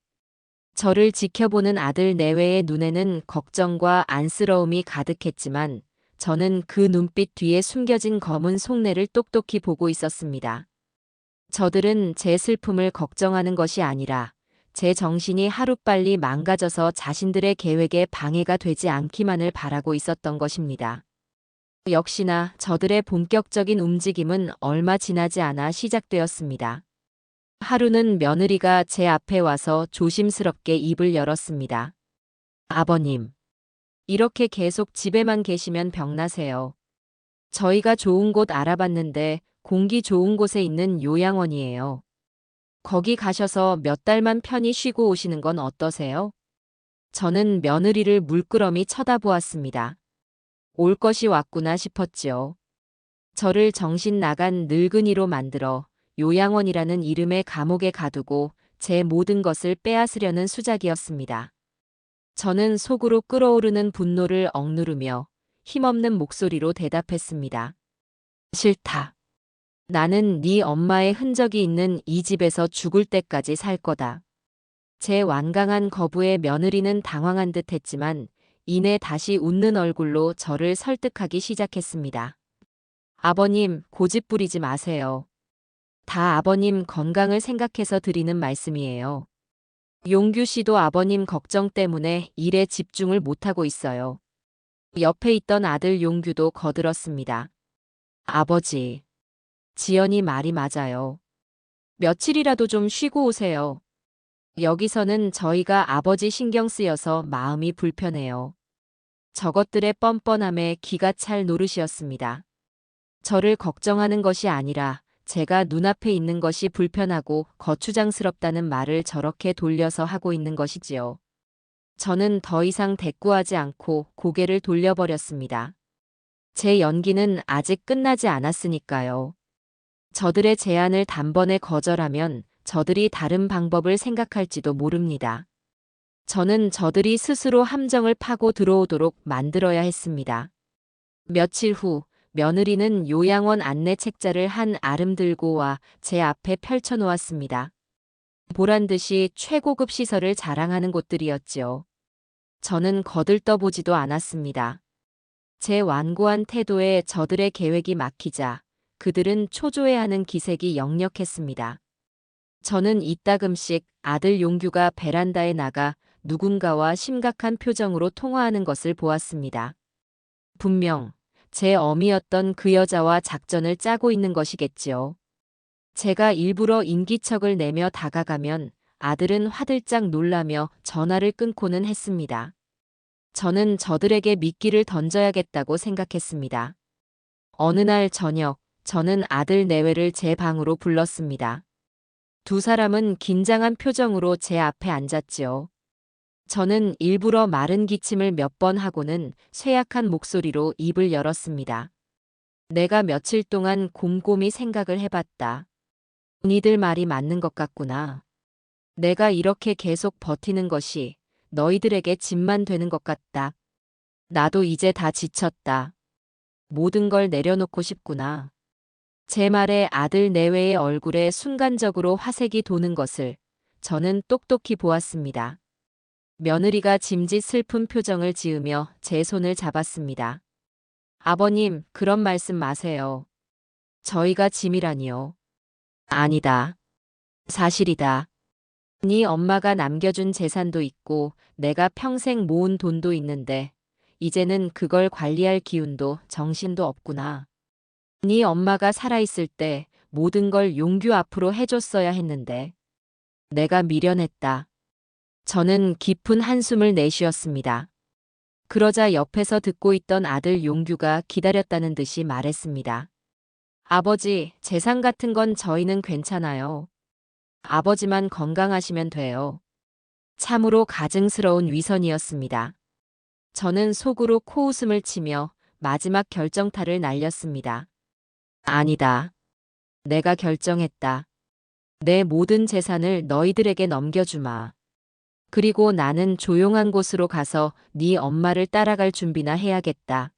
저를 지켜보는 아들 내외의 눈에는 걱정과 안쓰러움이 가득했지만 저는 그 눈빛 뒤에 숨겨진 검은 속내를 똑똑히 보고 있었습니다. 저들은 제 슬픔을 걱정하는 것이 아니라 제 정신이 하루빨리 망가져서 자신들의 계획에 방해가 되지 않기만을 바라고 있었던 것입니다. 역시나 저들의 본격적인 움직임은 얼마 지나지 않아 시작되었습니다. 하루는 며느리가 제 앞에 와서 조심스럽게 입을 열었습니다. 아버님, 이렇게 계속 집에만 계시면 병나세요. 저희가 좋은 곳 알아봤는데 공기 좋은 곳에 있는 요양원이에요. 거기 가셔서 몇 달만 편히 쉬고 오시는 건 어떠세요? 저는 며느리를 물끄러미 쳐다보았습니다. 올 것이 왔구나 싶었지요. 저를 정신 나간 늙은이로 만들어 요양원이라는 이름의 감옥에 가두고 제 모든 것을 빼앗으려는 수작이었습니다. 저는 속으로 끓어오르는 분노를 억누르며 힘없는 목소리로 대답했습니다. 싫다. 나는 네 엄마의 흔적이 있는 이 집에서 죽을 때까지 살 거다. 제 완강한 거부에 며느리는 당황한 듯 했지만 이내 다시 웃는 얼굴로 저를 설득하기 시작했습니다. 아버님, 고집 부리지 마세요. 다 아버님 건강을 생각해서 드리는 말씀이에요. 용규 씨도 아버님 걱정 때문에 일에 집중을 못하고 있어요. 옆에 있던 아들 용규도 거들었습니다. 아버지, 지연이 말이 맞아요. 며칠이라도 좀 쉬고 오세요. 여기서는 저희가 아버지 신경 쓰여서 마음이 불편해요. 저것들의 뻔뻔함에 기가 찰 노릇이었습니다. 저를 걱정하는 것이 아니라 제가 눈앞에 있는 것이 불편하고 거추장스럽다는 말을 저렇게 돌려서 하고 있는 것이지요. 저는 더 이상 대꾸하지 않고 고개를 돌려버렸습니다. 제 연기는 아직 끝나지 않았으니까요. 저들의 제안을 단번에 거절하면 저들이 다른 방법을 생각할지도 모릅니다. 저는 저들이 스스로 함정을 파고 들어오도록 만들어야 했습니다. 며칠 후 며느리는 요양원 안내 책자를 한 아름 들고 와 제 앞에 펼쳐놓았습니다. 보란듯이 최고급 시설을 자랑하는 곳들이었지요. 저는 거들떠보지도 않았습니다. 제 완고한 태도에 저들의 계획이 막히자 그들은 초조해하는 기색이 역력했습니다. 저는 이따금씩 아들 용규가 베란다에 나가 누군가와 심각한 표정으로 통화하는 것을 보았습니다. 분명 제 어미였던 그 여자와 작전을 짜고 있는 것이겠지요. 제가 일부러 인기척을 내며 다가가면 아들은 화들짝 놀라며 전화를 끊고는 했습니다. 저는 저들에게 미끼를 던져야겠다고 생각했습니다. 어느 날 저녁, 저는 아들 내외를 제 방으로 불렀습니다. 두 사람은 긴장한 표정으로 제 앞에 앉았지요. 저는 일부러 마른 기침을 몇 번 하고는 쇠약한 목소리로 입을 열었습니다. 내가 며칠 동안 곰곰이 생각을 해봤다. 니들 말이 맞는 것 같구나. 내가 이렇게 계속 버티는 것이 너희들에게 짐만 되는 것 같다. 나도 이제 다 지쳤다. 모든 걸 내려놓고 싶구나. 제 말에 아들 내외의 얼굴에 순간적으로 화색이 도는 것을 저는 똑똑히 보았습니다. 며느리가 짐짓 슬픈 표정을 지으며 제 손을 잡았습니다. 아버님, 그런 말씀 마세요. 저희가 짐이라니요. 아니다. 사실이다. 네 엄마가 남겨준 재산도 있고 내가 평생 모은 돈도 있는데 이제는 그걸 관리할 기운도 정신도 없구나. 네 엄마가 살아있을 때 모든 걸 용규 앞으로 해줬어야 했는데 내가 미련했다. 저는 깊은 한숨을 내쉬었습니다. 그러자 옆에서 듣고 있던 아들 용규가 기다렸다는 듯이 말했습니다. 아버지, 재산 같은 건 저희는 괜찮아요. 아버지만 건강하시면 돼요. 참으로 가증스러운 위선이었습니다. 저는 속으로 코웃음을 치며 마지막 결정타를 날렸습니다. 아니다. 내가 결정했다. 내 모든 재산을 너희들에게 넘겨주마. 그리고 나는 조용한 곳으로 가서 네 엄마를 따라갈 준비나 해야겠다.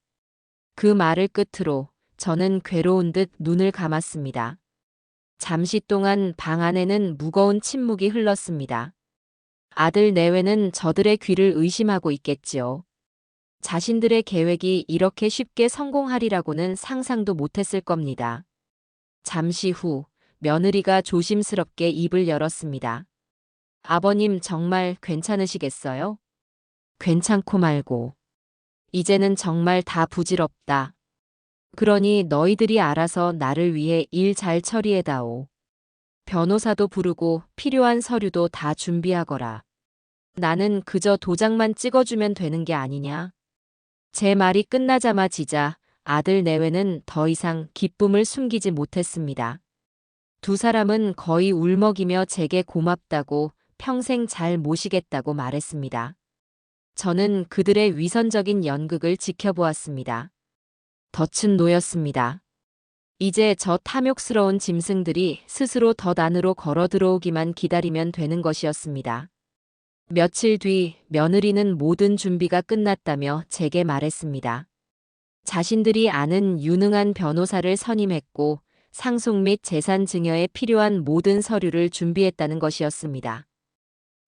그 말을 끝으로 저는 괴로운 듯 눈을 감았습니다. 잠시 동안 방 안에는 무거운 침묵이 흘렀습니다. 아들 내외는 저들의 귀를 의심하고 있겠지요. 자신들의 계획이 이렇게 쉽게 성공하리라고는 상상도 못했을 겁니다. 잠시 후 며느리가 조심스럽게 입을 열었습니다. 아버님 정말 괜찮으시겠어요? 괜찮고 말고. 이제는 정말 다 부질없다. 그러니 너희들이 알아서 나를 위해 일 잘 처리해다오. 변호사도 부르고 필요한 서류도 다 준비하거라. 나는 그저 도장만 찍어주면 되는 게 아니냐? 제 말이 끝나자마지자 아들 내외는 더 이상 기쁨을 숨기지 못했습니다. 두 사람은 거의 울먹이며 제게 고맙다고 평생 잘 모시겠다고 말했습니다. 저는 그들의 위선적인 연극을 지켜보았습니다. 덫은 놓였습니다. 이제 저 탐욕스러운 짐승들이 스스로 덫 안으로 걸어 들어오기만 기다리면 되는 것이었습니다. 며칠 뒤 며느리는 모든 준비가 끝났다며 제게 말했습니다. 자신들이 아는 유능한 변호사를 선임했고 상속 및 재산 증여에 필요한 모든 서류를 준비했다는 것이었습니다.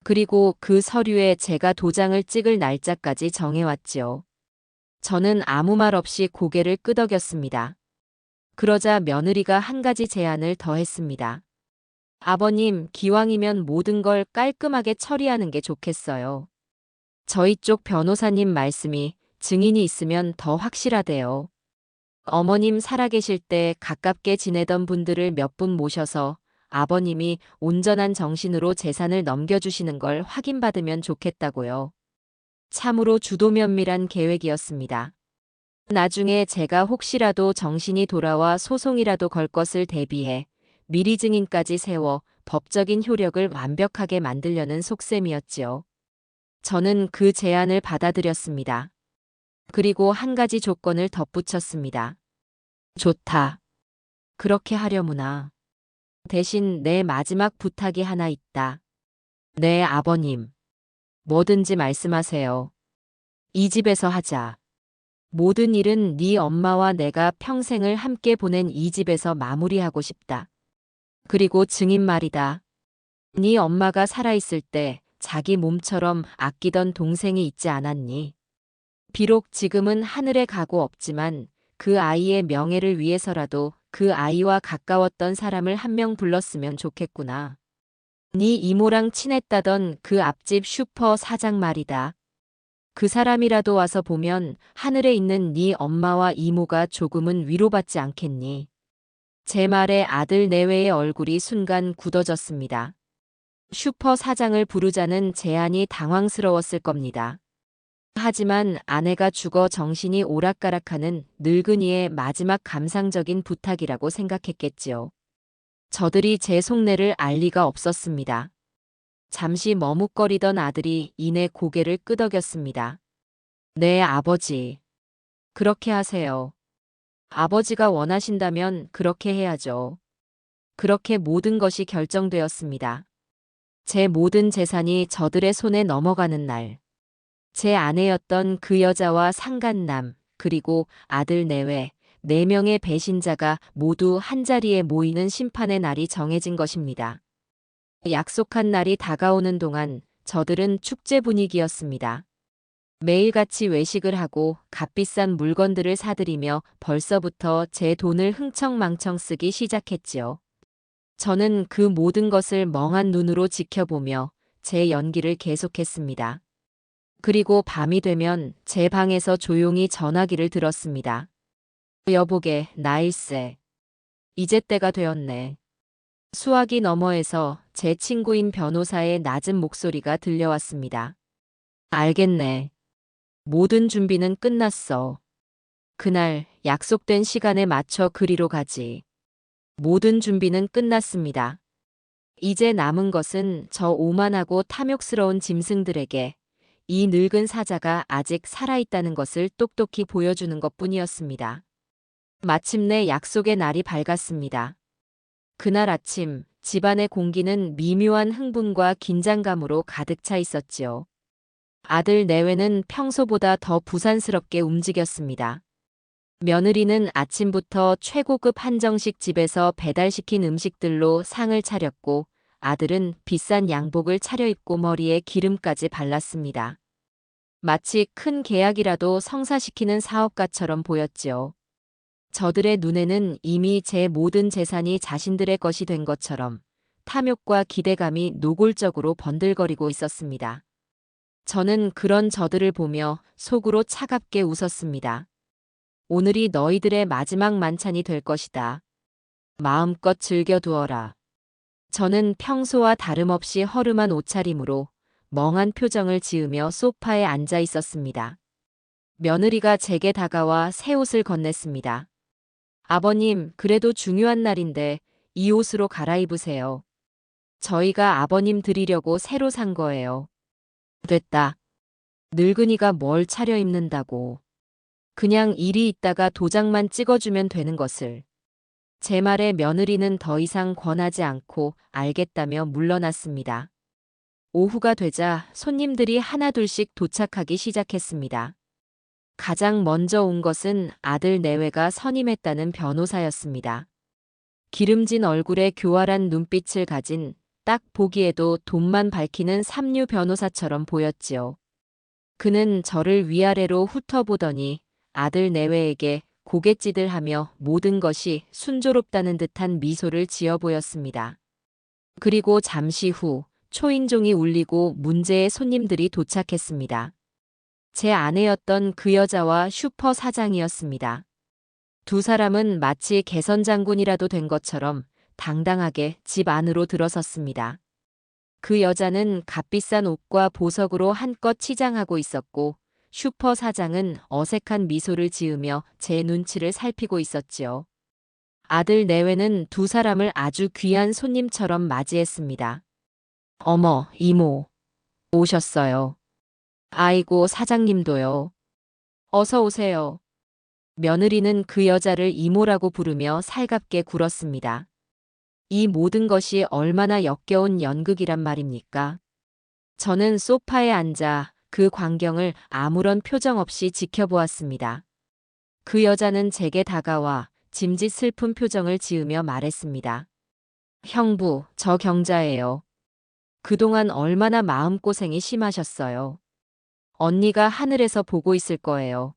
그리고 그 서류에 제가 도장을 찍을 날짜까지 정해왔지요. 저는 아무 말 없이 고개를 끄덕였습니다. 그러자 며느리가 한 가지 제안을 더했습니다. 아버님, 기왕이면 모든 걸 깔끔하게 처리하는 게 좋겠어요. 저희 쪽 변호사님 말씀이 증인이 있으면 더 확실하대요. 어머님 살아계실 때 가깝게 지내던 분들을 몇 분 모셔서 아버님이 온전한 정신으로 재산을 넘겨주시는 걸 확인받으면 좋겠다고요. 참으로 주도면밀한 계획이었습니다. 나중에 제가 혹시라도 정신이 돌아와 소송이라도 걸 것을 대비해 미리 증인까지 세워 법적인 효력을 완벽하게 만들려는 속셈이었지요. 저는 그 제안을 받아들였습니다. 그리고 한 가지 조건을 덧붙였습니다. 좋다. 그렇게 하려무나. 대신 내 마지막 부탁이 하나 있다. 네, 아버님. 뭐든지 말씀하세요. 이 집에서 하자. 모든 일은 네 엄마와 내가 평생을 함께 보낸 이 집에서 마무리하고 싶다. 그리고 증인 말이다. 네 엄마가 살아있을 때 자기 몸처럼 아끼던 동생이 있지 않았니? 비록 지금은 하늘에 가고 없지만 그 아이의 명예를 위해서라도 그 아이와 가까웠던 사람을 한 명 불렀으면 좋겠구나. 네 이모랑 친했다던 그 앞집 슈퍼 사장 말이다. 그 사람이라도 와서 보면 하늘에 있는 네 엄마와 이모가 조금은 위로받지 않겠니? 제 말에 아들 내외의 얼굴이 순간 굳어졌습니다. 슈퍼 사장을 부르자는 제안이 당황스러웠을 겁니다. 하지만 아내가 죽어 정신이 오락가락하는 늙은이의 마지막 감상적인 부탁이라고 생각했겠지요. 저들이 제 속내를 알 리가 없었습니다. 잠시 머뭇거리던 아들이 이내 고개를 끄덕였습니다. 네, 아버지. 그렇게 하세요. 아버지가 원하신다면 그렇게 해야죠. 그렇게 모든 것이 결정되었습니다. 제 모든 재산이 저들의 손에 넘어가는 날. 제 아내였던 그 여자와 상간남, 그리고 아들 내외, 4명의 배신자가 모두 한자리에 모이는 심판의 날이 정해진 것입니다. 약속한 날이 다가오는 동안 저들은 축제 분위기였습니다. 매일같이 외식을 하고 값비싼 물건들을 사들이며 벌써부터 제 돈을 흥청망청 쓰기 시작했지요. 저는 그 모든 것을 멍한 눈으로 지켜보며 제 연기를 계속했습니다. 그리고 밤이 되면 제 방에서 조용히 전화기를 들었습니다. 여보게, 나일세. 이제 때가 되었네. 수화기 너머에서 제 친구인 변호사의 낮은 목소리가 들려왔습니다. 알겠네. 모든 준비는 끝났어. 그날 약속된 시간에 맞춰 그리로 가지. 모든 준비는 끝났습니다. 이제 남은 것은 저 오만하고 탐욕스러운 짐승들에게 이 늙은 사자가 아직 살아있다는 것을 똑똑히 보여주는 것뿐이었습니다. 마침내 약속의 날이 밝았습니다. 그날 아침 집안의 공기는 미묘한 흥분과 긴장감으로 가득 차 있었지요. 아들 내외는 평소보다 더 부산스럽게 움직였습니다. 며느리는 아침부터 최고급 한정식 집에서 배달시킨 음식들로 상을 차렸고 아들은 비싼 양복을 차려입고 머리에 기름까지 발랐습니다. 마치 큰 계약이라도 성사시키는 사업가처럼 보였지요. 저들의 눈에는 이미 제 모든 재산이 자신들의 것이 된 것처럼 탐욕과 기대감이 노골적으로 번들거리고 있었습니다. 저는 그런 저들을 보며 속으로 차갑게 웃었습니다. 오늘이 너희들의 마지막 만찬이 될 것이다. 마음껏 즐겨두어라. 저는 평소와 다름없이 허름한 옷차림으로 멍한 표정을 지으며 소파에 앉아 있었습니다. 며느리가 제게 다가와 새 옷을 건넸습니다. 아버님, 그래도 중요한 날인데 이 옷으로 갈아입으세요. 저희가 아버님 드리려고 새로 산 거예요. 됐다. 늙은이가 뭘 차려입는다고. 그냥 일이 있다가 도장만 찍어주면 되는 것을. 제 말에 며느리는 더 이상 권하지 않고 알겠다며 물러났습니다. 오후가 되자 손님들이 하나둘씩 도착하기 시작했습니다. 가장 먼저 온 것은 아들 내외가 선임했다는 변호사였습니다. 기름진 얼굴에 교활한 눈빛을 가진 딱 보기에도 돈만 밝히는 삼류 변호사처럼 보였지요. 그는 저를 위아래로 훑어보더니 아들 내외에게 고갯짓을하며 모든 것이 순조롭다는 듯한 미소를 지어 보였습니다. 그리고 잠시 후 초인종이 울리고 문제의 손님들이 도착했습니다. 제 아내였던 그 여자와 슈퍼 사장이었습니다. 두 사람은 마치 개선장군이라도 된 것처럼 당당하게 집 안으로 들어섰습니다. 그 여자는 값비싼 옷과 보석으로 한껏 치장하고 있었고 슈퍼 사장은 어색한 미소를 지으며 제 눈치를 살피고 있었지요. 아들 내외는 두 사람을 아주 귀한 손님처럼 맞이했습니다. 어머, 이모. 오셨어요. 아이고, 사장님도요. 어서 오세요. 며느리는 그 여자를 이모라고 부르며 살갑게 굴었습니다. 이 모든 것이 얼마나 역겨운 연극이란 말입니까? 저는 소파에 앉아 그 광경을 아무런 표정 없이 지켜보았습니다. 그 여자는 제게 다가와 짐짓 슬픈 표정을 지으며 말했습니다. 형부, 저 경자예요. 그동안 얼마나 마음고생이 심하셨어요. 언니가 하늘에서 보고 있을 거예요.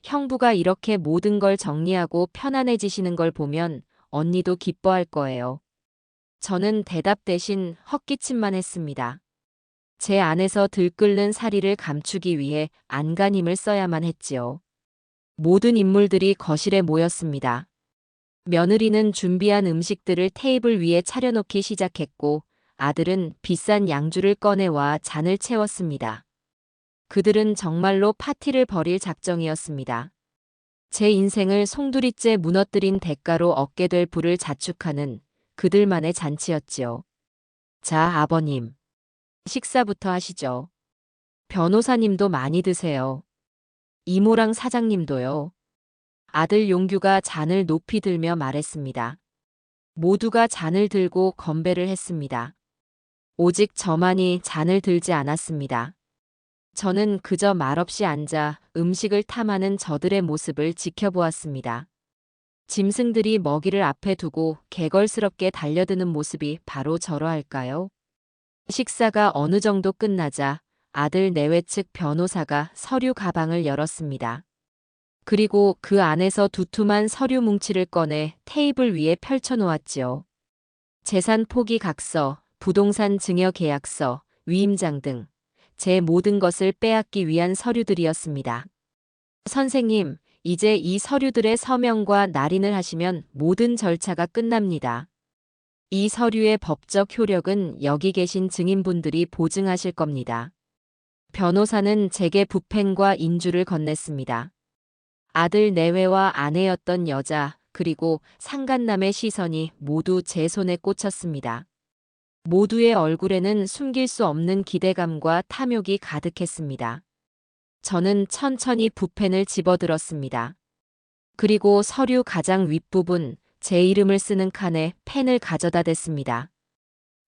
형부가 이렇게 모든 걸 정리하고 편안해지시는 걸 보면 언니도 기뻐할 거예요. 저는 대답 대신 헛기침만 했습니다. 제 안에서 들끓는 사리를 감추기 위해 안간힘을 써야만 했지요. 모든 인물들이 거실에 모였습니다. 며느리는 준비한 음식들을 테이블 위에 차려놓기 시작했고 아들은 비싼 양주를 꺼내와 잔을 채웠습니다. 그들은 정말로 파티를 벌일 작정이었습니다. 제 인생을 송두리째 무너뜨린 대가로 얻게 될 부를 자축하는 그들만의 잔치였지요. 자, 아버님. 식사부터 하시죠. 변호사님도 많이 드세요. 이모랑 사장님도요. 아들 용규가 잔을 높이 들며 말했습니다. 모두가 잔을 들고 건배를 했습니다. 오직 저만이 잔을 들지 않았습니다. 저는 그저 말없이 앉아 음식을 탐하는 저들의 모습을 지켜보았습니다. 짐승들이 먹이를 앞에 두고 개걸스럽게 달려드는 모습이 바로 저러할까요? 식사가 어느 정도 끝나자 아들 내외 측 변호사가 서류 가방을 열었습니다. 그리고 그 안에서 두툼한 서류 뭉치를 꺼내 테이블 위에 펼쳐놓았지요. 재산 포기 각서, 부동산 증여 계약서, 위임장 등 제 모든 것을 빼앗기 위한 서류들이었습니다. 선생님, 이제 이 서류들의 서명과 날인을 하시면 모든 절차가 끝납니다. 이 서류의 법적 효력은 여기 계신 증인분들이 보증하실 겁니다. 변호사는 제게 부펜과 인주를 건넸습니다. 아들 내외와 아내였던 여자, 그리고 상간남의 시선이 모두 제 손에 꽂혔습니다. 모두의 얼굴에는 숨길 수 없는 기대감과 탐욕이 가득했습니다. 저는 천천히 부펜을 집어들었습니다. 그리고 서류 가장 윗부분, 제 이름을 쓰는 칸에 펜을 가져다 댔습니다.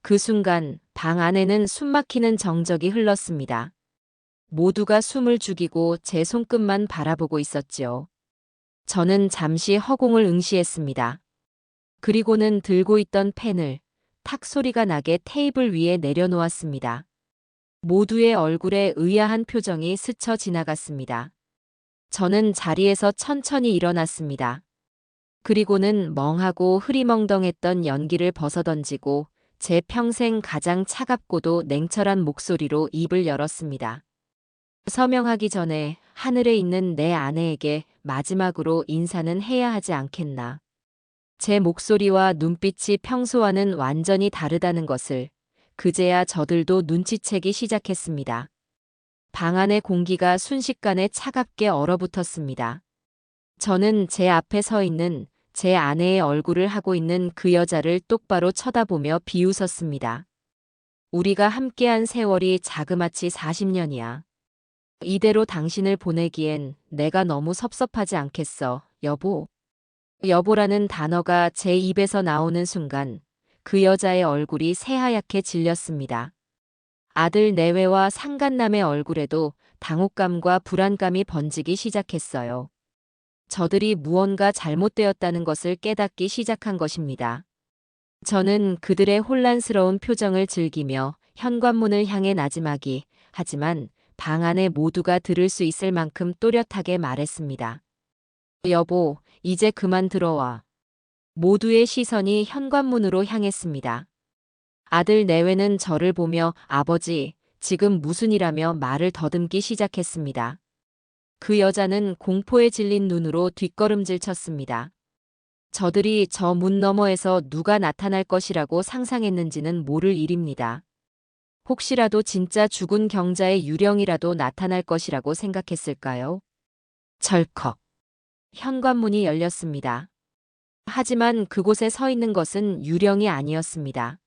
그 순간 방 안에는 숨막히는 정적이 흘렀습니다. 모두가 숨을 죽이고 제 손끝만 바라보고 있었지요. 저는 잠시 허공을 응시했습니다. 그리고는 들고 있던 펜을 탁 소리가 나게 테이블 위에 내려놓았습니다. 모두의 얼굴에 의아한 표정이 스쳐 지나갔습니다. 저는 자리에서 천천히 일어났습니다. 그리고는 멍하고 흐리멍덩했던 연기를 벗어던지고 제 평생 가장 차갑고도 냉철한 목소리로 입을 열었습니다. 서명하기 전에 하늘에 있는 내 아내에게 마지막으로 인사는 해야 하지 않겠나. 제 목소리와 눈빛이 평소와는 완전히 다르다는 것을 그제야 저들도 눈치채기 시작했습니다. 방 안의 공기가 순식간에 차갑게 얼어붙었습니다. 저는 제 앞에 서 있는 제 아내의 얼굴을 하고 있는 그 여자를 똑바로 쳐다보며 비웃었습니다. 우리가 함께한 세월이 자그마치 40년이야. 이대로 당신을 보내기엔 내가 너무 섭섭하지 않겠어, 여보. 여보라는 단어가 제 입에서 나오는 순간 그 여자의 얼굴이 새하얗게 질렸습니다. 아들 내외와 상간남의 얼굴에도 당혹감과 불안감이 번지기 시작했어요. 저들이 무언가 잘못되었다는 것을 깨닫기 시작한 것입니다. 저는 그들의 혼란스러운 표정을 즐기며 현관문을 향해 나지막이 하지만 방 안에 모두가 들을 수 있을 만큼 또렷하게 말했습니다. 여보, 이제 그만 들어와. 모두의 시선이 현관문으로 향했습니다. 아들 내외는 저를 보며 아버지, 지금 무슨 일하며 말을 더듬기 시작했습니다. 그 여자는 공포에 질린 눈으로 뒷걸음질 쳤습니다. 저들이 저 문 너머에서 누가 나타날 것이라고 상상했는지는 모를 일입니다. 혹시라도 진짜 죽은 경자의 유령이라도 나타날 것이라고 생각했을까요? 철컥. 현관문이 열렸습니다. 하지만 그곳에 서 있는 것은 유령이 아니었습니다.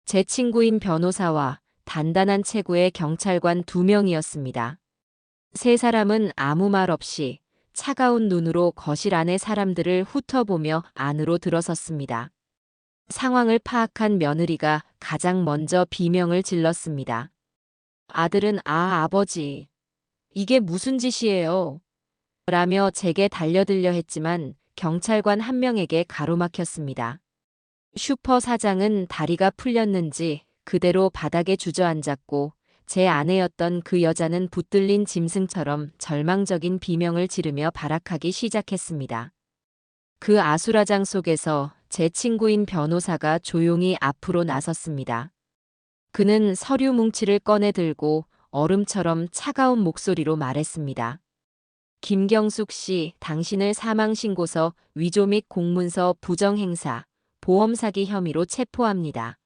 제 친구인 변호사와 단단한 체구의 경찰관 2명이었습니다. 세 사람은 아무 말 없이 차가운 눈으로 거실 안의 사람들을 훑어보며 안으로 들어섰습니다. 상황을 파악한 며느리가 가장 먼저 비명을 질렀습니다. 아들은 아버지, 이게 무슨 짓이에요? 라며 제게 달려들려 했지만 경찰관 한 명에게 가로막혔습니다. 슈퍼 사장은 다리가 풀렸는지 그대로 바닥에 주저앉았고 제 아내였던 그 여자는 붙들린 짐승처럼 절망적인 비명을 지르며 발악하기 시작했습니다. 그 아수라장 속에서 제 친구인 변호사가 조용히 앞으로 나섰습니다. 그는 서류 뭉치를 꺼내 들고 얼음처럼 차가운 목소리로 말했습니다. 김경숙 씨, 당신을 사망신고서, 위조 및 공문서 부정행사, 보험 사기 혐의로 체포합니다.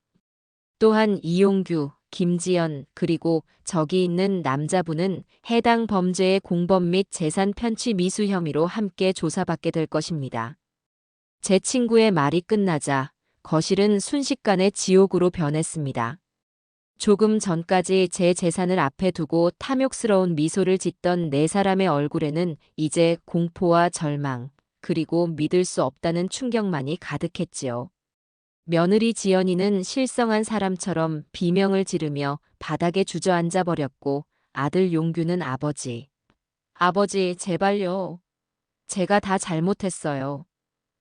또한 이용규, 김지연, 그리고 저기 있는 남자분은 해당 범죄의 공범 및 재산 편취 미수 혐의로 함께 조사받게 될 것입니다. 제 친구의 말이 끝나자 거실은 순식간에 지옥으로 변했습니다. 조금 전까지 제 재산을 앞에 두고 탐욕스러운 미소를 짓던 네 사람의 얼굴에는 이제 공포와 절망, 그리고 믿을 수 없다는 충격만이 가득했지요. 며느리 지연이는 실성한 사람처럼 비명을 지르며 바닥에 주저앉아 버렸고 아들 용규는 아버지, 제발요. 제가 다 잘못했어요.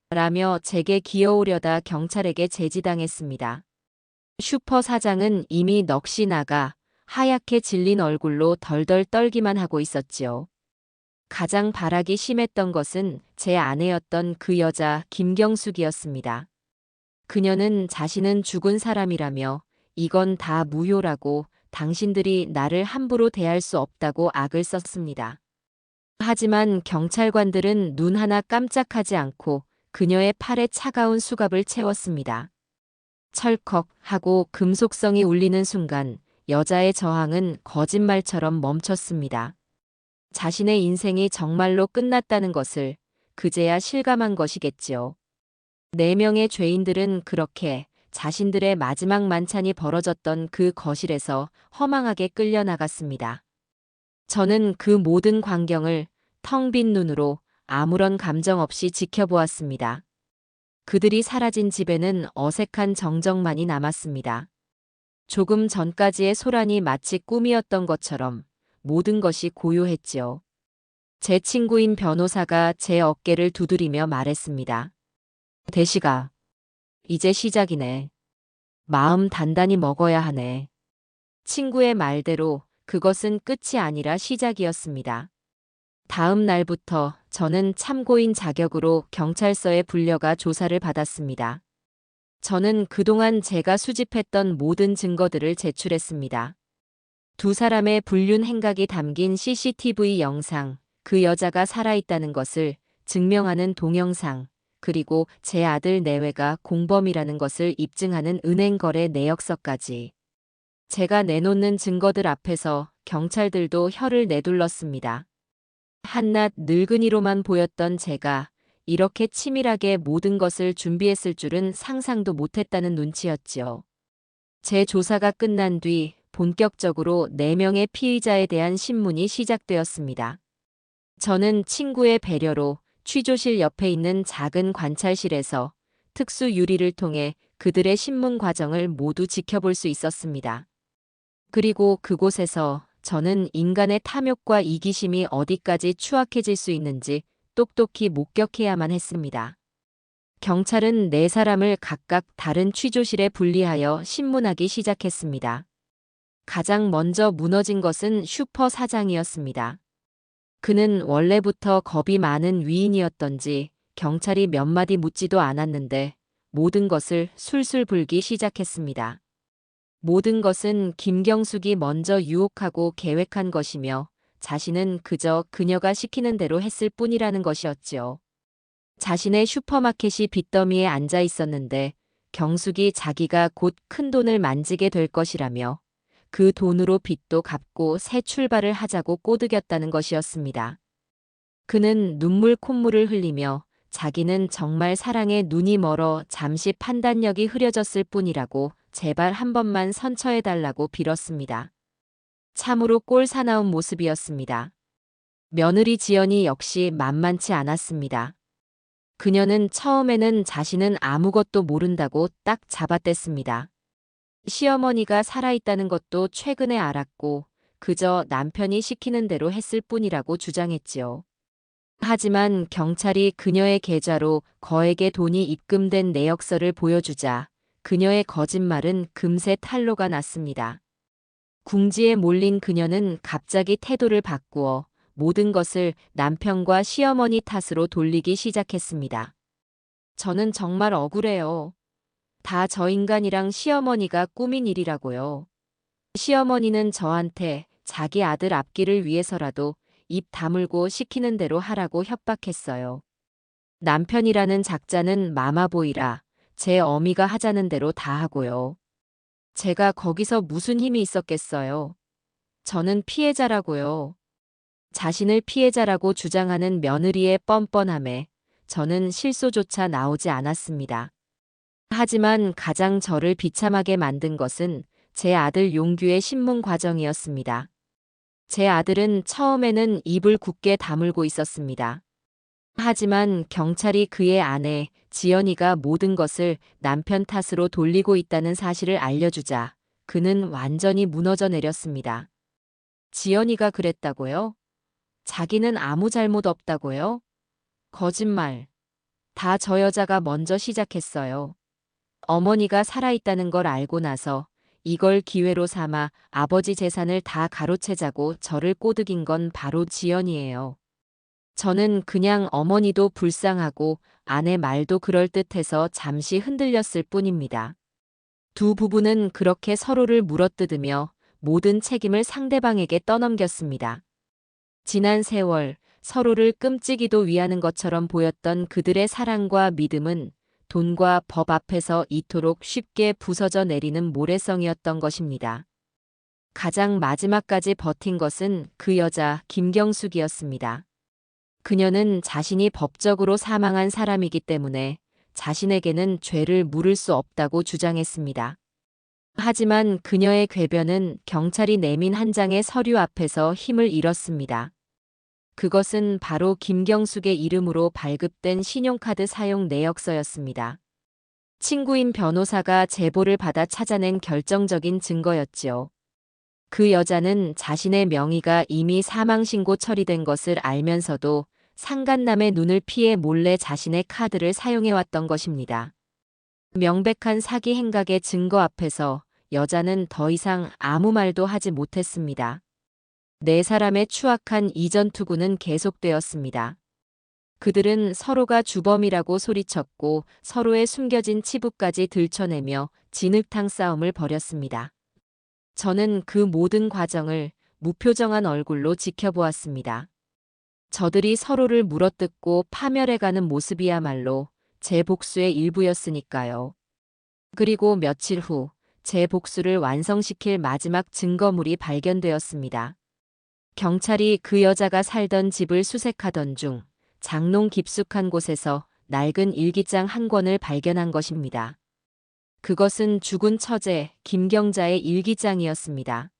라며 제게 기어오려다 경찰에게 제지당했습니다. 슈퍼 사장은 이미 넋이 나가 하얗게 질린 얼굴로 덜덜 떨기만 하고 있었지요. 가장 발악이 심했던 것은 제 아내였던 그 여자 김경숙이었습니다. 그녀는 자신은 죽은 사람이라며 이건 다 무효라고 당신들이 나를 함부로 대할 수 없다고 악을 썼습니다. 하지만 경찰관들은 눈 하나 깜짝하지 않고 그녀의 팔에 차가운 수갑을 채웠습니다. 철컥 하고 금속성이 울리는 순간 여자의 저항은 거짓말처럼 멈췄습니다. 자신의 인생이 정말로 끝났다는 것을 그제야 실감한 것이겠지요. 4명의 죄인들은 그렇게 자신들의 마지막 만찬이 벌어졌던 그 거실에서 허망하게 끌려나갔습니다. 저는 그 모든 광경을 텅 빈 눈으로 아무런 감정 없이 지켜보았습니다. 그들이 사라진 집에는 어색한 정적만이 남았습니다. 조금 전까지의 소란이 마치 꿈이었던 것처럼 모든 것이 고요했지요. 제 친구인 변호사가 제 어깨를 두드리며 말했습니다. 대시가, 이제 시작이네. 마음 단단히 먹어야 하네. 친구의 말대로 그것은 끝이 아니라 시작이었습니다. 다음 날부터 저는 참고인 자격으로 경찰서에 불려가 조사를 받았습니다. 저는 그동안 제가 수집했던 모든 증거들을 제출했습니다. 2사람의 불륜 행각이 담긴 CCTV 영상, 그 여자가 살아있다는 것을 증명하는 동영상, 그리고 제 아들 내외가 공범이라는 것을 입증하는 은행거래 내역서까지. 제가 내놓는 증거들 앞에서 경찰들도 혀를 내둘렀습니다. 한낱 늙은이로만 보였던 제가 이렇게 치밀하게 모든 것을 준비했을 줄은 상상도 못했다는 눈치였지요. 제 조사가 끝난 뒤 본격적으로 4명의 피의자에 대한 신문이 시작되었습니다. 저는 친구의 배려로 취조실 옆에 있는 작은 관찰실에서 특수 유리를 통해 그들의 신문 과정을 모두 지켜볼 수 있었습니다. 그리고 그곳에서 저는 인간의 탐욕과 이기심이 어디까지 추악해질 수 있는지 똑똑히 목격해야만 했습니다. 경찰은 4사람을 각각 다른 취조실에 분리하여 신문하기 시작했습니다. 가장 먼저 무너진 것은 슈퍼 사장이었습니다. 그는 원래부터 겁이 많은 위인이었던지 경찰이 몇 마디 묻지도 않았는데 모든 것을 술술 불기 시작했습니다. 모든 것은 김경숙이 먼저 유혹하고 계획한 것이며 자신은 그저 그녀가 시키는 대로 했을 뿐이라는 것이었지요. 자신의 슈퍼마켓이 빚더미에 앉아 있었는데 경숙이 자기가 곧 큰돈을 만지게 될 것이라며 그 돈으로 빚도 갚고 새 출발을 하자고 꼬드겼다는 것이었습니다. 그는 눈물 콧물을 흘리며 자기는 정말 사랑에 눈이 멀어 잠시 판단력이 흐려졌을 뿐이라고 제발 한 번만 선처해달라고 빌었습니다. 참으로 꼴 사나운 모습이었습니다. 며느리 지연이 역시 만만치 않았습니다. 그녀는 처음에는 자신은 아무것도 모른다고 딱 잡아댔습니다. 시어머니가 살아있다는 것도 최근에 알았고 그저 남편이 시키는 대로 했을 뿐이라고 주장했지요. 하지만 경찰이 그녀의 계좌로 거액의 돈이 입금된 내역서를 보여주자 그녀의 거짓말은 금세 탄로가 났습니다. 궁지에 몰린 그녀는 갑자기 태도를 바꾸어 모든 것을 남편과 시어머니 탓으로 돌리기 시작했습니다. 저는 정말 억울해요. 다 저 인간이랑 시어머니가 꾸민 일이라고요. 시어머니는 저한테 자기 아들 앞길을 위해서라도 입 다물고 시키는 대로 하라고 협박했어요. 남편이라는 작자는 마마보이라 제 어미가 하자는 대로 다 하고요. 제가 거기서 무슨 힘이 있었겠어요. 저는 피해자라고요. 자신을 피해자라고 주장하는 며느리의 뻔뻔함에 저는 실소조차 나오지 않았습니다. 하지만 가장 저를 비참하게 만든 것은 제 아들 용규의 신문 과정이었습니다. 제 아들은 처음에는 입을 굳게 다물고 있었습니다. 하지만 경찰이 그의 아내 지연이가 모든 것을 남편 탓으로 돌리고 있다는 사실을 알려주자 그는 완전히 무너져 내렸습니다. 지연이가 그랬다고요? 자기는 아무 잘못 없다고요? 거짓말. 다 저 여자가 먼저 시작했어요. 어머니가 살아있다는 걸 알고 나서 이걸 기회로 삼아 아버지 재산을 다 가로채자고 저를 꼬드긴 건 바로 지연이에요. 저는 그냥 어머니도 불쌍하고 아내 말도 그럴듯해서 잠시 흔들렸을 뿐입니다. 두 부부는 그렇게 서로를 물어뜯으며 모든 책임을 상대방에게 떠넘겼습니다. 지난 세월 서로를 끔찍이도 위하는 것처럼 보였던 그들의 사랑과 믿음은 돈과 법 앞에서 이토록 쉽게 부서져 내리는 모래성이었던 것입니다. 가장 마지막까지 버틴 것은 그 여자 김경숙이었습니다. 그녀는 자신이 법적으로 사망한 사람이기 때문에 자신에게는 죄를 물을 수 없다고 주장했습니다. 하지만 그녀의 궤변은 경찰이 내민 한 장의 서류 앞에서 힘을 잃었습니다. 그것은 바로 김경숙의 이름으로 발급된 신용카드 사용 내역서였습니다. 친구인 변호사가 제보를 받아 찾아낸 결정적인 증거였지요. 그 여자는 자신의 명의가 이미 사망신고 처리된 것을 알면서도 상간남의 눈을 피해 몰래 자신의 카드를 사용해왔던 것입니다. 명백한 사기 행각의 증거 앞에서 여자는 더 이상 아무 말도 하지 못했습니다. 4사람의 추악한 이전 투구는 계속되었습니다. 그들은 서로가 주범이라고 소리쳤고 서로의 숨겨진 치부까지 들춰내며 진흙탕 싸움을 벌였습니다. 저는 그 모든 과정을 무표정한 얼굴로 지켜보았습니다. 저들이 서로를 물어뜯고 파멸해가는 모습이야말로 제 복수의 일부였으니까요. 그리고 며칠 후 제 복수를 완성시킬 마지막 증거물이 발견되었습니다. 경찰이 그 여자가 살던 집을 수색하던 중 장롱 깊숙한 곳에서 낡은 일기장 한 권을 발견한 것입니다. 그것은 죽은 처제 김경자의 일기장이었습니다.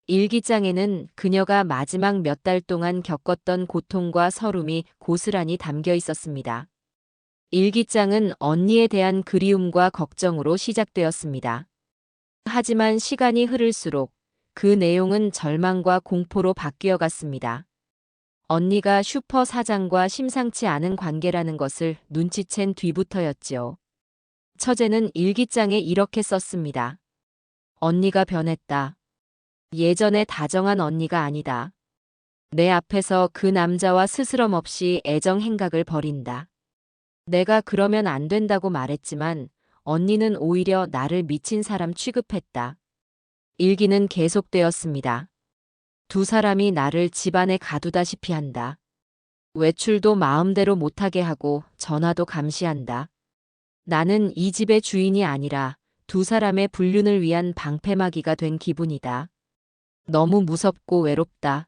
일기장에는 그녀가 마지막 몇 달 동안 겪었던 고통과 서름이 고스란히 담겨 있었습니다. 일기장은 언니에 대한 그리움과 걱정으로 시작되었습니다. 하지만 시간이 흐를수록 그 내용은 절망과 공포로 바뀌어 갔습니다. 언니가 슈퍼 사장과 심상치 않은 관계라는 것을 눈치챈 뒤부터였지요. 처제는 일기장에 이렇게 썼습니다. 언니가 변했다. 예전에 다정한 언니가 아니다. 내 앞에서 그 남자와 스스럼 없이 애정 행각을 벌인다. 내가 그러면 안 된다고 말했지만 언니는 오히려 나를 미친 사람 취급했다. 일기는 계속되었습니다. 두 사람이 나를 집안에 가두다시피 한다. 외출도 마음대로 못하게 하고 전화도 감시한다. 나는 이 집의 주인이 아니라 두 사람의 불륜을 위한 방패막이가 된 기분이다. 너무 무섭고 외롭다.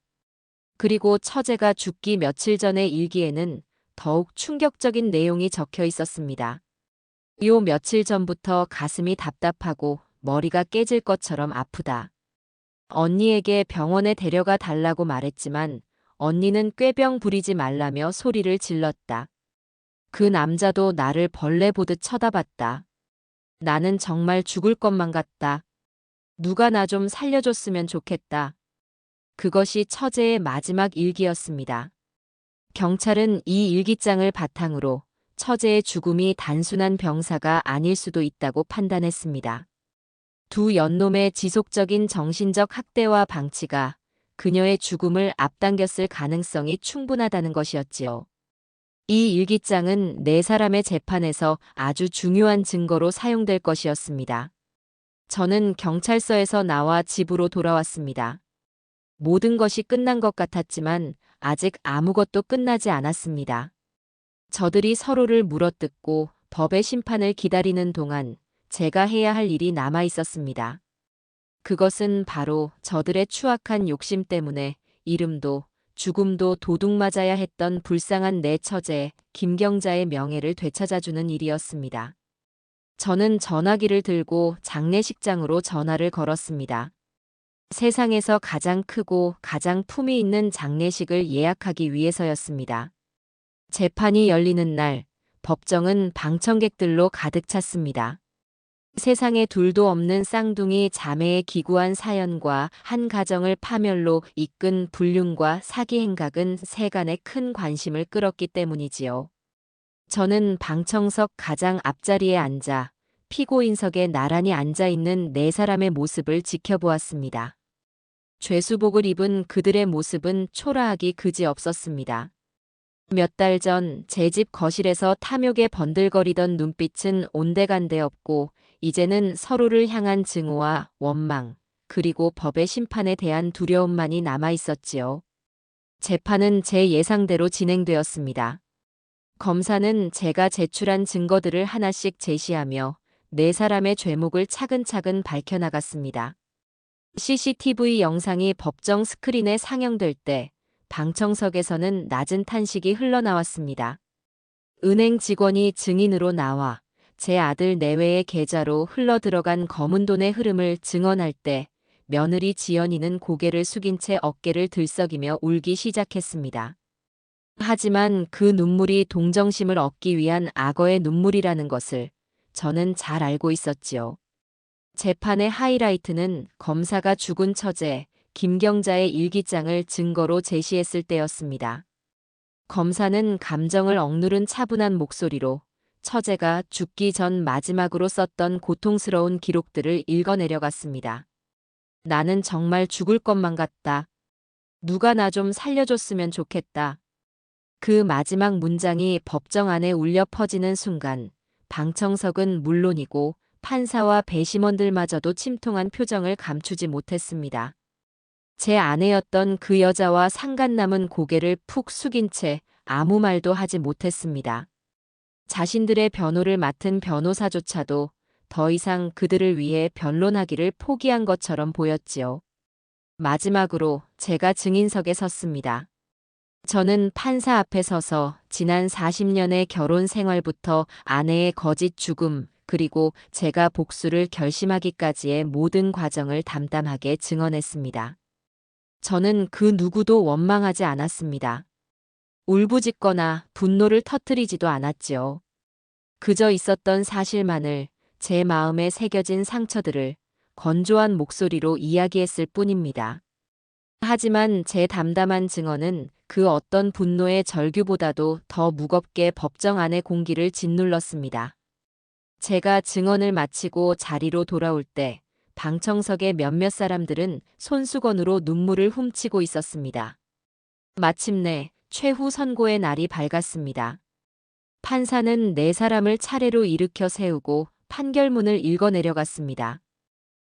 그리고 처제가 죽기 며칠 전의 일기에는 더욱 충격적인 내용이 적혀 있었습니다. 요 며칠 전부터 가슴이 답답하고 머리가 깨질 것처럼 아프다. 언니에게 병원에 데려가 달라고 말했지만 언니는 꾀병 부리지 말라며 소리를 질렀다. 그 남자도 나를 벌레 보듯 쳐다봤다. 나는 정말 죽을 것만 같다. 누가 나 좀 살려줬으면 좋겠다. 그것이 처제의 마지막 일기였습니다. 경찰은 이 일기장을 바탕으로 처제의 죽음이 단순한 병사가 아닐 수도 있다고 판단했습니다. 두 연놈의 지속적인 정신적 학대와 방치가 그녀의 죽음을 앞당겼을 가능성이 충분하다는 것이었지요. 이 일기장은 네 사람의 재판에서 아주 중요한 증거로 사용될 것이었습니다. 저는 경찰서에서 나와 집으로 돌아왔습니다. 모든 것이 끝난 것 같았지만 아직 아무것도 끝나지 않았습니다. 저들이 서로를 물어뜯고 법의 심판을 기다리는 동안 제가 해야 할 일이 남아 있었습니다. 그것은 바로 저들의 추악한 욕심 때문에 이름도 죽음도 도둑맞아야 했던 불쌍한 내 처제 김경자의 명예를 되찾아주는 일이었습니다. 저는 전화기를 들고 장례식장으로 전화를 걸었습니다. 세상에서 가장 크고 가장 품위 있는 장례식을 예약하기 위해서였습니다. 재판이 열리는 날, 법정은 방청객들로 가득 찼습니다. 세상에 둘도 없는 쌍둥이 자매의 기구한 사연과 한 가정을 파멸로 이끈 불륜과 사기 행각은 세간의 큰 관심을 끌었기 때문이지요. 저는 방청석 가장 앞자리에 앉아 피고인석에 나란히 앉아있는 네 사람의 모습을 지켜보았습니다. 죄수복을 입은 그들의 모습은 초라하기 그지없었습니다. 몇 달 전 제 집 거실에서 탐욕에 번들거리던 눈빛은 온데간데 없고 이제는 서로를 향한 증오와 원망, 그리고 법의 심판에 대한 두려움만이 남아 있었지요. 재판은 제 예상대로 진행되었습니다. 검사는 제가 제출한 증거들을 하나씩 제시하며 네 사람의 죄목을 차근차근 밝혀나갔습니다. CCTV 영상이 법정 스크린에 상영될 때 방청석에서는 낮은 탄식이 흘러나왔습니다. 은행 직원이 증인으로 나와 제 아들 내외의 계좌로 흘러들어간 검은 돈의 흐름을 증언할 때 며느리 지연이는 고개를 숙인 채 어깨를 들썩이며 울기 시작했습니다. 하지만 그 눈물이 동정심을 얻기 위한 악어의 눈물이라는 것을 저는 잘 알고 있었지요. 재판의 하이라이트는 검사가 죽은 처제 김경자의 일기장을 증거로 제시했을 때였습니다. 검사는 감정을 억누른 차분한 목소리로 처제가 죽기 전 마지막으로 썼던 고통스러운 기록들을 읽어내려갔습니다. 나는 정말 죽을 것만 같다. 누가 나 좀 살려줬으면 좋겠다. 그 마지막 문장이 법정 안에 울려 퍼지는 순간 방청석은 물론이고 판사와 배심원들마저도 침통한 표정을 감추지 못했습니다. 제 아내였던 그 여자와 상간남은 고개를 푹 숙인 채 아무 말도 하지 못했습니다. 자신들의 변호를 맡은 변호사조차도 더 이상 그들을 위해 변론하기를 포기한 것처럼 보였지요. 마지막으로 제가 증인석에 섰습니다. 저는 판사 앞에 서서 지난 40년의 결혼 생활부터 아내의 거짓 죽음, 그리고 제가 복수를 결심하기까지의 모든 과정을 담담하게 증언했습니다. 저는 그 누구도 원망하지 않았습니다. 울부짖거나 분노를 터뜨리지도 않았지요. 그저 있었던 사실만을, 제 마음에 새겨진 상처들을 건조한 목소리로 이야기했을 뿐입니다. 하지만 제 담담한 증언은 그 어떤 분노의 절규보다도 더 무겁게 법정 안의 공기를 짓눌렀습니다. 제가 증언을 마치고 자리로 돌아올 때 방청석의 몇몇 사람들은 손수건으로 눈물을 훔치고 있었습니다. 마침내 최후 선고의 날이 밝았습니다. 판사는 네 사람을 차례로 일으켜 세우고 판결문을 읽어 내려갔습니다.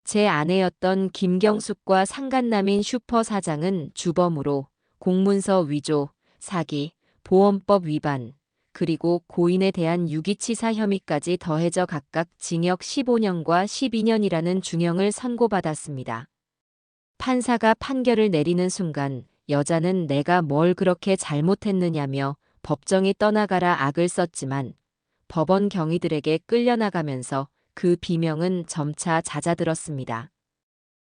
제 아내였던 김경숙과 상간남인 슈퍼 사장은 주범으로 공문서 위조, 사기, 보험법 위반, 그리고 고인에 대한 유기치사 혐의까지 더해져 각각 징역 15년과 12년이라는 중형을 선고받았습니다. 판사가 판결을 내리는 순간 여자는 내가 뭘 그렇게 잘못했느냐며 법정이 떠나가라 악을 썼지만 법원 경위들에게 끌려나가면서 그 비명은 점차 잦아들었습니다.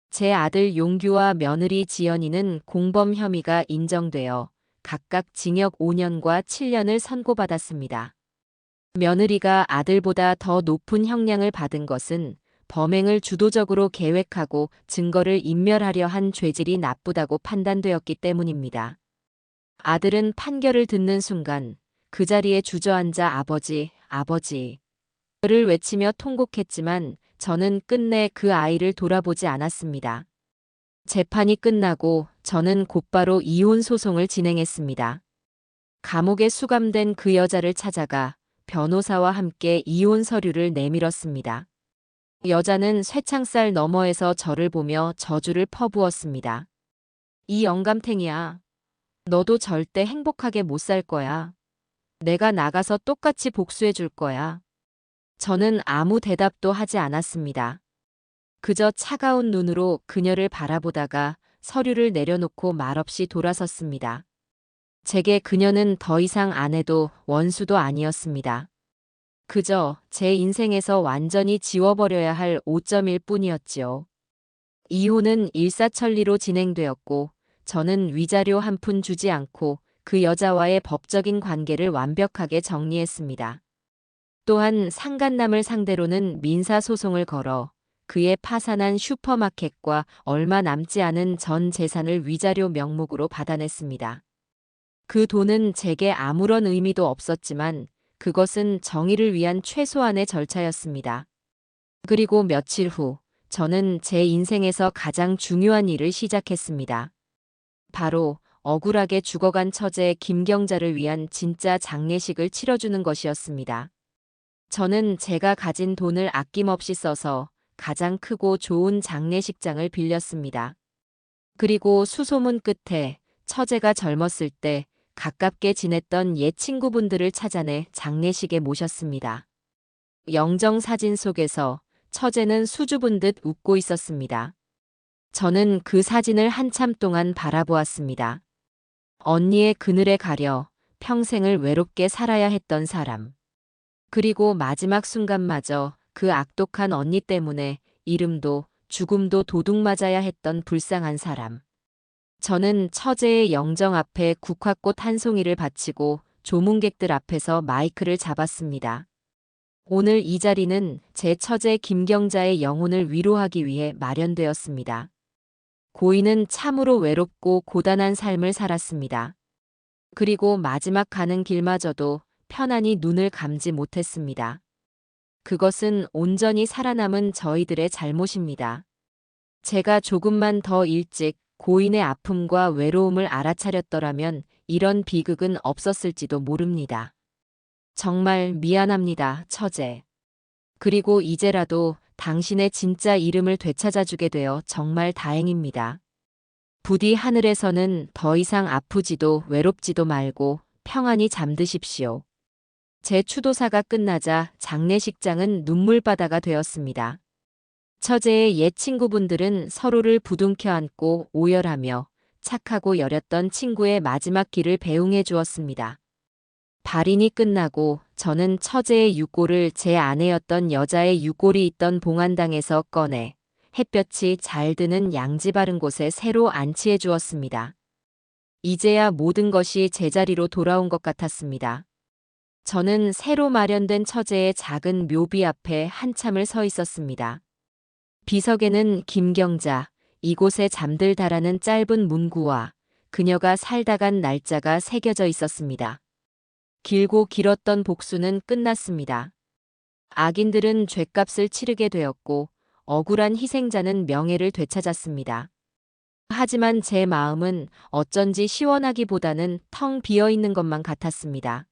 제 아들 용규와 며느리 지연이는 공범 혐의가 인정되어 각각 징역 5년과 7년을 선고받았습니다. 며느리가 아들보다 더 높은 형량을 받은 것은 범행을 주도적으로 계획하고 증거를 인멸하려 한 죄질이 나쁘다고 판단되었기 때문입니다. 아들은 판결을 듣는 순간 그 자리에 주저앉아 아버지, 아버지 를 외치며 통곡했지만 저는 끝내 그 아이를 돌아보지 않았습니다. 재판이 끝나고 저는 곧바로 이혼 소송을 진행했습니다. 감옥에 수감된 그 여자를 찾아가 변호사와 함께 이혼 서류를 내밀었습니다. 여자는 쇠창살 너머에서 저를 보며 저주를 퍼부었습니다. 이 영감탱이야. 너도 절대 행복하게 못 살 거야. 내가 나가서 똑같이 복수해 줄 거야. 저는 아무 대답도 하지 않았습니다. 그저 차가운 눈으로 그녀를 바라보다가 서류를 내려놓고 말없이 돌아섰습니다. 제게 그녀는 더 이상 아내도 원수도 아니었습니다. 그저 제 인생에서 완전히 지워버려야 할 5점일 뿐이었지요. 이혼은 일사천리로 진행되었고 저는 위자료 한 푼 주지 않고 그 여자와의 법적인 관계를 완벽하게 정리했습니다. 또한 상간남을 상대로는 민사소송을 걸어 그의 파산한 슈퍼마켓과 얼마 남지 않은 전 재산을 위자료 명목으로 받아냈습니다. 그 돈은 제게 아무런 의미도 없었지만 그것은 정의를 위한 최소한의 절차였습니다. 그리고 며칠 후 저는 제 인생에서 가장 중요한 일을 시작했습니다. 바로 억울하게 죽어간 처제 김경자를 위한 진짜 장례식을 치러주는 것이었습니다. 저는 제가 가진 돈을 아낌없이 써서 가장 크고 좋은 장례식장을 빌렸습니다. 그리고 수소문 끝에 처제가 젊었을 때 가깝게 지냈던 옛 친구분들을 찾아내 장례식에 모셨습니다. 영정 사진 속에서 처제는 수줍은 듯 웃고 있었습니다. 저는 그 사진을 한참 동안 바라보았습니다. 언니의 그늘에 가려 평생을 외롭게 살아야 했던 사람. 그리고 마지막 순간마저 그 악독한 언니 때문에 이름도 죽음도 도둑맞아야 했던 불쌍한 사람. 저는 처제의 영정 앞에 국화꽃 한 송이를 바치고 조문객들 앞에서 마이크를 잡았습니다. 오늘 이 자리는 제 처제 김경자의 영혼을 위로하기 위해 마련되었습니다. 고인은 참으로 외롭고 고단한 삶을 살았습니다. 그리고 마지막 가는 길마저도 편안히 눈을 감지 못했습니다. 그것은 온전히 살아남은 저희들의 잘못입니다. 제가 조금만 더 일찍 고인의 아픔과 외로움을 알아차렸더라면 이런 비극은 없었을지도 모릅니다. 정말 미안합니다, 처제. 그리고 이제라도 당신의 진짜 이름을 되찾아주게 되어 정말 다행입니다. 부디 하늘에서는 더 이상 아프지도 외롭지도 말고 평안히 잠드십시오. 제 추도사가 끝나자 장례식장은 눈물바다가 되었습니다. 처제의 옛 친구분들은 서로를 부둥켜 안고 오열하며 착하고 여렸던 친구의 마지막 길을 배웅해 주었습니다. 발인이 끝나고 저는 처제의 유골을 제 아내였던 여자의 유골이 있던 봉안당에서 꺼내 햇볕이 잘 드는 양지 바른 곳에 새로 안치해 주었습니다. 이제야 모든 것이 제자리로 돌아온 것 같았습니다. 저는 새로 마련된 처제의 작은 묘비 앞에 한참을 서 있었습니다. 비석에는 김경자, 이곳에 잠들다라는 짧은 문구와 그녀가 살다 간 날짜가 새겨져 있었습니다. 길고 길었던 복수는 끝났습니다. 악인들은 죗값을 치르게 되었고 억울한 희생자는 명예를 되찾았습니다. 하지만 제 마음은 어쩐지 시원하기보다는 텅 비어 있는 것만 같았습니다.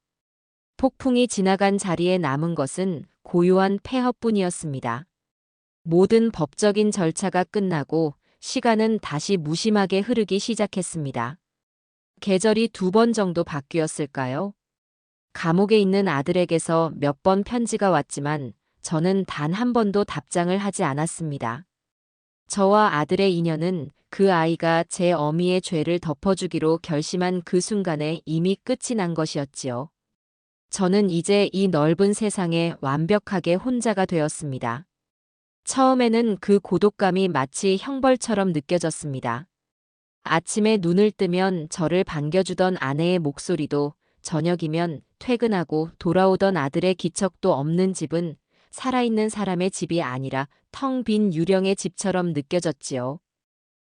폭풍이 지나간 자리에 남은 것은 고요한 폐허뿐이었습니다. 모든 법적인 절차가 끝나고 시간은 다시 무심하게 흐르기 시작했습니다. 계절이 2번 정도 바뀌었을까요? 감옥에 있는 아들에게서 몇 번 편지가 왔지만 저는 단 한 번도 답장을 하지 않았습니다. 저와 아들의 인연은 그 아이가 제 어미의 죄를 덮어주기로 결심한 그 순간에 이미 끝이 난 것이었지요. 저는 이제 이 넓은 세상에 완벽하게 혼자가 되었습니다. 처음에는 그 고독감이 마치 형벌처럼 느껴졌습니다. 아침에 눈을 뜨면 저를 반겨주던 아내의 목소리도, 저녁이면 퇴근하고 돌아오던 아들의 기척도 없는 집은 살아있는 사람의 집이 아니라 텅 빈 유령의 집처럼 느껴졌지요.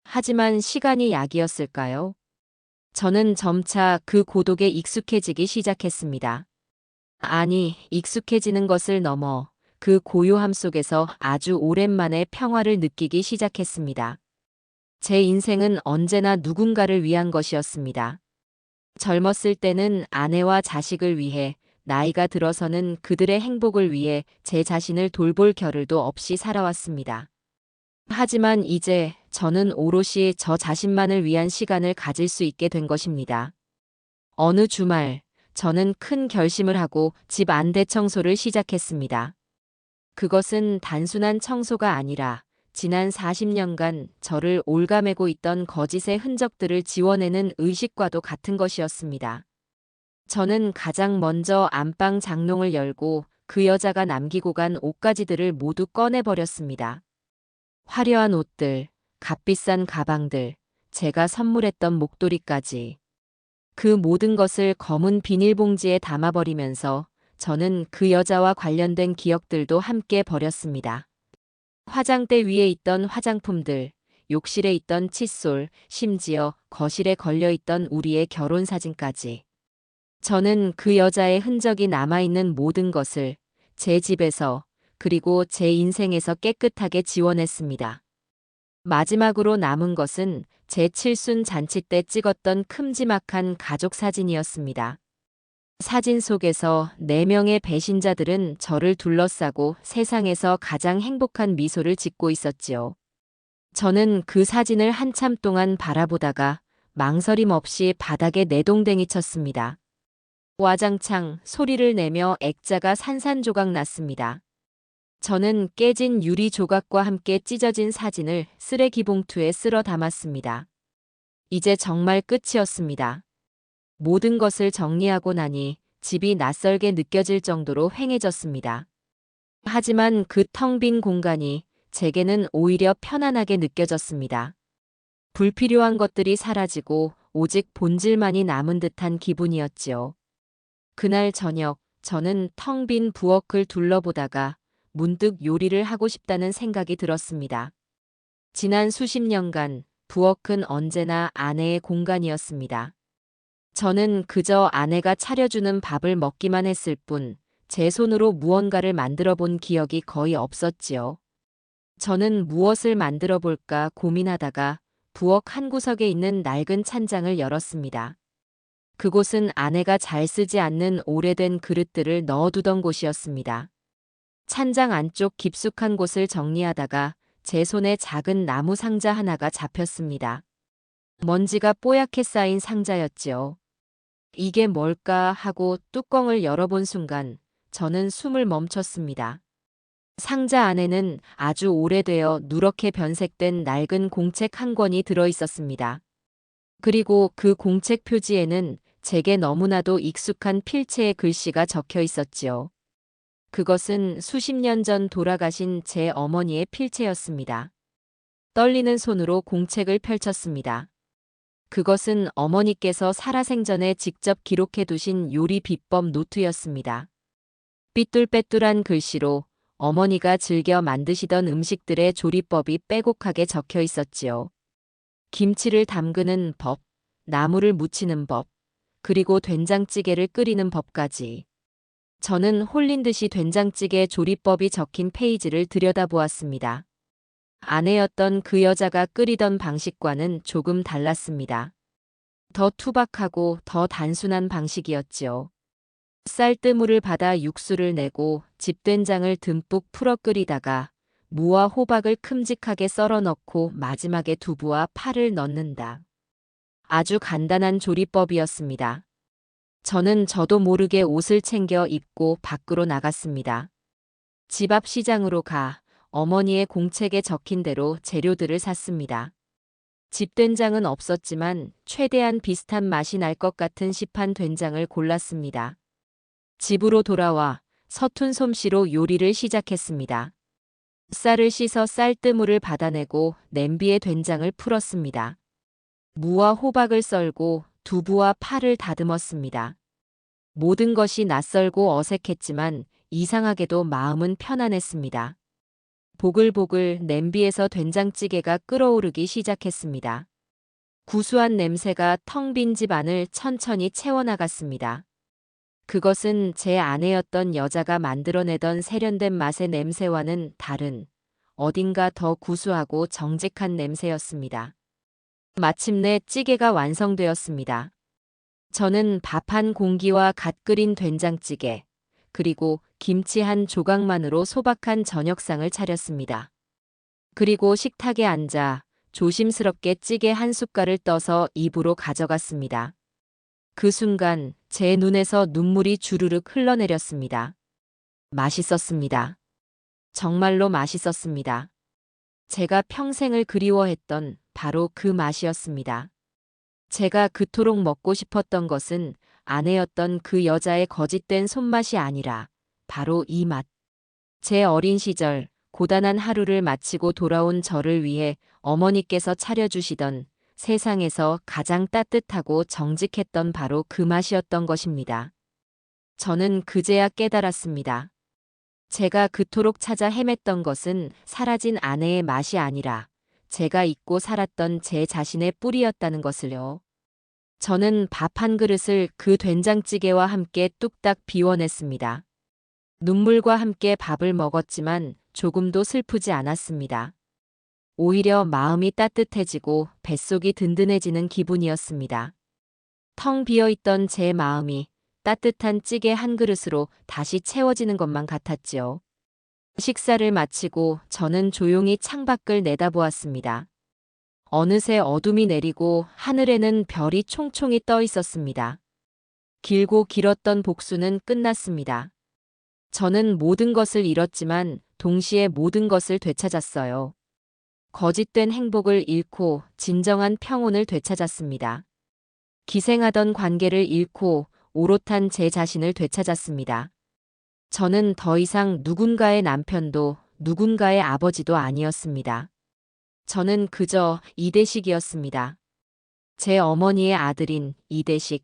하지만 시간이 약이었을까요? 저는 점차 그 고독에 익숙해지기 시작했습니다. 아니, 익숙해지는 것을 넘어 그 고요함 속에서 아주 오랜만에 평화를 느끼기 시작했습니다. 제 인생은 언제나 누군가를 위한 것이었습니다. 젊었을 때는 아내와 자식을 위해, 나이가 들어서는 그들의 행복을 위해 제 자신을 돌볼 겨를도 없이 살아왔습니다. 하지만 이제 저는 오롯이 저 자신만을 위한 시간을 가질 수 있게 된 것입니다. 어느 주말, 저는 큰 결심을 하고 집 안대 청소를 시작했습니다. 그것은 단순한 청소가 아니라 지난 40년간 저를 올가매고 있던 거짓의 흔적들을 지워내는 의식과도 같은 것이었습니다. 저는 가장 먼저 안방 장롱을 열고 그 여자가 남기고 간 옷가지들을 모두 꺼내버렸습니다. 화려한 옷들, 값비싼 가방들, 제가 선물했던 목도리까지. 그 모든 것을 검은 비닐봉지에 담아버리면서 저는 그 여자와 관련된 기억들도 함께 버렸습니다. 화장대 위에 있던 화장품들, 욕실에 있던 칫솔, 심지어 거실에 걸려있던 우리의 결혼사진까지. 저는 그 여자의 흔적이 남아있는 모든 것을 제 집에서 그리고 제 인생에서 깨끗하게 지워냈습니다. 마지막으로 남은 것은 제 칠순 잔치 때 찍었던 큼지막한 가족 사진이었습니다. 사진 속에서 4명의 배신자들은 저를 둘러싸고 세상에서 가장 행복한 미소를 짓고 있었지요. 저는 그 사진을 한참 동안 바라보다가 망설임 없이 바닥에 내동댕이 쳤습니다. 와장창 소리를 내며 액자가 산산조각 났습니다. 저는 깨진 유리 조각과 함께 찢어진 사진을 쓰레기 봉투에 쓸어 담았습니다. 이제 정말 끝이었습니다. 모든 것을 정리하고 나니 집이 낯설게 느껴질 정도로 휑해졌습니다. 하지만 그 텅 빈 공간이 제게는 오히려 편안하게 느껴졌습니다. 불필요한 것들이 사라지고 오직 본질만이 남은 듯한 기분이었지요. 그날 저녁, 저는 텅 빈 부엌을 둘러보다가 문득 요리를 하고 싶다는 생각이 들었습니다. 지난 수십 년간 부엌은 언제나 아내의 공간이었습니다. 저는 그저 아내가 차려주는 밥을 먹기만 했을 뿐, 제 손으로 무언가를 만들어 본 기억이 거의 없었지요. 저는 무엇을 만들어 볼까 고민하다가 부엌 한 구석에 있는 낡은 찬장을 열었습니다. 그곳은 아내가 잘 쓰지 않는 오래된 그릇들을 넣어두던 곳이었습니다. 찬장 안쪽 깊숙한 곳을 정리하다가 제 손에 작은 나무 상자 하나가 잡혔습니다. 먼지가 뽀얗게 쌓인 상자였지요. 이게 뭘까 하고 뚜껑을 열어본 순간 저는 숨을 멈췄습니다. 상자 안에는 아주 오래되어 누렇게 변색된 낡은 공책 한 권이 들어 있었습니다. 그리고 그 공책 표지에는 제게 너무나도 익숙한 필체의 글씨가 적혀 있었지요. 그것은 수십 년 전 돌아가신 제 어머니의 필체였습니다. 떨리는 손으로 공책을 펼쳤습니다. 그것은 어머니께서 살아생전에 직접 기록해 두신 요리 비법 노트였습니다. 삐뚤빼뚤한 글씨로 어머니가 즐겨 만드시던 음식들의 조리법이 빼곡하게 적혀 있었지요. 김치를 담그는 법, 나물을 무치는 법, 그리고 된장찌개를 끓이는 법까지. 저는 홀린 듯이 된장찌개 조리법이 적힌 페이지를 들여다보았습니다. 아내였던 그 여자가 끓이던 방식과는 조금 달랐습니다. 더 투박하고 더 단순한 방식이었지요. 쌀뜨물을 받아 육수를 내고 집된장을 듬뿍 풀어 끓이다가 무와 호박을 큼직하게 썰어 넣고 마지막에 두부와 파를 넣는다. 아주 간단한 조리법이었습니다. 저는 저도 모르게 옷을 챙겨 입고 밖으로 나갔습니다. 집 앞 시장으로 가 어머니의 공책에 적힌 대로 재료들을 샀습니다. 집된장은 없었지만 최대한 비슷한 맛이 날 것 같은 시판 된장을 골랐습니다. 집으로 돌아와 서툰 솜씨로 요리를 시작했습니다. 쌀을 씻어 쌀뜨물을 받아내고 냄비에 된장을 풀었습니다. 무와 호박을 썰고 두부와 파를 다듬었습니다. 모든 것이 낯설고 어색했지만 이상하게도 마음은 편안했습니다. 보글보글 냄비에서 된장찌개가 끓어오르기 시작했습니다. 구수한 냄새가 텅 빈 집 안을 천천히 채워나갔습니다. 그것은 제 아내였던 여자가 만들어내던 세련된 맛의 냄새와는 다른 어딘가 더 구수하고 정직한 냄새였습니다. 마침내 찌개가 완성되었습니다. 저는 밥 한 공기와 갓 끓인 된장찌개, 그리고 김치 한 조각만으로 소박한 저녁상을 차렸습니다. 그리고 식탁에 앉아 조심스럽게 찌개 한 숟갈을 떠서 입으로 가져갔습니다. 그 순간 제 눈에서 눈물이 주르륵 흘러내렸습니다. 맛있었습니다. 정말로 맛있었습니다. 제가 평생을 그리워했던 바로 그 맛이었습니다. 제가 그토록 먹고 싶었던 것은 아내였던 그 여자의 거짓된 손맛이 아니라 바로 이 맛. 제 어린 시절 고단한 하루를 마치고 돌아온 저를 위해 어머니께서 차려주시던 세상에서 가장 따뜻하고 정직했던 바로 그 맛이었던 것입니다. 저는 그제야 깨달았습니다. 제가 그토록 찾아 헤맸던 것은 사라진 아내의 맛이 아니라 제가 잊고 살았던 제 자신의 뿌리였다는 것을요. 저는 밥 한 그릇을 그 된장찌개와 함께 뚝딱 비워냈습니다. 눈물과 함께 밥을 먹었지만 조금도 슬프지 않았습니다. 오히려 마음이 따뜻해지고 뱃속이 든든해지는 기분이었습니다. 텅 비어있던 제 마음이 따뜻한 찌개 한 그릇으로 다시 채워지는 것만 같았지요. 식사를 마치고 저는 조용히 창밖을 내다보았습니다. 어느새 어둠이 내리고 하늘에는 별이 총총히 떠 있었습니다. 길고 길었던 복수는 끝났습니다. 저는 모든 것을 잃었지만 동시에 모든 것을 되찾았어요. 거짓된 행복을 잃고 진정한 평온을 되찾았습니다. 기생하던 관계를 잃고 오롯한 제 자신을 되찾았습니다. 저는 더 이상 누군가의 남편도 누군가의 아버지도 아니었습니다. 저는 그저 이대식이었습니다. 제 어머니의 아들인 이대식.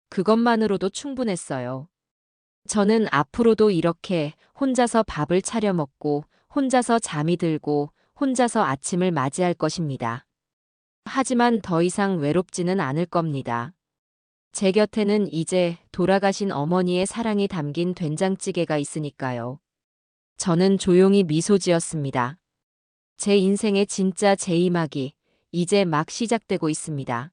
그것만으로도 충분했어요. 저는 앞으로도 이렇게 혼자서 밥을 차려 먹고 혼자서 잠이 들고 혼자서 아침을 맞이할 것입니다. 하지만 더 이상 외롭지는 않을 겁니다. 제 곁에는 이제 돌아가신 어머니의 사랑이 담긴 된장찌개가 있으니까요. 저는 조용히 미소 지었습니다. 제 인생의 진짜 제이막이 이제 막 시작되고 있습니다.